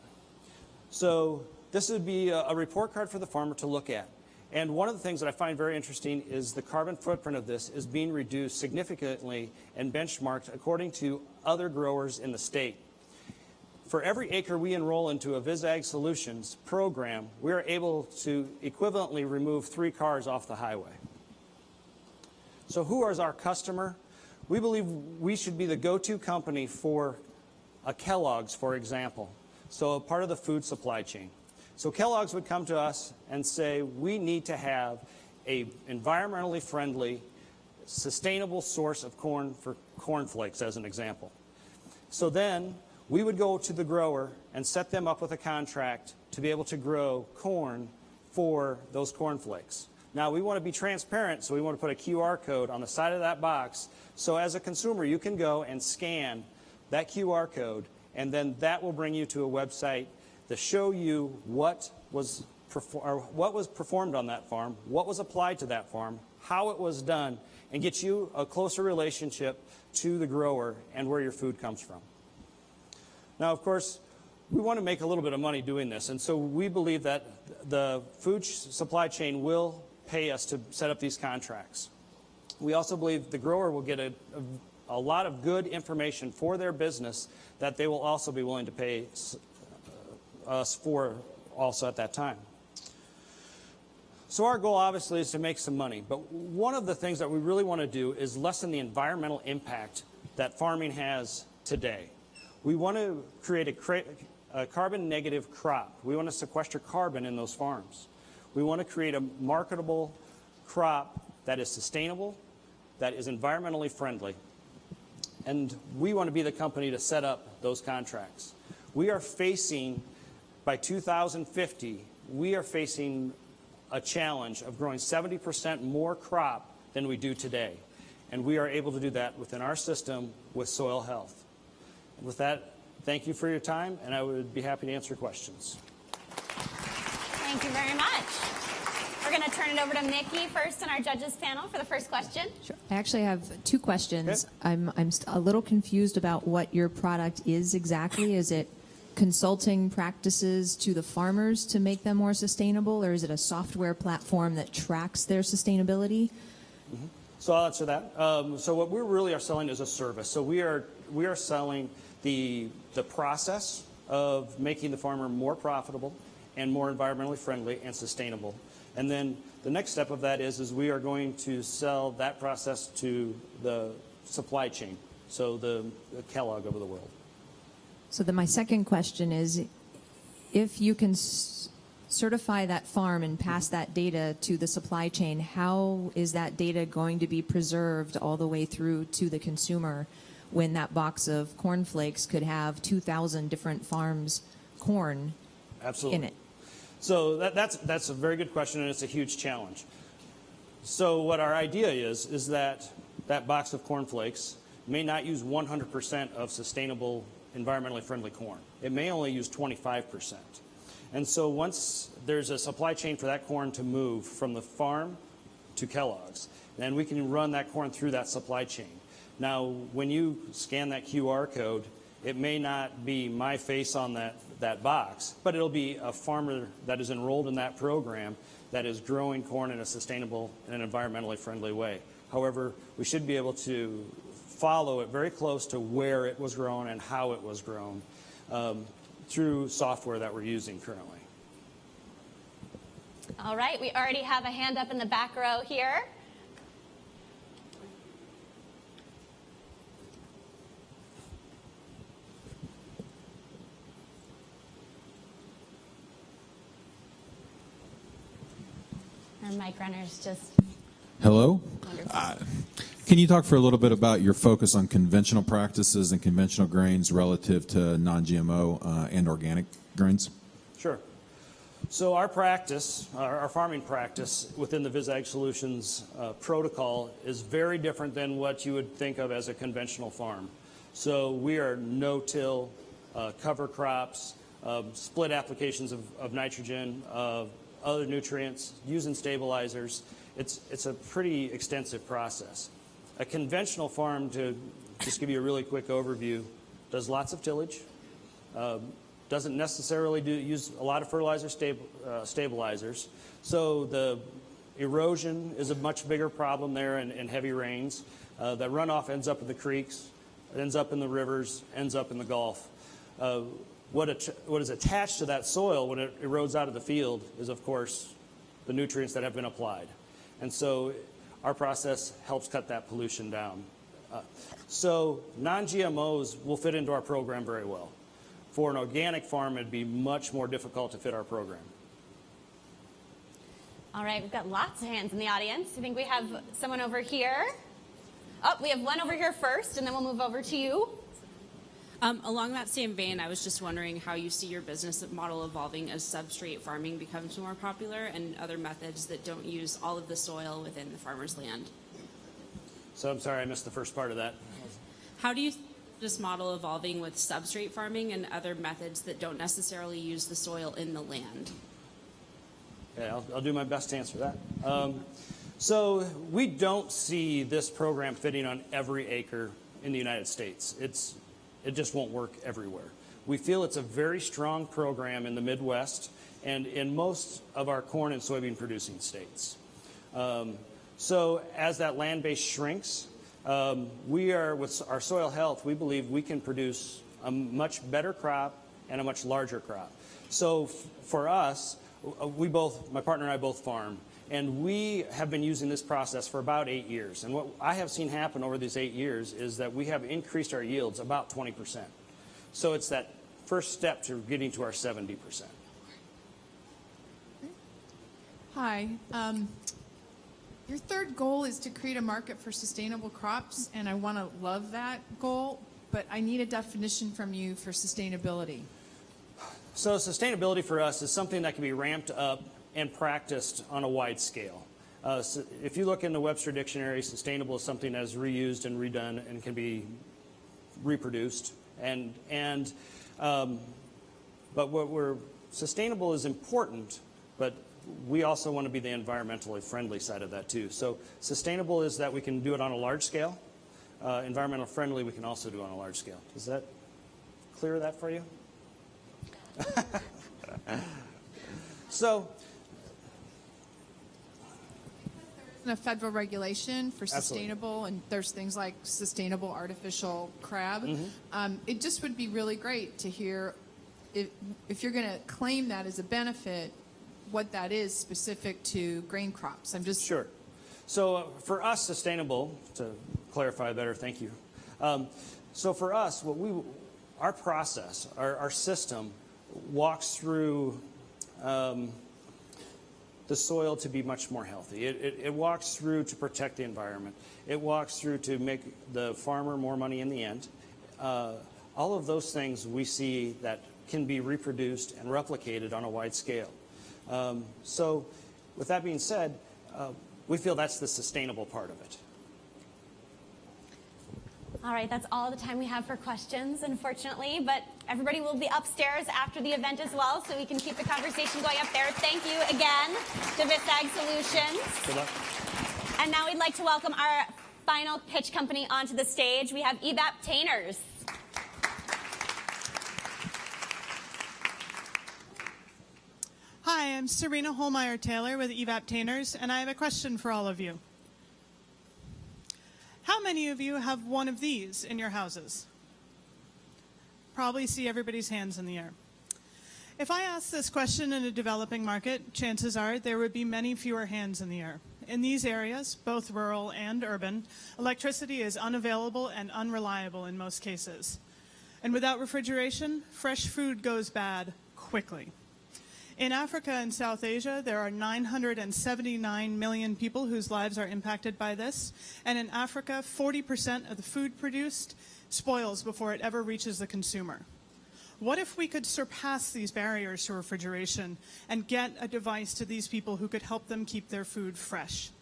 So this would be a report card for the farmer to look at. And one of the things that I find very interesting is the carbon footprint of this is being reduced significantly and benchmarked according to other growers in the state. For every acre we enroll into a Visag Solutions program, we are able to equivalently remove 3 cars off the highway. So who is our customer? We believe we should be the go-to company for a Kellogg's, for example. So a part of the food supply chain. So Kellogg's would come to us and say, we need to have an environmentally friendly, sustainable source of corn for cornflakes, as an example. So then we would go to the grower and set them up with a contract to be able to grow corn for those cornflakes. Now, we want to be transparent, so we want to put a QR code on the side of that box. So as a consumer, you can go and scan that QR code, and then that will bring you to a website to show you what was performed on that farm, what was applied to that farm, how it was done, and get you a closer relationship to the grower and where your food comes from. Now, of course, we want to make a little bit of money doing this, and so we believe that the food supply chain will pay us to set up these contracts. We also believe the grower will get a lot of good information for their business that they will also be willing to pay us for also at that time. So our goal obviously is to make some money, but one of the things that we really want to do is lessen the environmental impact that farming has today. We want to create a carbon negative crop. We want to sequester carbon in those farms. We want to create a marketable crop that is sustainable, that is environmentally friendly, and we want to be the company to set up those contracts. We are facing, by 2050, we are facing a challenge of growing 70% more crop than we do today. And we are able to do that within our system with soil health. And with that, thank you for your time, and I would be happy to answer questions. Thank you very much. We're going to turn it over to Mickey first in our judges panel for the first question. Sure. I actually have two questions. Okay. I'm a little confused about what your product is exactly. Is it consulting practices to the farmers to make them more sustainable, or is it a software platform that tracks their sustainability? Mm-hmm. So I'll answer that. So what we really are selling is a service. So we are selling the process of making the farmer more profitable and more environmentally friendly and sustainable. And then the next step of that is we are going to sell that process to the supply chain, so the Kellogg of the world. So then my second question is, if you can certify that farm and pass that data to the supply chain, how is that data going to be preserved all the way through to the consumer when that box of cornflakes could have 2,000 different farms' corn in it? So that's a very good question, and it's a huge challenge. So what our idea is that that box of cornflakes may not use 100% of sustainable, environmentally friendly corn. It may only use 25%. And so once there's a supply chain for that corn to move from the farm to Kellogg's, then we can run that corn through that supply chain. Now, when you scan that QR code, it may not be my face on that box, but it'll be a farmer that is enrolled in that program that is growing corn in a sustainable and environmentally friendly way. However, we should be able to follow it very close to where it was grown and how it was grown through software that we're using currently. All right, we already have a hand up in the back row here. Our mic runner's just... Hello. Can you talk for a little bit about your focus on conventional practices and conventional grains relative to non-GMO and organic grains? Sure. So our practice, our farming practice within the VisAg Solutions protocol is very different than what you would think of as a conventional farm. So we are no-till, cover crops, split applications of nitrogen, other nutrients, using stabilizers. It's a pretty extensive process. A conventional farm, to just give you a really quick overview, does lots of tillage, doesn't necessarily use a lot of fertilizer stabilizers. So the erosion is a much bigger problem there in heavy rains. The runoff ends up in the creeks, it ends up in the rivers, ends up in the Gulf. What is attached to that soil when it erodes out of the field is, of course, the nutrients that have been applied. And so our process helps cut that pollution down. So non-GMOs will fit into our program very well. For an organic farm, it'd be much more difficult to fit our program. All right, we've got lots of hands in the audience. I think we have someone over here. Oh, we have one over here first, and then we'll move over to you. Along that same vein, I was just wondering how you see your business model evolving as substrate farming becomes more popular and other methods that don't use all of the soil within the farmer's land. So I'm sorry, I missed the first part of that. How do you see this model evolving with substrate farming and other methods that don't necessarily use the soil in the land? Yeah, I'll do my best to answer that. So we don't see this program fitting on every acre in the United States. It just won't work everywhere. We feel it's a very strong program in the Midwest and in most of our corn and soybean producing states. So as that land base shrinks, we are, with our soil health, we believe we can produce a much better crop and a much larger crop. So for us, my partner and I both farm, and we have been using this process for about 8 years. And what I have seen happen over these 8 years is that we have increased our yields about 20%. So it's that first step to getting to our 70%. Hi. Your third goal is to create a market for sustainable crops, and I want to love that goal, but I need a definition from you for sustainability. So sustainability for us is something that can be ramped up and practiced on a wide scale. So if you look in the Webster Dictionary, sustainable is something that is reused and redone and can be reproduced. But sustainable is important, but we also want to be the environmentally friendly side of that too. So sustainable is that we can do it on a large scale. Environmental friendly we can also do on a large scale. Does that clear that for you? So A federal regulation for sustainable, and there's things like sustainable artificial crab. It just would be really great to hear if you're going to claim that as a benefit, what that is specific to grain crops. I'm just sure. So for us, sustainable, to clarify better, thank you. So for us, our process, our system walks through the soil to be much more healthy. It walks through to protect the environment. It walks through to make the farmer more money in the end. All of those things we see that can be reproduced and replicated on a wide scale. So with that being said, we feel that's the sustainable part of it. All right, that's all the time we have for questions, unfortunately, but everybody will be upstairs after the event as well, so we can keep the conversation going up there. Thank you again to Visag Solutions. Good luck. And now we'd like to welcome our final pitch company onto the stage. We have Evaptainers. Hi, I'm Serena Holmeyer-Taylor with Evaptainers, and I have a question for all of you. How many of you have one of these in your houses? Probably see everybody's hands in the air. If I asked this question in a developing market, chances are there would be many fewer hands in the air. In these areas, both rural and urban, electricity is unavailable and unreliable in most cases. And without refrigeration, fresh food goes bad quickly. In Africa and South Asia, there are 979 million people whose lives are impacted by this. And in Africa, 40% of the food produced spoils before it ever reaches the consumer. What if we could surpass these barriers to refrigeration and get a device to these people who could help them keep their food fresh?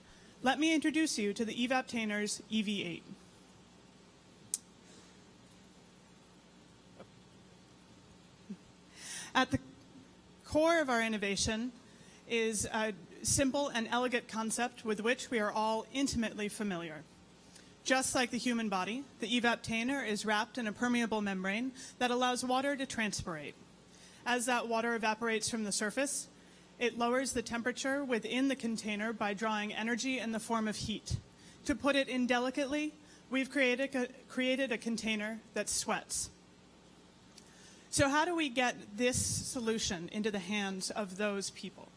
Let me introduce you to the Evaptainers EV8. At the core of our innovation is a simple and elegant concept with which we are all intimately familiar. Just like the human body, the Evaptainer is wrapped in a permeable membrane that allows water to transpirate. As that water evaporates from the surface, it lowers the temperature within the container by drawing energy in the form of heat. To put it indelicately, we've created a container that sweats. So how do we get this solution into the hands of those people?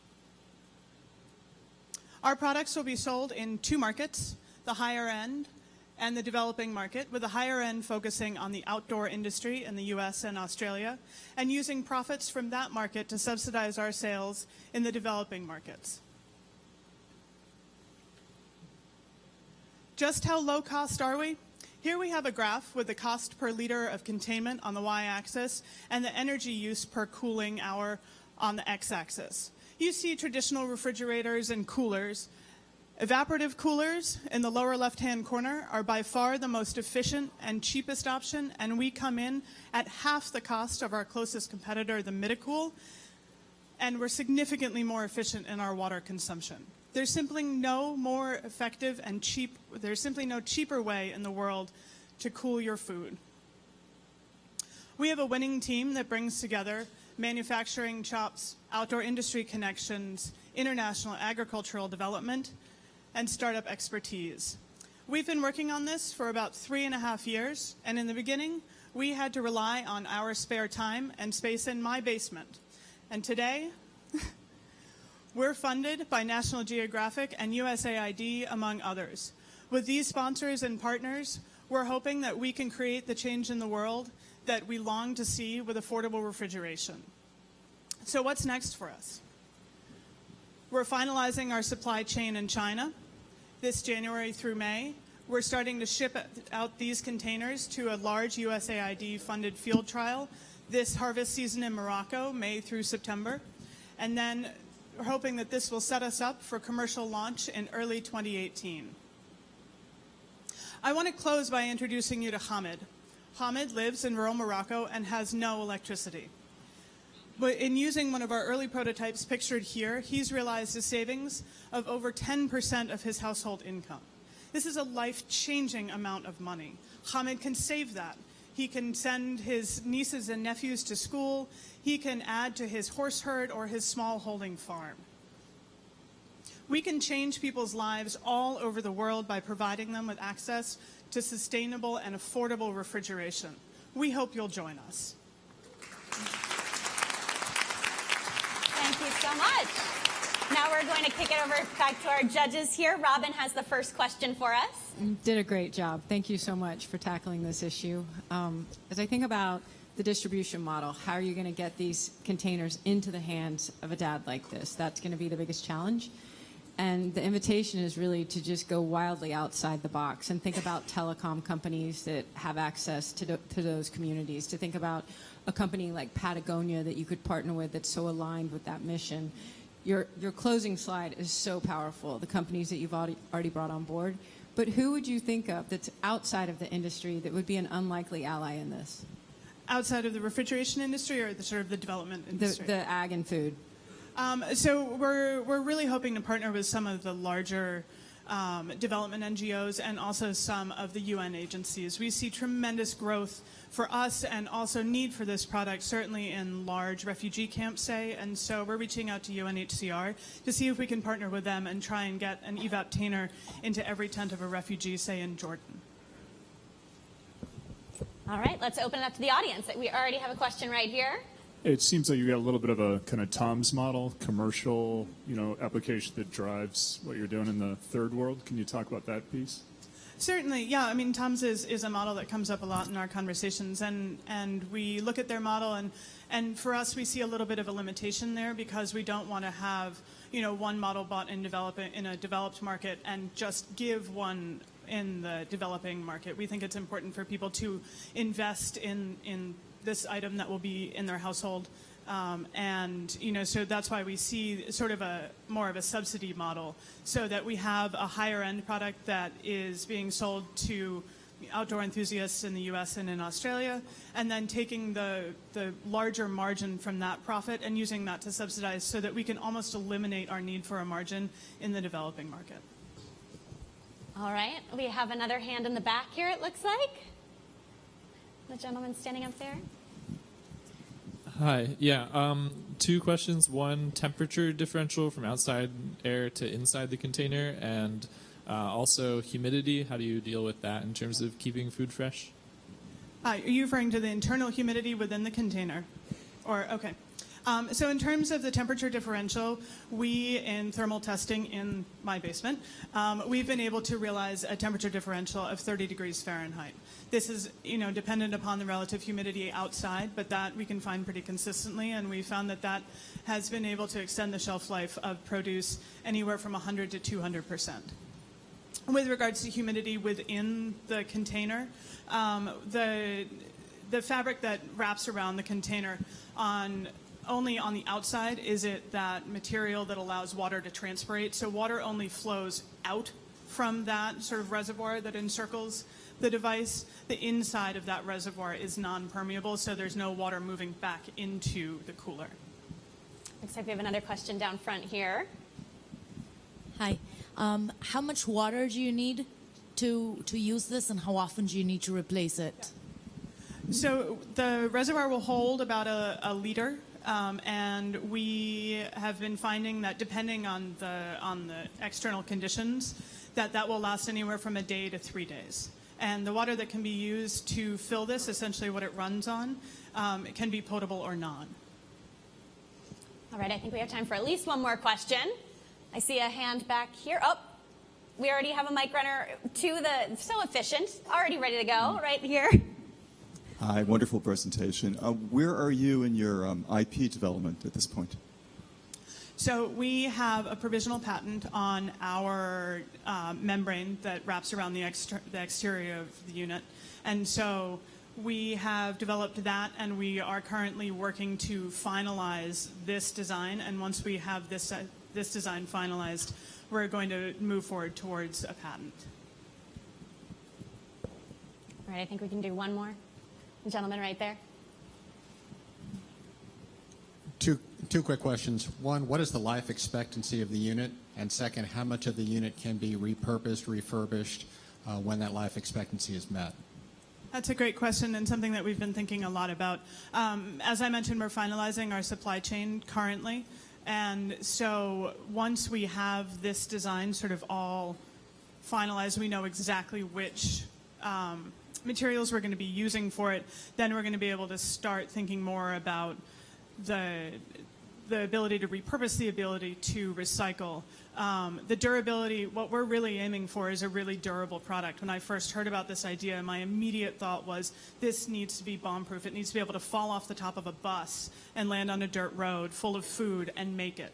Our products will be sold in two markets, the higher end and the developing market, with the higher end focusing on the outdoor industry in the US and Australia, and using profits from that market to subsidize our sales in the developing markets. Just how low cost are we? Here we have a graph with the cost per liter of containment on the y-axis and the energy use per cooling hour on the x-axis. You see traditional refrigerators and coolers. Evaporative coolers in the lower left-hand corner are by far the most efficient and cheapest option, and we come in at half the cost of our closest competitor, the Mitacool, and we're significantly more efficient in our water consumption. There's simply no more effective and there's simply no cheaper way in the world to cool your food. We have a winning team that brings together manufacturing chops, outdoor industry connections, international agricultural development, and startup expertise. We've been working on this for about 3.5 years, and in the beginning, we had to rely on our spare time and space in my basement. And today, we're funded by National Geographic and USAID, among others. With these sponsors and partners, we're hoping that we can create the change in the world that we long to see with affordable refrigeration. So what's next for us? We're finalizing our supply chain in China. This January through May, we're starting to ship out these containers to a large USAID-funded field trial this harvest season in Morocco, May through September. And then we're hoping that this will set us up for commercial launch in early 2018. I want to close by introducing you to Hamid. Hamid lives in rural Morocco and has no electricity. But in using one of our early prototypes pictured here, he's realized a savings of over 10% of his household income. This is a life-changing amount of money. Hamid can save that. He can send his nieces and nephews to school. He can add to his horse herd or his small holding farm. We can change people's lives all over the world by providing them with access to sustainable and affordable refrigeration. We hope you'll join us. Thank you so much. Now we're going to kick it over back to our judges here. Robin has the first question for us. You did a great job. Thank you so much for tackling this issue. As I think about the distribution model, how are you going to get these containers into the hands of a dad like this? That's going to be the biggest challenge. And the invitation is really to just go wildly outside the box and think about telecom companies that have access to those communities, to think about a company like Patagonia that you could partner with that's so aligned with that mission. Your closing slide is so powerful, the companies that you've already brought on board. But who would you think of that's outside of the industry that would be an unlikely ally in this? Outside of the refrigeration industry or the sort of the development industry? The ag and food. So we're really hoping to partner with some of the larger development NGOs and also some of the UN agencies. We see tremendous growth for us and also need for this product, certainly in large refugee camps, say, and so we're reaching out to UNHCR to see if we can partner with them and try and get an evaptainer into every tent of a refugee, say, in Jordan. All right, let's open it up to the audience. We already have a question right here. It seems like you got a little bit of a kind of Tom's model, commercial, application that drives what you're doing in the third world. Can you talk about that piece? Certainly, yeah. I mean, Tom's is a model that comes up a lot in our conversations, and we look at their model, and for us, we see a little bit of a limitation there because we don't want to have, one model bought in a developed market and just give one in the developing market. We think it's important for people to invest in this item that will be in their household. So that's why we see sort of more of a subsidy model so that we have a higher end product that is being sold to outdoor enthusiasts in the US and in Australia, and then taking the larger margin from that profit and using that to subsidize so that we can almost eliminate our need for a margin in the developing market. All right, we have another hand in the back here, it looks like. The gentleman standing up there. Hi. Yeah. Two questions. One, temperature differential from outside air to inside the container, and also humidity. How do you deal with that in terms of keeping food fresh? Are you referring to the internal humidity within the container? Okay. So in terms of the temperature differential, we, in thermal testing in my basement, we've been able to realize a temperature differential of 30 degrees Fahrenheit. This is, dependent upon the relative humidity outside, but that we can find pretty consistently, and we found that has been able to extend the shelf life of produce anywhere from 100 to 200%. With regards to humidity within the container, the fabric that wraps around the container only on the outside is it that material that allows water to transpirate. So water only flows out from that sort of reservoir that encircles the device. The inside of that reservoir is non-permeable, so there's no water moving back into the cooler. Looks like we have another question down front here. Hi. How much water do you need to use this, and how often do you need to replace it? So the reservoir will hold about a liter. And we have been finding that depending on the external conditions, that will last anywhere from a day to 3 days. And the water that can be used to fill this, essentially what it runs on, it can be potable or non. All right, I think we have time for at least one more question. I see a hand back here. Oh, we already have a mic runner so efficient, already ready to go right here. Hi, wonderful presentation. Where are you in your IP development at this point? So we have a provisional patent on our membrane that wraps around the exterior of the unit. And so We have developed that, and we are currently working to finalize this design. And once we have this design finalized, we're going to move forward towards a patent. All right, I think we can do one more. The gentleman right there. Two quick questions. One, what is the life expectancy of the unit? And second, how much of the unit can be repurposed, refurbished when that life expectancy is met? That's a great question and something that we've been thinking a lot about. As I mentioned, we're finalizing our supply chain currently. And so once we have this design sort of all finalized, we know exactly which materials we're going to be using for it, then we're going to be able to start thinking more about the ability to repurpose, the ability to recycle. The durability, what we're really aiming for is a really durable product. When I first heard about this idea, my immediate thought was this needs to be bomb-proof. It needs to be able to fall off the top of a bus and land on a dirt road full of food and make it.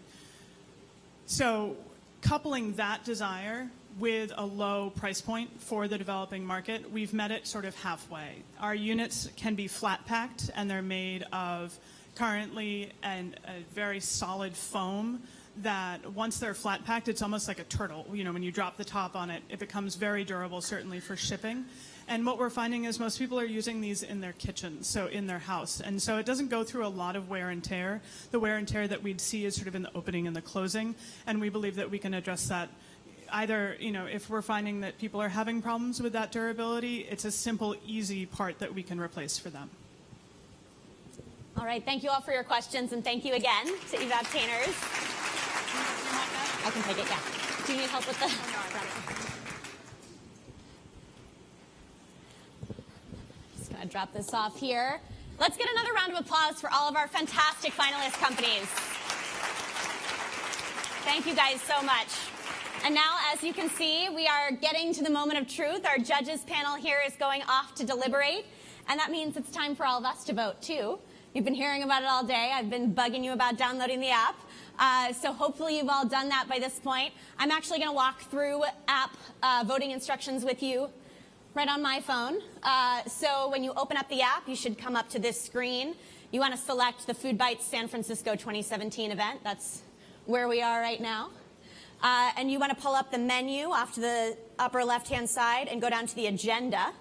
So coupling that desire with a low price point for the developing market, we've met it sort of halfway. Our units can be flat packed, and they're made of currently a very solid foam that once they're flat packed, it's almost like a turtle. You know, when you drop the top on it, it becomes very durable, certainly for shipping. And what we're finding is most people are using these in their kitchens, so in their house. And so it doesn't go through a lot of wear and tear. The wear and tear that we'd see is sort of in the opening and the closing. And we believe that we can address that either, you know, if we're finding that people are having problems with that durability, it's a simple, easy part that we can replace for them. All right, thank you all for your questions, and thank you again to Eve Obtainers. I can take it, yeah. Do you need help with the... Just gonna drop this off here. Let's get another round of applause for all of our fantastic finalist companies. Thank you guys so much. And now, as you can see, we are getting to the moment of truth. Our judges panel here is going off to deliberate, and that means it's time for all of us to vote, too. You've been hearing about it all day. I've been bugging you about downloading the app. So hopefully you've all done that by this point. I'm actually going to walk through app voting instructions with you right on my phone. So when you open up the app, you should come up to this screen. You want to select the FoodBytes San Francisco 2017 event. That's where we are right now. And you want to pull up the menu off to the upper left-hand side and go down to the agenda.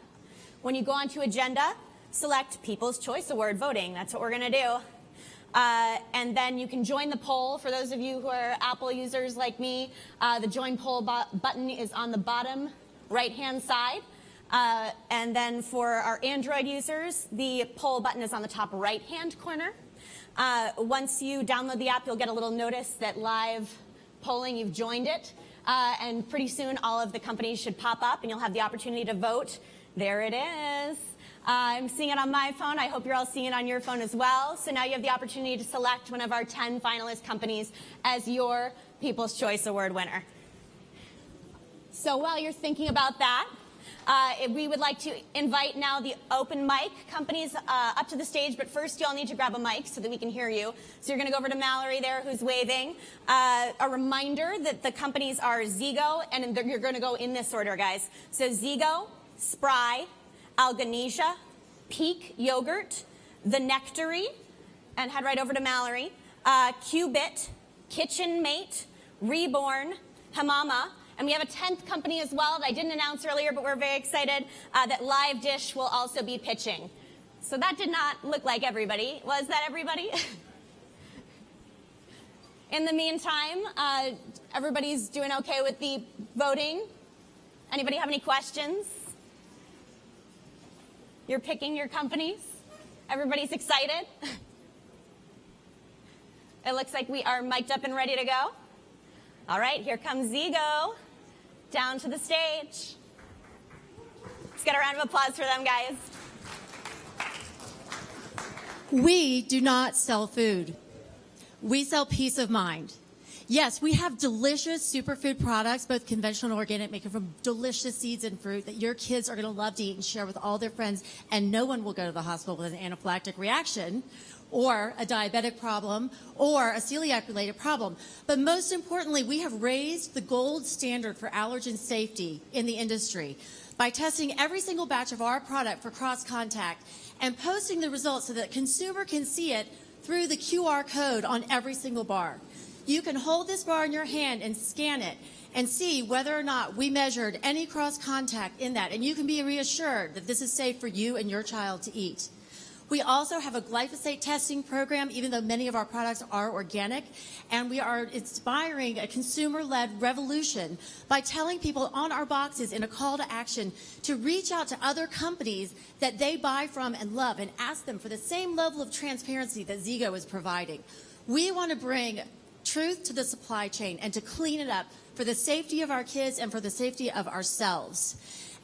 When you go onto agenda, select People's Choice Award voting. That's what we're going to do. And then you can join the poll. For those of you who are Apple users like me, the Join Poll button is on the bottom right-hand side. And then for our Android users, the poll button is on the top right-hand corner. Once you download the app, you'll get a little notice that live polling, you've joined it. And pretty soon, all of the companies should pop up, and you'll have the opportunity to vote. There it is. I'm seeing it on my phone. I hope you're all seeing it on your phone as well. So now you have the opportunity to select one of our 10 finalist companies as your People's Choice Award winner. So while you're thinking about that, we would like to invite now the open mic companies up to the stage. But first, you all need to grab a mic so that we can hear you. So you're going to go over to Mallory there, who's waving. A reminder that the companies are Zigo, and you're going to go in this order, guys. So Zigo, Spry, Algonesia, Peak Yogurt, The Nectary, and head right over to Mallory, Qbit, Kitchen Mate, Reborn, Hamama, and we have a 10th company as well that I didn't announce earlier, but we're very excited that Live Dish will also be pitching. So that did not look like everybody. Was that everybody? In the meantime, everybody's doing okay with the voting? Anybody have any questions? You're picking your companies? Everybody's excited? It looks like we are mic'd up and ready to go. All right, here comes Zigo down to the stage. Let's get a round of applause for them, guys. We do not sell food. We sell peace of mind. Yes, we have delicious superfood products, both conventional and organic, made from delicious seeds and fruit that your kids are going to love to eat and share with all their friends, and no one will go to the hospital with an anaphylactic reaction or a diabetic problem or a celiac-related problem. But most importantly, we have raised the gold standard for allergen safety in the industry. by testing every single batch of our product for cross-contact and posting the results so that consumer can see it through the QR code on every single bar. You can hold this bar in your hand and scan it and see whether or not we measured any cross-contact in that, and you can be reassured that this is safe for you and your child to eat. We also have a glyphosate testing program, even though many of our products are organic, and we are inspiring a consumer-led revolution by telling people on our boxes in a call to action to reach out to other companies that they buy from and love and ask them for the same level of transparency that Zigo is providing. We want to bring truth to the supply chain and to clean it up for the safety of our kids and for the safety of ourselves.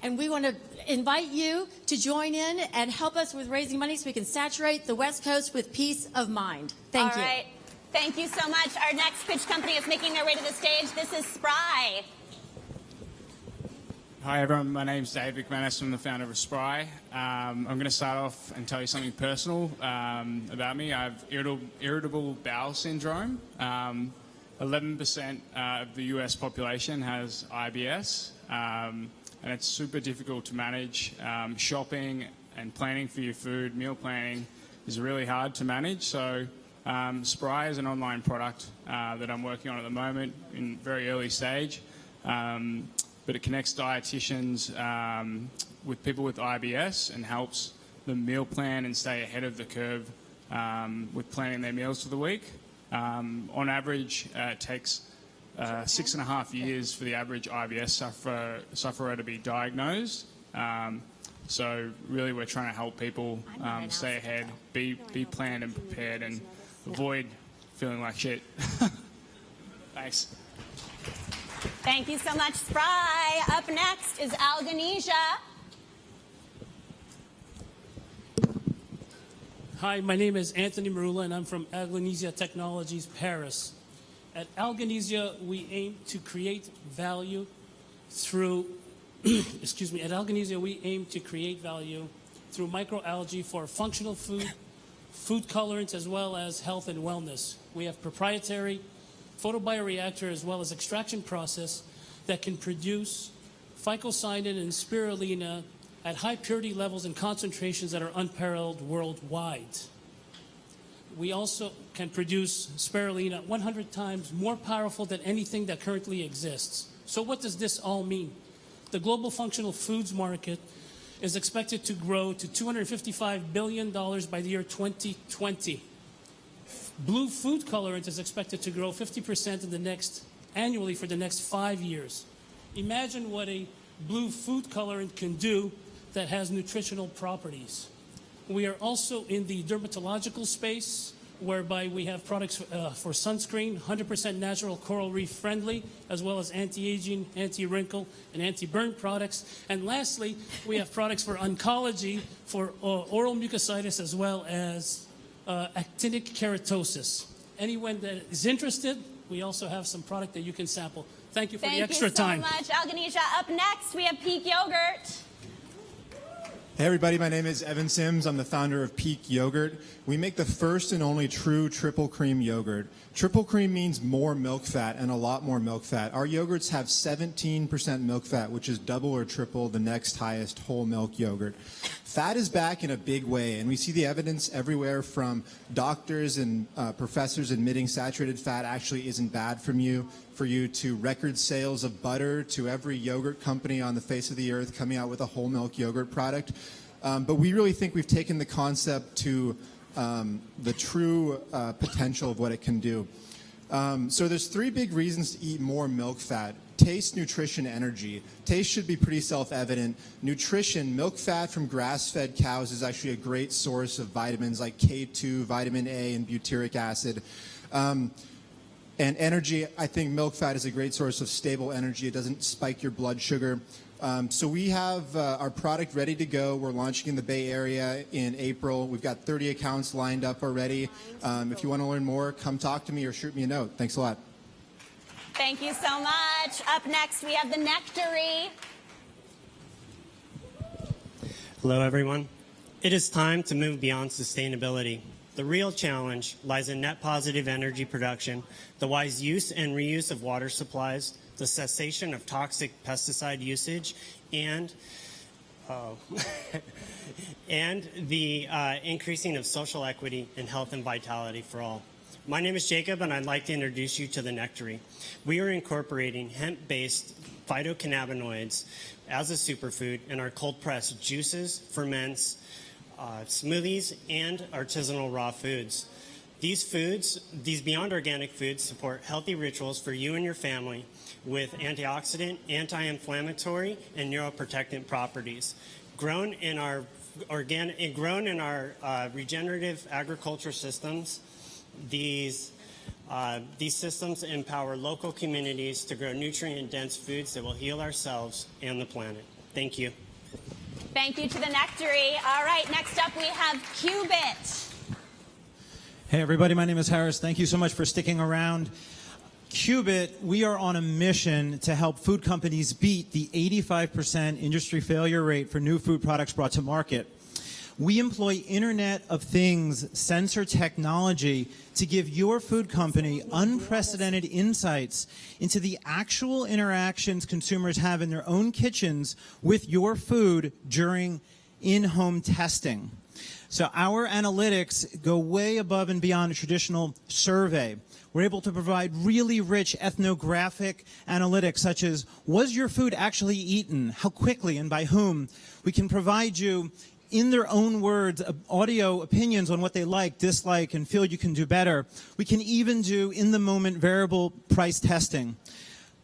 And we want to invite you to join in and help us with raising money so we can saturate the West Coast with peace of mind. Thank you. All right. Thank you so much. Our next pitch company is making their way to the stage. This is Spry. Hi everyone, my name's Dave McManus. I'm the founder of Spry. I'm going to start off and tell you something personal about me. I have irritable bowel syndrome. 11% of the US population has IBS, and it's super difficult to manage. Shopping and planning for your food, meal planning, is really hard to manage. So Spry is an online product that I'm working on at the moment in very early stage. But it connects dietitians with people with IBS and helps them meal plan and stay ahead of the curve with planning their meals for the week. On average, it takes 6.5 years for the average IBS sufferer to be diagnosed. So really we're trying to help people stay ahead, be planned and prepared, and avoid feeling like shit. Thanks. Thank you so much, Spry. Up next is Algonesia. Hi, my name is Anthony Marula, and I'm from Algonesia Technologies, Paris. At Algonesia, we aim to create value through, excuse me, at Algonesia, we aim to create value through microalgae for functional food, food colorants, as well as health and wellness. We have proprietary photobioreactor as well as extraction process that can produce phycocyanin and spirulina at high purity levels and concentrations that are unparalleled worldwide. We also can produce spirulina 100 times more powerful than anything that currently exists. So what does this all mean? The global functional foods market is expected to grow to $255 billion by the year 2020. Blue food colorant is expected to grow 50% annually for the next 5 years. Imagine what a blue food colorant can do that has nutritional properties. We are also in the dermatological space, whereby we have products for sunscreen, 100% natural coral reef friendly, as well as anti-aging, anti-wrinkle, and anti-burn products. And lastly, we have products for oncology, for oral mucositis, as well as actinic keratosis. Anyone that is interested, we also have some product that you can sample. Thank you for the extra time. Thank you so much, Algonesia. Up next, we have Peak Yogurt. Hey everybody, my name is Evan Sims. I'm the founder of Peak Yogurt. We make the first and only true triple cream yogurt. Triple cream means more milk fat and a lot more milk fat. Our yogurts have 17% milk fat, which is double or triple the next highest whole milk yogurt. Fat is back in a big way, and we see the evidence everywhere from doctors and professors admitting saturated fat actually isn't bad for you to record sales of butter, to every yogurt company on the face of the earth coming out with a whole milk yogurt product. But we really think we've taken the concept to the true potential of what it can do. So there's 3 big reasons to eat more milk fat. Taste, nutrition, energy. Taste should be pretty self-evident. Nutrition, milk fat from grass-fed cows is actually a great source of vitamins like K2, vitamin A, and butyric acid. And energy, I think milk fat is a great source of stable energy. It doesn't spike your blood sugar. So we have our product ready to go. We're launching in the Bay Area in April. We've got 30 accounts lined up already. If you want to learn more, come talk to me or shoot me a note. Thanks a lot. Thank you so much. Up next, we have the Nectary. Hello, everyone. It is time to move beyond sustainability. The real challenge lies in net positive energy production, the wise use and reuse of water supplies, the cessation of toxic pesticide usage, and the increasing of social equity and health and vitality for all. My name is Jacob, and I'd like to introduce you to the Nectary. We are incorporating hemp-based phytocannabinoids as a superfood in our cold-pressed juices, ferments, smoothies, and artisanal raw foods. These beyond organic foods support healthy rituals for you and your family with antioxidant, anti-inflammatory, and neuroprotectant properties. Grown in our regenerative agriculture systems, these systems empower local communities to grow nutrient-dense foods that will heal ourselves and the planet. Thank you. Thank you to the Nectary. All right, next up we have Qubit. Hey everybody, my name is Harris. Thank you so much for sticking around. Qubit, we are on a mission to help food companies beat the 85% industry failure rate for new food products brought to market. We employ Internet of Things sensor technology to give your food company unprecedented insights into the actual interactions consumers have in their own kitchens with your food during in-home testing. So our analytics go way above and beyond a traditional survey. We're able to provide really rich ethnographic analytics, such as, was your food actually eaten? How quickly and by whom? We can provide you, in their own words, audio opinions on what they like, dislike, and feel you can do better. We can even do in-the-moment variable price testing.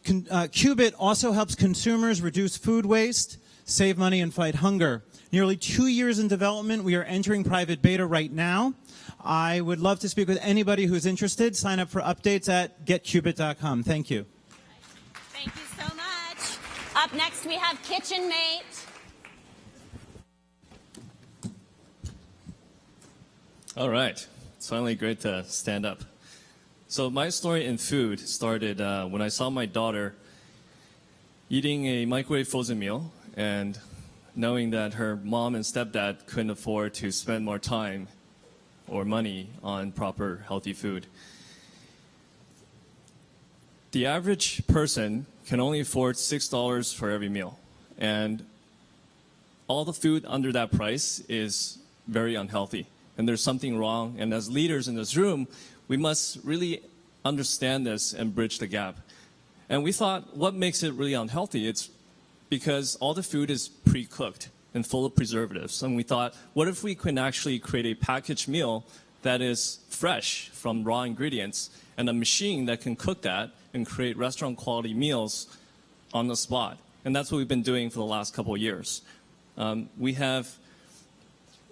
Qubit also helps consumers reduce food waste, save money, and fight hunger. Nearly 2 years in development. We are entering private beta right now. I would love to speak with anybody who's interested. Sign up for updates at getqubit.com. Thank you. Thank you so much. Up next, we have KitchenMate. All right. It's finally great to stand up. So my story in food started when I saw my daughter eating a microwave frozen meal and knowing that her mom and stepdad couldn't afford to spend more time or money on proper healthy food. The average person can only afford $6 for every meal. And all the food under that price is very unhealthy. And there's something wrong. And as leaders in this room, we must really understand this and bridge the gap. And we thought, what makes it really unhealthy? It's because all the food is pre-cooked and full of preservatives. And we thought, what if we can actually create a packaged meal that is fresh from raw ingredients and a machine that can cook that and create restaurant quality meals on the spot? And that's what we've been doing for the last couple of years. We have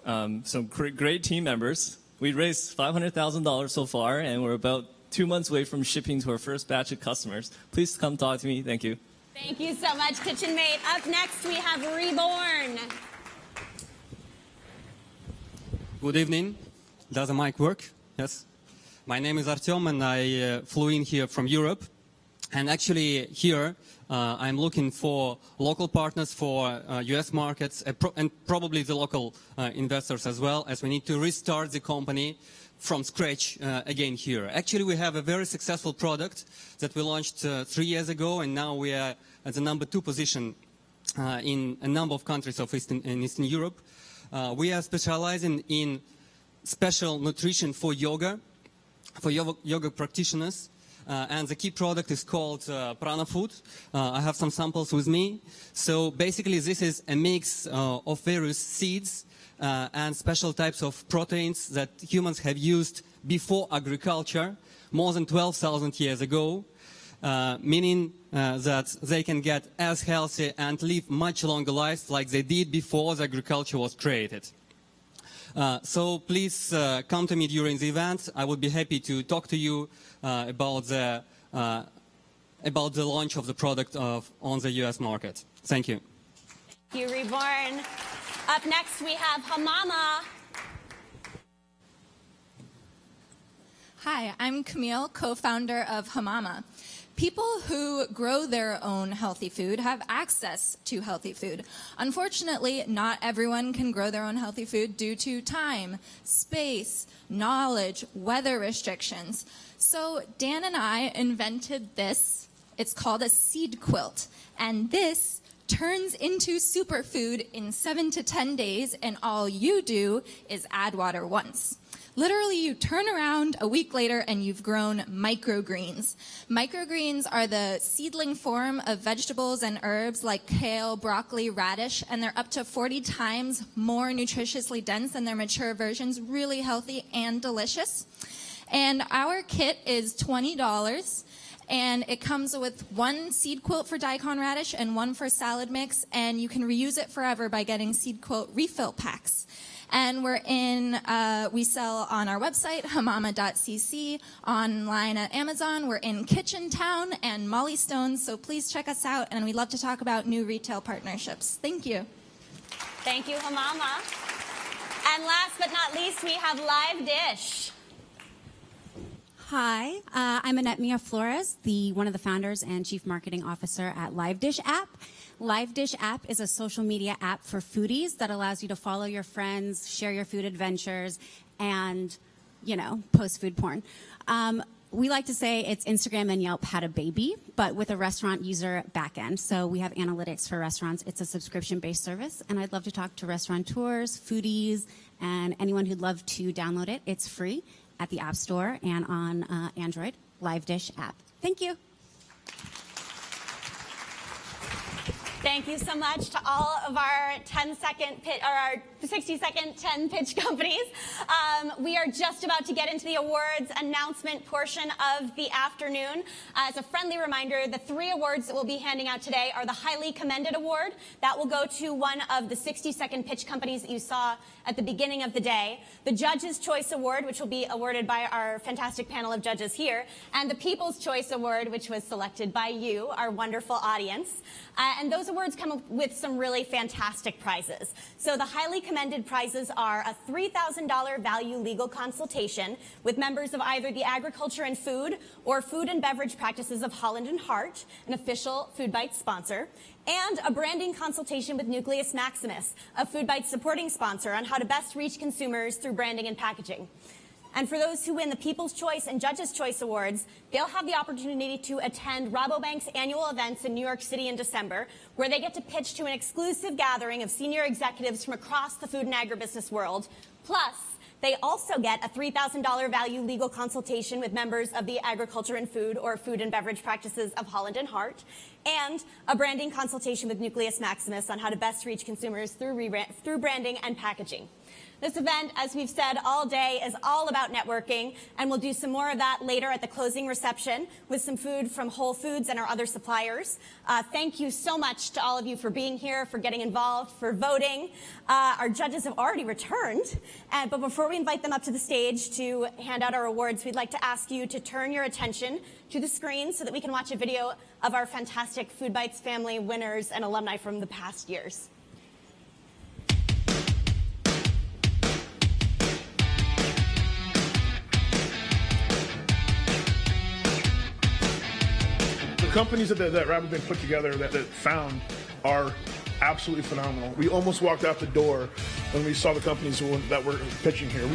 some great team members. We raised $500,000 so far, and we're about 2 months away from shipping to our first batch of customers. Please come talk to me. Thank you. Thank you so much, KitchenMate. Up next, we have Reborn. Good evening. Does the mic work? Yes. My name is Artyom, and I flew in here from Europe. And actually here, I'm looking for local partners for US markets and probably the local investors as well, as we need to restart the company from scratch again here. Actually, we have a very successful product that we launched 3 years ago, and now we are at the number 2 position in a number of countries of Eastern Europe. We are specializing in special nutrition for yoga practitioners. And the key product is called Prana Food. I have some samples with me. So basically this is a mix of various seeds and special types of proteins that humans have used before agriculture, more than 12,000 years ago, meaning that they can get as healthy and live much longer lives like they did before the agriculture was created. So please come to me during the event. I would be happy to talk to you about the launch of the product on the US market. Thank you. Thank you, Reborn. Up next, we have Hamama. Hi, I'm Camille, co-founder of Hamama. People who grow their own healthy food have access to healthy food. Unfortunately, not everyone can grow their own healthy food due to time, space, knowledge, weather restrictions. So Dan and I invented this. It's called a seed quilt. And this turns into superfood in 7 to 10 days, and all you do is add water once. Literally, you turn around a week later and you've grown microgreens. Microgreens are the seedling form of vegetables and herbs like kale, broccoli, radish, and they're up to 40 times more nutritiously dense than their mature versions, really healthy and delicious. And our kit is $20. And it comes with one seed quilt for daikon radish and one for salad mix, and you can reuse it forever by getting seed quilt refill packs. And we sell on our website, hamama.cc, online at Amazon. We're in Kitchen Town and Molly Stone's, so please check us out, and we'd love to talk about new retail partnerships. Thank you. Thank you, Hamama. And last but not least, we have Live Dish. Hi, I'm Annette Mia Flores, one of the founders and chief marketing officer at Live Dish app. Live Dish app is a social media app for foodies that allows you to follow your friends, share your food adventures, and, post food porn. We like to say it's Instagram and Yelp had a baby, but with a restaurant user backend. So we have analytics for restaurants. It's a subscription-based service, and I'd love to talk to restaurateurs, foodies, and anyone who'd love to download it. It's free at the App Store and on Android, Live Dish app. Thank you. Thank you so much to all of our 60-second 10-pitch companies. We are just about to get into the awards announcement portion of the afternoon. As a friendly reminder, the 3 awards that we'll be handing out today are the Highly Commended Award. That will go to one of the 60-second pitch companies that you saw at the beginning of the day. The Judge's Choice Award, which will be awarded by our fantastic panel of judges here. And the People's Choice Award, which was selected by you, our wonderful audience. And those awards come with some really fantastic prizes. So the highly commended prizes are a $3,000 value legal consultation with members of either the Agriculture and Food or Food and Beverage Practices of Holland and Hart, an official FoodBytes sponsor, and a branding consultation with Nucleus Maximus, a FoodBytes supporting sponsor, on how to best reach consumers through branding and packaging. And for those who win the People's Choice and Judge's Choice Awards, they'll have the opportunity to attend Rabobank's annual events in New York City in December, where they get to pitch to an exclusive gathering of senior executives from across the food and agribusiness world. Plus, they also get a $3,000 value legal consultation with members of the Agriculture and Food or Food and Beverage Practices of Holland and Hart, and a branding consultation with Nucleus Maximus on how to best reach consumers through branding and packaging. This event, as we've said all day, is all about networking, and we'll do some more of that later at the closing reception with some food from Whole Foods and our other suppliers. Thank you so much to all of you for being here, for getting involved, for voting. Our judges have already returned, but before we invite them up to the stage to hand out our awards, we'd like to ask you to turn your attention to the screen so that we can watch a video of our fantastic FoodBytes family winners and alumni from the past years. The companies that Rabobank put together, that found, are absolutely phenomenal. We almost walked out the door when we saw the companies that were pitching here.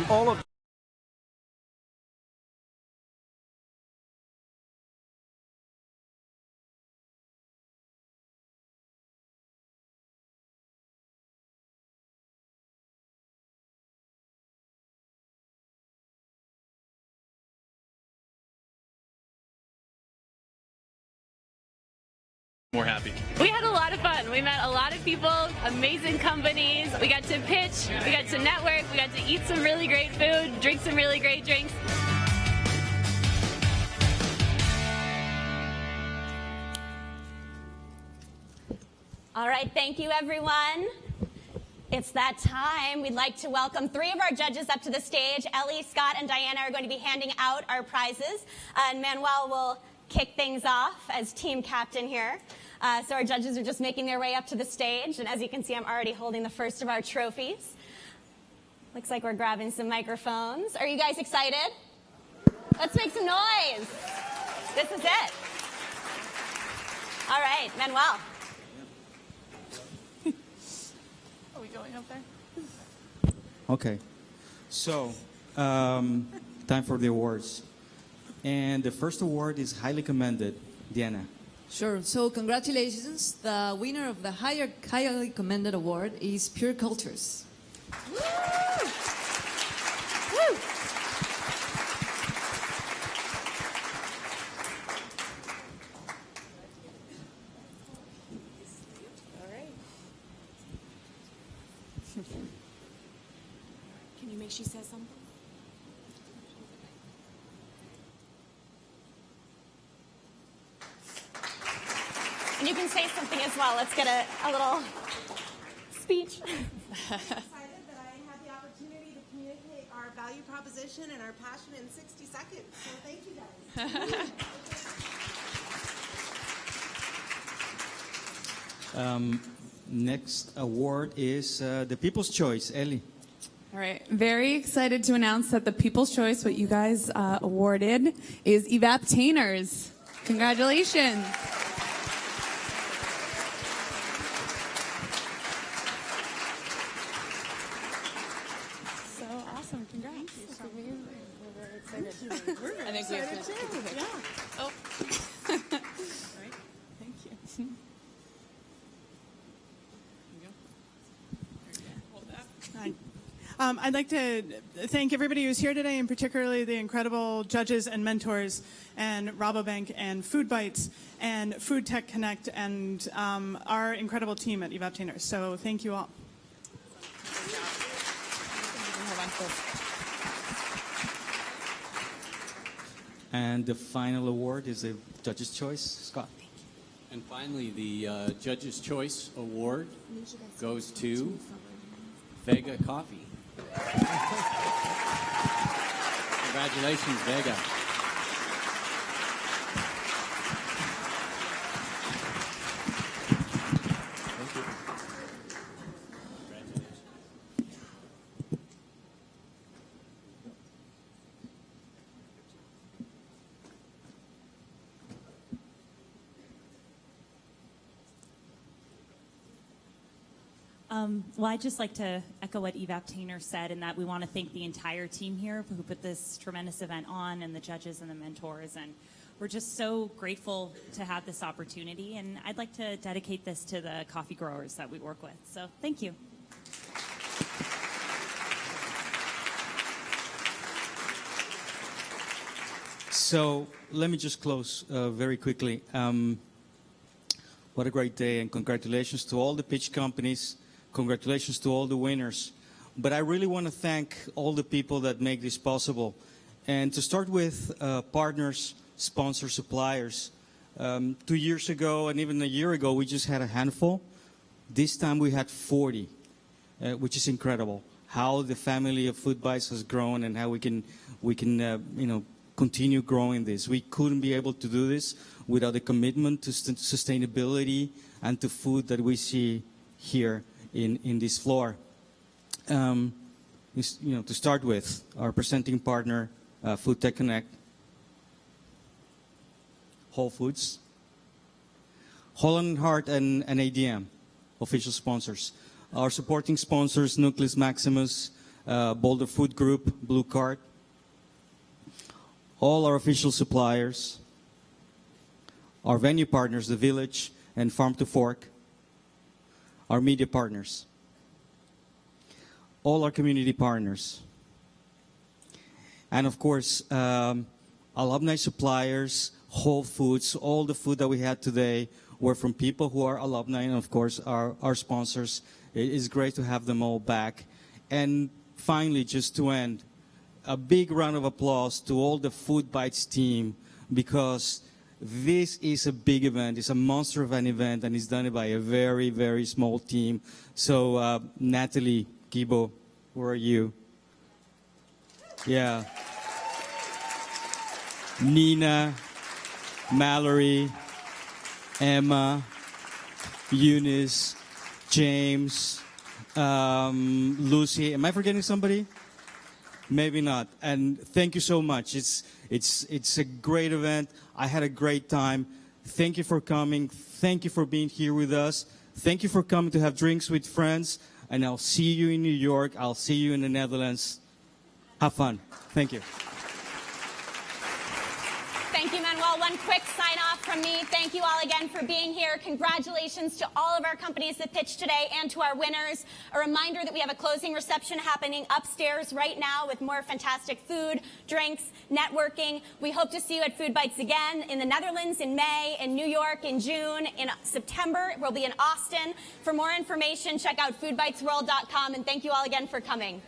More happy. We had a lot of fun. We met a lot of people, amazing companies. We got to pitch, we got to network, we got to eat some really great food, drink some really great drinks. All right, thank you, everyone. It's that time. We'd like to welcome 3 of our judges up to the stage. Ellie, Scott, and Diana are going to be handing out our prizes, and Manuel will kick things off as team captain here. So our judges are just making their way up to the stage, and as you can see, I'm already holding the first of our trophies. Looks like we're grabbing some microphones. Are you guys excited? Let's make some noise. This is it. All right, Manuel. Are we going up there? Okay, so time for the awards. And the first award is highly commended, Diana. Sure. So congratulations. The winner of the highly commended award is Pure Cultures. Woo! Can you make she says something? And you can say something as well. Let's get a little speech. Excited that I had the opportunity to communicate our value proposition and our passion in 60 seconds. So thank you guys. Next award is the People's Choice, Ellie. All right, very excited to announce that the People's Choice, what you guys awarded, is Evaptainers. Congratulations. So awesome. Congrats. It's amazing. We're very excited. We're very I think we have excited to- too. Yeah. Oh. Right. Thank you. Hi. I'd like to thank everybody who's here today, and particularly the incredible judges and mentors, and Rabobank and FoodBytes and Food Tech Connect, and our incredible team at Evaptainers. So thank you all. And the final award is the Judge's Choice, Scott. And finally, the Judge's Choice Award goes to Vega Coffee. Congratulations, Vega. Well, I'd just like to echo what Evaptainer said, in that we want to thank the entire team here who put this tremendous event on, and the judges and the mentors. And we're just so grateful to have this opportunity. And I'd like to dedicate this to the coffee growers that we work with. So thank you. So let me just close very quickly. What a great day, and congratulations to all the pitch companies. Congratulations to all the winners. But I really want to thank all the people that make this possible. And to start with, partners, sponsors, suppliers. 2 years ago and even a year ago, we just had a handful. This time we had 40, which is incredible. How the family of FoodBytes has grown, and how we can continue growing this. We couldn't be able to do this without the commitment to sustainability and to food that we see here in this floor. To start with, our presenting partner, Food Tech Connect, Whole Foods, Holland & Hart, and ADM, official sponsors. Our supporting sponsors, Nucleus Maximus, Boulder Food Group, Blue Cart, all our official suppliers, our venue partners, The Village and Farm to Fork, our media partners, all our community partners, and of course, alumni suppliers, Whole Foods. All the food that we had today were from people who are alumni, and of course, our sponsors. It is great to have them all back. And finally, just to end, a big round of applause to all the FoodBytes team, because this is a big event. It's a monster of an event, and it's done by a very, very small team. So, Natalie, Gibo, where are you? Yeah. Nina, Mallory, Emma, Eunice, James, Lucy. Am I forgetting somebody? Maybe not. And thank you so much. It's a great event. I had a great time. Thank you for coming. Thank you for being here with us. Thank you for coming to have drinks with friends. And I'll see you in New York. I'll see you in the Netherlands. Have fun. Thank you. Thank you, Manuel. One quick sign off from me. Thank you all again for being here. Congratulations to all of our companies that pitched today and to our winners. A reminder that we have a closing reception happening upstairs right now with more fantastic food, drinks, networking. We hope to see you at FoodBytes again in the Netherlands in May, in New York in June, in September. We'll be in Austin. For more information, check out foodbytesworld.com, and thank you all again for coming.